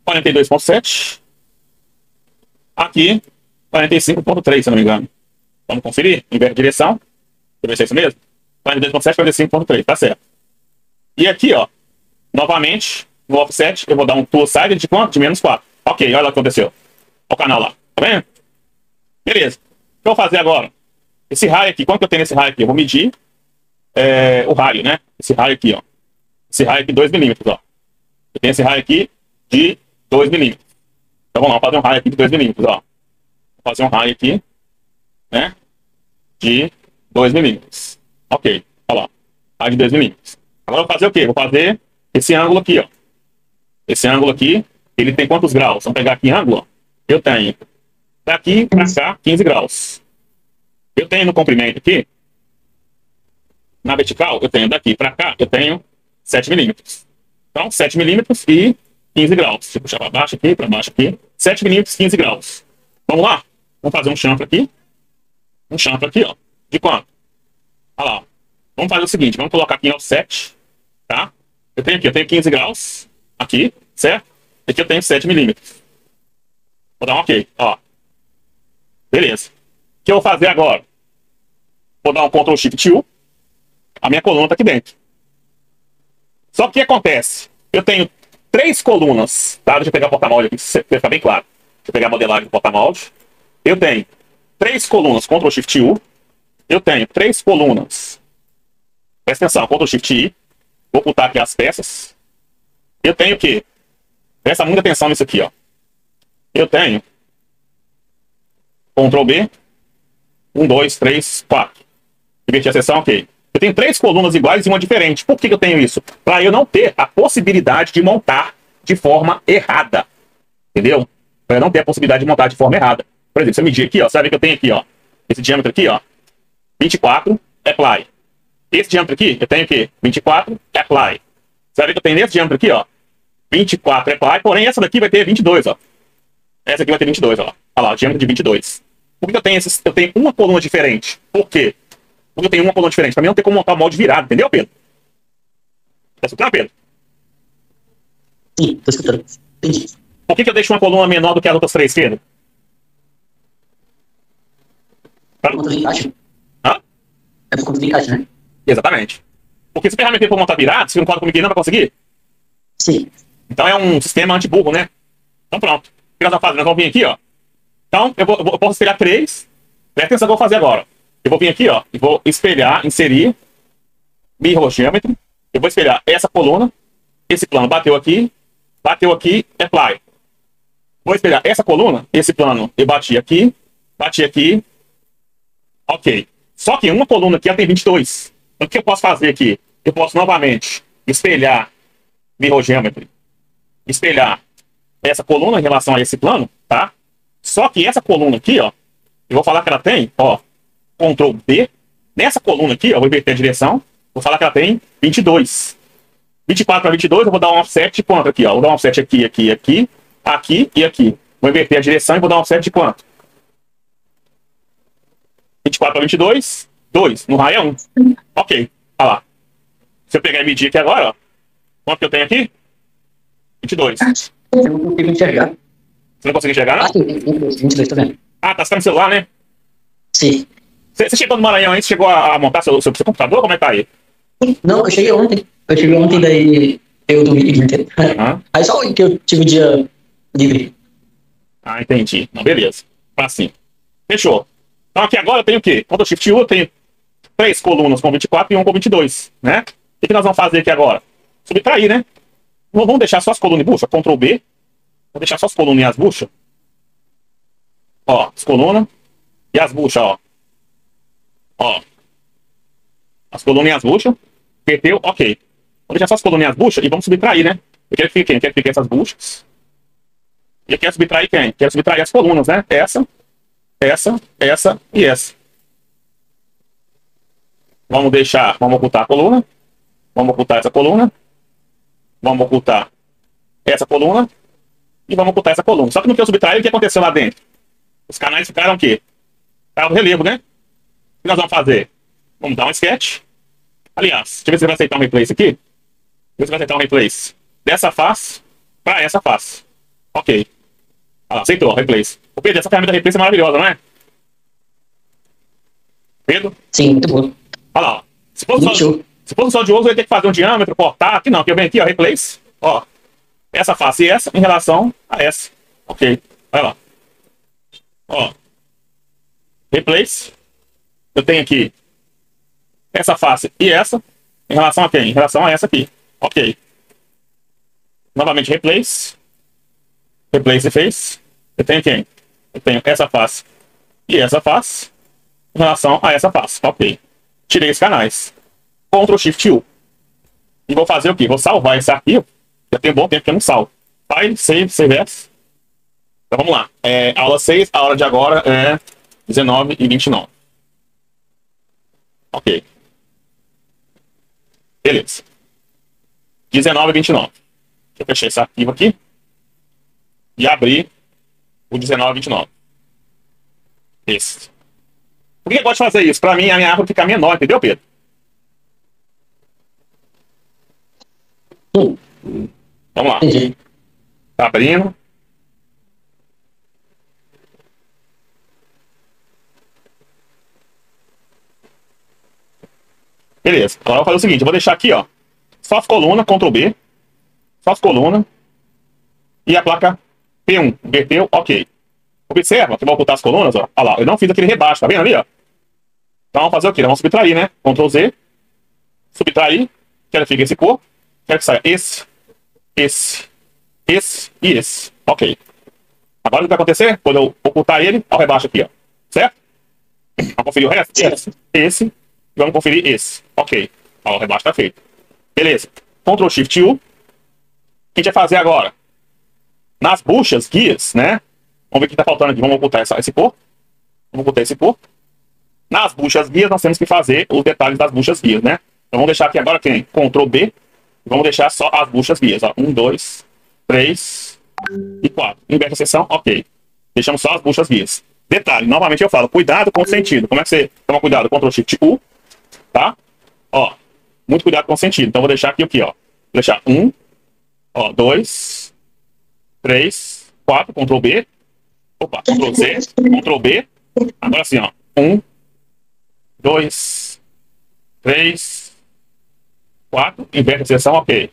Speaker 1: 42.7. Aqui, 45.3, se eu não me engano. Vamos conferir. Inverte direção. Deixa eu ver se é isso mesmo. 42.7, 45.3. Tá certo. E aqui, ó. Novamente, no offset, eu vou dar um two-sided de quanto? De menos 4. Ok, olha o que aconteceu. Olha o canal lá. Tá vendo? Beleza. O que eu vou fazer agora? Esse raio aqui, quanto que eu tenho nesse raio aqui? Eu vou medir o raio, né? Esse raio aqui, ó. Esse raio aqui, 2 milímetros, ó. Eu tenho esse raio aqui de 2 milímetros. Então vamos lá, vou fazer um raio aqui de 2 milímetros, ó. Vou fazer um raio aqui, né? De 2 milímetros. Ok, olha lá. Raio de 2 milímetros. Agora eu vou fazer o quê? Vou fazer esse ângulo aqui, ó. Esse ângulo aqui, ele tem quantos graus? Vamos pegar aqui ângulo, ó. Eu tenho daqui pra cá 15 graus. Eu tenho no comprimento aqui, na vertical, eu tenho daqui pra cá, eu tenho 7 milímetros. Então, 7 milímetros e 15 graus. Deixa eu puxar para baixo aqui. 7 milímetros, 15 graus. Vamos lá? Vamos fazer um chanfre aqui. Um chanfre aqui, ó. De quanto? Olha lá. Vamos fazer o seguinte. Vamos colocar aqui em offset. Tá? Eu tenho aqui, eu tenho 15 graus. Aqui, certo? Aqui eu tenho 7 milímetros. Vou dar um ok, ó. Beleza. O que eu vou fazer agora? Vou dar um Ctrl Shift U. A minha coluna tá aqui dentro. Só que o que acontece? Eu tenho 3 colunas, tá? Deixa eu pegar o porta-molde aqui, para ficar bem claro. Deixa eu pegar a modelagem do porta-molde. Eu tenho 3 colunas, Ctrl Shift U. Eu tenho 3 colunas. Presta atenção, Ctrl Shift I. Vou ocultar aqui as peças. Eu tenho o quê? Presta muita atenção nisso aqui, ó. Eu tenho Ctrl B. 1, 2, 3, 4. Inverti a seção, ok. Eu tenho 3 colunas iguais e uma diferente. Por que eu tenho isso? Para eu não ter a possibilidade de montar de forma errada. Entendeu? Para eu não ter a possibilidade de montar de forma errada. Por exemplo, se eu medir aqui, ó, você vai ver que eu tenho aqui, ó, esse diâmetro aqui, ó, 24, apply. Esse diâmetro aqui, eu tenho o quê? 24, apply. Você vai ver que eu tenho nesse diâmetro aqui, ó, 24, apply, porém essa daqui vai ter 22, ó. Essa aqui vai ter 22, ó. Olha lá, o diâmetro de 22. Por que eu tenho uma coluna diferente? Por quê? Porque eu tenho uma coluna diferente. Pra mim não tem como montar o molde virado, entendeu, Pedro? Tá escutando, Pedro?
Speaker 3: Sim, tô escutando. Entendi.
Speaker 1: Por que eu deixo uma coluna menor do que as outras três esquerdas?
Speaker 3: Por conta do encaixe.
Speaker 1: Hã?
Speaker 3: É por conta do encaixe, né?
Speaker 1: Exatamente. Porque se o ferramenteiro for montar virado, se não concorda comigo, ele não vai conseguir.
Speaker 3: Sim.
Speaker 1: Então é um sistema anti-burro, né? Então pronto. O que nós vamos fazer? Nós vamos vir aqui, ó. Então eu posso espelhar três. Presta atenção no que eu vou fazer agora. Eu vou vir aqui, ó, e vou espelhar, inserir, mirror geometry. Eu vou espelhar essa coluna. Esse plano bateu aqui, apply. Vou espelhar essa coluna, esse plano, eu bati aqui, ok. Só que uma coluna aqui ela tem 22. Então o que eu posso fazer aqui? Eu posso novamente espelhar mirror geometry, espelhar essa coluna em relação a esse plano, tá? Só que essa coluna aqui, ó, eu vou falar que ela tem, ó, Ctrl B. Nessa coluna aqui, ó, eu vou inverter a direção, vou falar que ela tem 22. 24 para 22, eu vou dar um offset de quanto aqui, ó? Vou dar um offset aqui, aqui e aqui. Vou inverter a direção e vou dar um offset de quanto? 24 para 22, 2. No raio é 1. Ok, olha lá. Se eu pegar e medir aqui agora, ó, quanto que eu tenho aqui? 22.
Speaker 3: Eu não consigo enxergar.
Speaker 1: Você não consegue enxergar, não?
Speaker 3: Ah, sim, 22, tô vendo.
Speaker 1: Ah, tá ficando no celular, né?
Speaker 3: Sim.
Speaker 1: Você chegou no Maranhão aí? Você chegou a montar seu computador? Como é que tá aí?
Speaker 3: Não, eu cheguei ontem. Daí eu dormi o dia inteiro.
Speaker 1: Aham.
Speaker 3: Aí só que eu tive o dia livre.
Speaker 1: Ah, entendi. Não, beleza. Assim. Fechou. Então aqui agora eu tenho o quê? Ctrl Shift U, eu tenho 3 colunas com 24 e 1 com 22, né? O que nós vamos fazer aqui agora? Subtrair, né? Vamos deixar só as colunas em bucha. Ctrl B. Vou deixar só as colunas e as buchas. Ó, as colunas e as buchas, ó. Ó. As colunas e as buchas. Perdeu, ok. Vou deixar só as colunas e as buchas e vamos subtrair, né? Eu quero que fique quem? Eu quero que fique essas buchas. E eu quero subtrair quem? Quero subtrair as colunas, né? Essa e essa. Vamos deixar, vamos ocultar a coluna. Vamos ocultar essa coluna. Vamos ocultar essa coluna. E vamos ocultar essa coluna. Só que no que eu subtraí, o que aconteceu lá dentro? Os canais ficaram o quê? Ficaram no relevo, né? O que nós vamos fazer? Vamos dar um sketch. Aliás, deixa eu ver se você vai aceitar um replace aqui. Ver se vai aceitar um replace dessa face para essa face. Ok. Ah, aceitou, replace. O Pedro, essa ferramenta replace é maravilhosa, não é? Pedro?
Speaker 3: Sim, muito boa.
Speaker 1: Olha lá, ó. Se fosse só de uso, eu ia ter que fazer um diâmetro, cortar. Aqui não, aqui eu venho aqui, ó, replace. Ó, essa face e essa em relação a essa. Ok, olha lá. Ó, replace. Eu tenho aqui essa face e essa em relação a quem? Em relação a essa aqui. Ok. Novamente, replace. Replace face. Eu tenho quem? Eu tenho essa face e essa face em relação a essa face. Ok. Tirei esses canais. Ctrl Shift U. E vou fazer o quê? Vou salvar esse arquivo. Já tem um bom tempo que eu não salvo. File, save as. Então vamos lá. Aula 6, a hora de agora é 19 e 29. Ok. Beleza. 19 e 29. Deixa eu fechar esse arquivo aqui. E abrir o 19 e 29. Esse. Por que eu gosto de fazer isso? Pra mim, a minha árvore fica menor, entendeu, Pedro? Vamos lá.
Speaker 3: Entendi.
Speaker 1: Tá abrindo. Beleza. Agora eu vou fazer o seguinte. Eu vou deixar aqui, ó. Só as colunas, Ctrl B. Só as colunas. E a placa P1. Inverteu, ok. Observa que eu vou ocultar as colunas, ó. Olha lá. Eu não fiz aquele rebaixo, tá vendo ali, ó? Então vamos fazer o quê? Vamos subtrair, né? Ctrl Z. Subtrair. Quero que fique esse cor. Quero que saia esse e esse. Ok. Agora o que vai acontecer? Quando eu ocultar ele, ao rebaixo aqui, ó. Certo? Vamos conferir o resto? Esse. E vamos conferir esse. Ok. Ó, o rebaixo tá feito. Beleza. Ctrl Shift U. O que a gente vai fazer agora? Nas buchas, guias, né? Vamos ver o que tá faltando aqui. Vamos ocultar esse cor. Vamos ocultar esse cor. Nas buchas guias, nós temos que fazer os detalhes das buchas guias, né? Então vamos deixar aqui agora quem? Ctrl B. Vamos deixar só as buchas guias, ó. 1, 2, 3 e 4. Inverte a seção, ok. Deixamos só as buchas guias. Detalhe, novamente eu falo, cuidado com o sentido. Como é que você toma cuidado? Ctrl Shift U, tá? Ó, muito cuidado com o sentido. Então vou deixar aqui o que, ó. Vou deixar 1, Ó, 2, 3, 4, Ctrl B. Opa, Ctrl Z, Ctrl B. Agora sim, ó. 1, 2, 3, 4. Inverte a seção, ok.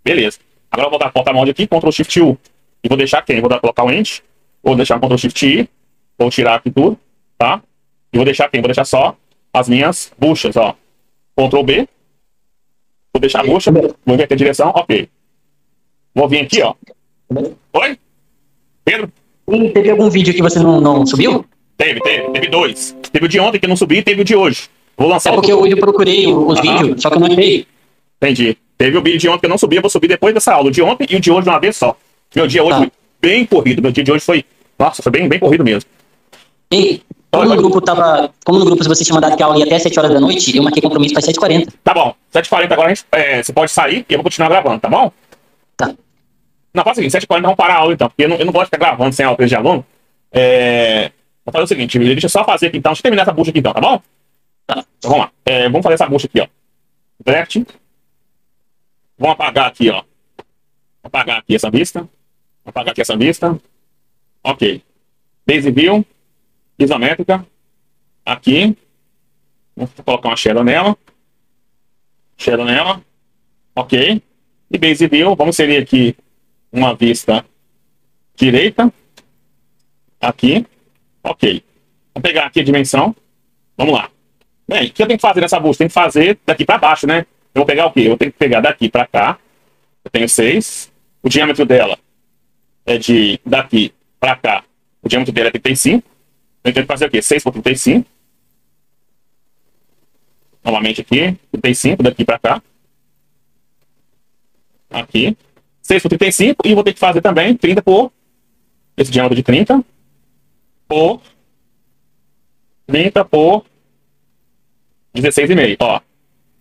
Speaker 1: Beleza. Agora eu vou dar porta-molde aqui, Ctrl Shift U. E vou deixar quem? Vou colocar o End. Vou deixar Ctrl Shift I. Vou tirar aqui tudo, tá? E vou deixar quem? Vou deixar só as minhas buchas, ó. Ctrl B. Vou deixar a bucha. Vou inverter a direção, ok. Vou vir aqui, ó. Oi? Pedro?
Speaker 3: E teve algum vídeo que você não subiu?
Speaker 1: Teve dois. Teve o de ontem que eu não subi e teve o de hoje. Vou lançar
Speaker 3: É porque hoje eu procurei os vídeos, só que eu não achei.
Speaker 1: Entendi. Teve o vídeo de ontem que eu não subi, eu vou subir depois dessa aula. O de ontem e o de hoje de uma vez só. Meu dia hoje foi bem corrido. Meu dia de hoje foi... Nossa, foi bem corrido mesmo.
Speaker 3: E como no grupo se você tinha mandado que a aula ia até 7 horas da noite, eu marquei compromisso para 7h40.
Speaker 1: Tá bom. 7h40 agora você pode sair e eu vou continuar gravando, tá bom?
Speaker 3: Tá.
Speaker 1: Não, faz o seguinte, 7h40 vamos parar a aula então, porque eu não gosto de ficar gravando sem aula de aluno. Vou fazer o seguinte, deixa eu só fazer aqui então, deixa eu terminar essa bucha aqui então, tá bom?
Speaker 3: Tá.
Speaker 1: Então vamos lá. Vamos fazer essa bucha aqui, ó. Inverte. Vamos apagar aqui, ó. Apagar aqui essa vista. Apagar aqui essa vista. Ok. Base View. Isométrica. Aqui. Vamos colocar uma shadow nela. Shadow nela. Ok. E Base View. Vamos inserir aqui uma vista direita. Aqui. Ok. Vamos pegar aqui a dimensão. Vamos lá. Bem, o que eu tenho que fazer nessa bucha? Tem que fazer daqui para baixo, né? Eu vou pegar o quê? Eu tenho que pegar daqui para cá. Eu tenho 6. O diâmetro dela é de daqui para cá. O diâmetro dela é 35. Eu tenho que fazer o quê? 6 por 35. Novamente aqui. 35 daqui para cá. Aqui. 6 por 35. E vou ter que fazer também 30 por... Esse diâmetro de 30. Por... 30 por... 16,5. Ó.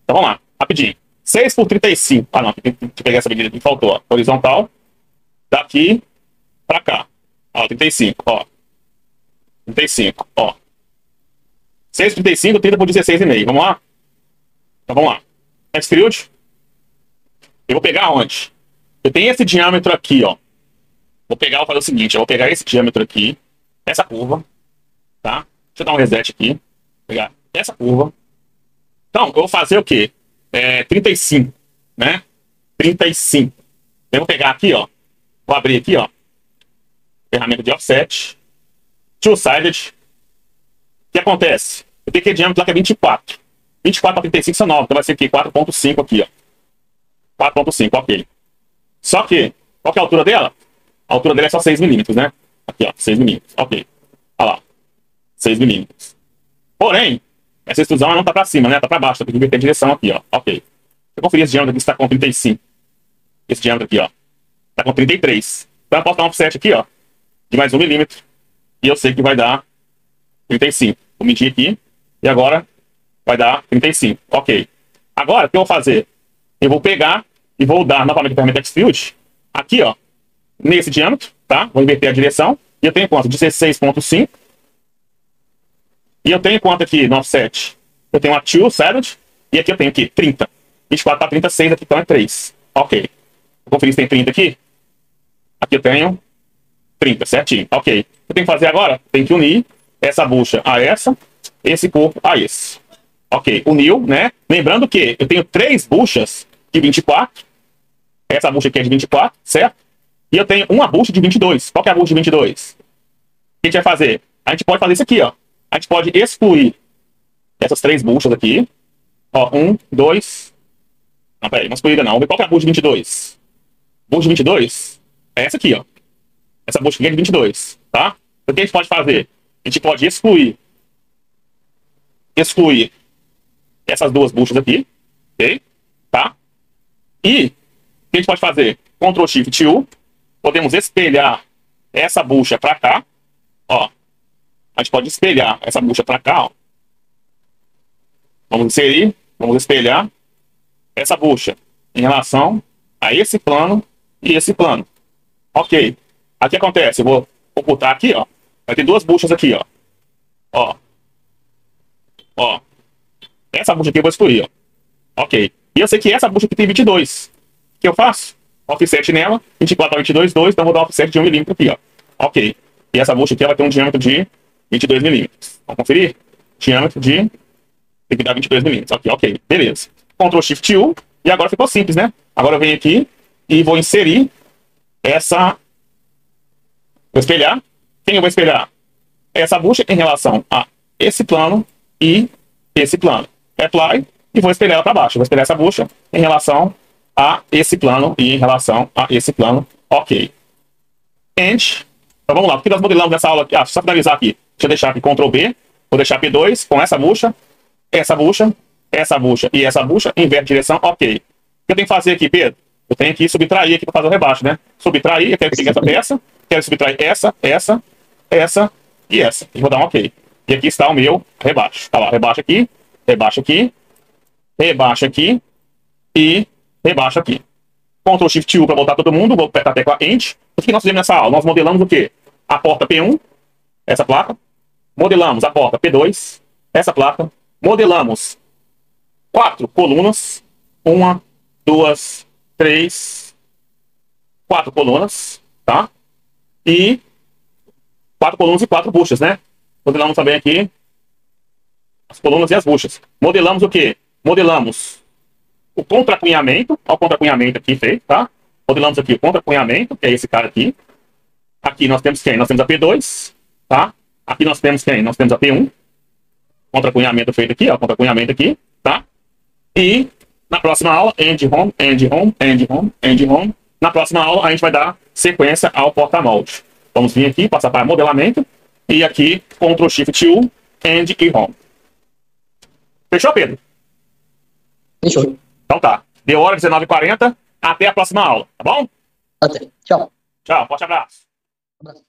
Speaker 1: Então vamos lá. Rapidinho. 6 por 35. Ah, não. Tem que pegar essa medida que faltou. Ó. Horizontal. Daqui pra cá. Ó, 35. Ó. 35. Ó. 6 por 35, 30 por 16,5. Vamos lá? Então vamos lá. Extrude. Eu vou pegar onde? Eu tenho esse diâmetro aqui, ó. Vou pegar, vou fazer o seguinte. Eu vou pegar esse diâmetro aqui. Essa curva. Tá? Deixa eu dar um reset aqui. Vou pegar essa curva. Então, eu vou fazer o quê? 35, né? 35. Eu vou pegar aqui, ó. Vou abrir aqui, ó. Ferramenta de offset. Two-sided. O que acontece? Eu tenho aqui diâmetro lá que é 24. 24 para 35 são 9. Então vai ser aqui 4,5 aqui, ó. 4,5, ok. Só que, qual que é a altura dela? A altura dela é só 6 milímetros, né? Aqui, ó. 6 milímetros, ok. Olha lá. 6 milímetros. Porém, essa extrusão não tá para cima, né? Tá para baixo. Tem que inverter a direção aqui, ó. Ok. Deixa eu conferir esse diâmetro aqui se tá com 35. Esse diâmetro aqui, ó. Tá com 33. Então eu posso dar um offset aqui, ó. De mais 1 milímetro. E eu sei que vai dar 35. Vou medir aqui. E agora vai dar 35. Ok. Agora, o que eu vou fazer? Eu vou pegar e vou dar novamente a ferramenta Extrude. Aqui, ó. Nesse diâmetro, tá? Vou inverter a direção. E eu tenho quanto? 16,5. E eu tenho quanto aqui no offset? Eu tenho uma two-sided. E aqui eu tenho aqui 30. 24 para 36, aqui então é 3. Ok. Vou conferir se tem 30 aqui. Aqui eu tenho 30, certinho. Ok. O que eu tenho que fazer agora? Tenho que unir essa bucha a essa, esse corpo a esse. Ok. Uniu, né? Lembrando que eu tenho 3 buchas de 24. Essa bucha aqui é de 24, certo? E eu tenho uma bucha de 22. Qual que é a bucha de 22? O que a gente vai fazer? A gente pode fazer isso aqui, ó. A gente pode excluir essas 3 buchas aqui. Ó, 1, 2... Não, peraí, não excluída não. Vamos ver qual que é a bucha de 22. Bucha de 22 é essa aqui, ó. Essa bucha aqui é de 22, tá? Então o que a gente pode fazer? A gente pode excluir essas 2 buchas aqui, ok? Tá? E o que a gente pode fazer? Ctrl Shift U. Podemos espelhar essa bucha para cá, ó. A gente pode espelhar essa bucha para cá, ó. Vamos inserir, vamos espelhar essa bucha em relação a esse plano e esse plano. Ok. Aqui acontece, eu vou ocultar aqui, ó. Vai ter 2 buchas aqui, ó. Ó. Ó. Essa bucha aqui eu vou excluir, ó. Ok. E eu sei que essa bucha aqui tem 22. O que eu faço? offset nela, 24 a 22, 2, então vou dar um offset de 1 milímetro aqui, ó. Ok. E essa bucha aqui ela tem um diâmetro de 22 milímetros. Vamos conferir? Diâmetro de... tem que dar 22 milímetros. Aqui, ok. Beleza. Ctrl Shift U. E agora ficou simples, né? Agora eu venho aqui e vou inserir essa... vou espelhar. Quem eu vou espelhar? Essa bucha em relação a esse plano e esse plano. Apply e vou espelhar ela para baixo. Vou espelhar essa bucha em relação a esse plano e em relação a esse plano. Ok. End. Então vamos lá. O que nós modelamos nessa aula aqui? Ah, só finalizar aqui. Deixa eu deixar aqui Ctrl B. Vou deixar P2 com essa bucha, essa bucha, essa bucha e essa bucha. Inverte direção. Ok. O que eu tenho que fazer aqui, Pedro? Eu tenho que subtrair aqui para fazer o rebaixo, né? Subtrair. Eu quero que pegue essa peça. Quero subtrair essa e essa. E vou dar um ok. E aqui está o meu rebaixo. Tá lá. Rebaixo aqui. Rebaixo aqui. Rebaixo aqui. E rebaixo aqui. Ctrl Shift U para voltar todo mundo. Vou apertar a tecla End. O que nós fizemos nessa aula? Nós modelamos o quê? A porta P1, essa placa. Modelamos a porta P2, essa placa. Modelamos 4 colunas. 1, 2, 3, 4 colunas, tá? E 4 colunas e 4 buchas, né? Modelamos também aqui as colunas e as buchas. Modelamos o quê? Modelamos o contracunhamento. Olha o contracunhamento aqui feito, tá? Modelamos aqui o contracunhamento, que é esse cara aqui. Aqui nós temos quem? Nós temos a P2, tá? Aqui nós temos quem? Nós temos a P1. Contracunhamento feito aqui, ó. Contracunhamento aqui, tá? E na próxima aula, end home, end home, end home, end home. Na próxima aula, a gente vai dar sequência ao porta-molde. Vamos vir aqui, passar para modelamento. E aqui, Ctrl Shift U, end e home. Fechou, Pedro?
Speaker 3: Fechou.
Speaker 1: Então tá. Deu hora, 19h40. Até a próxima aula, tá bom?
Speaker 3: Até. Tchau.
Speaker 1: Tchau, forte abraço.
Speaker 3: Abraço.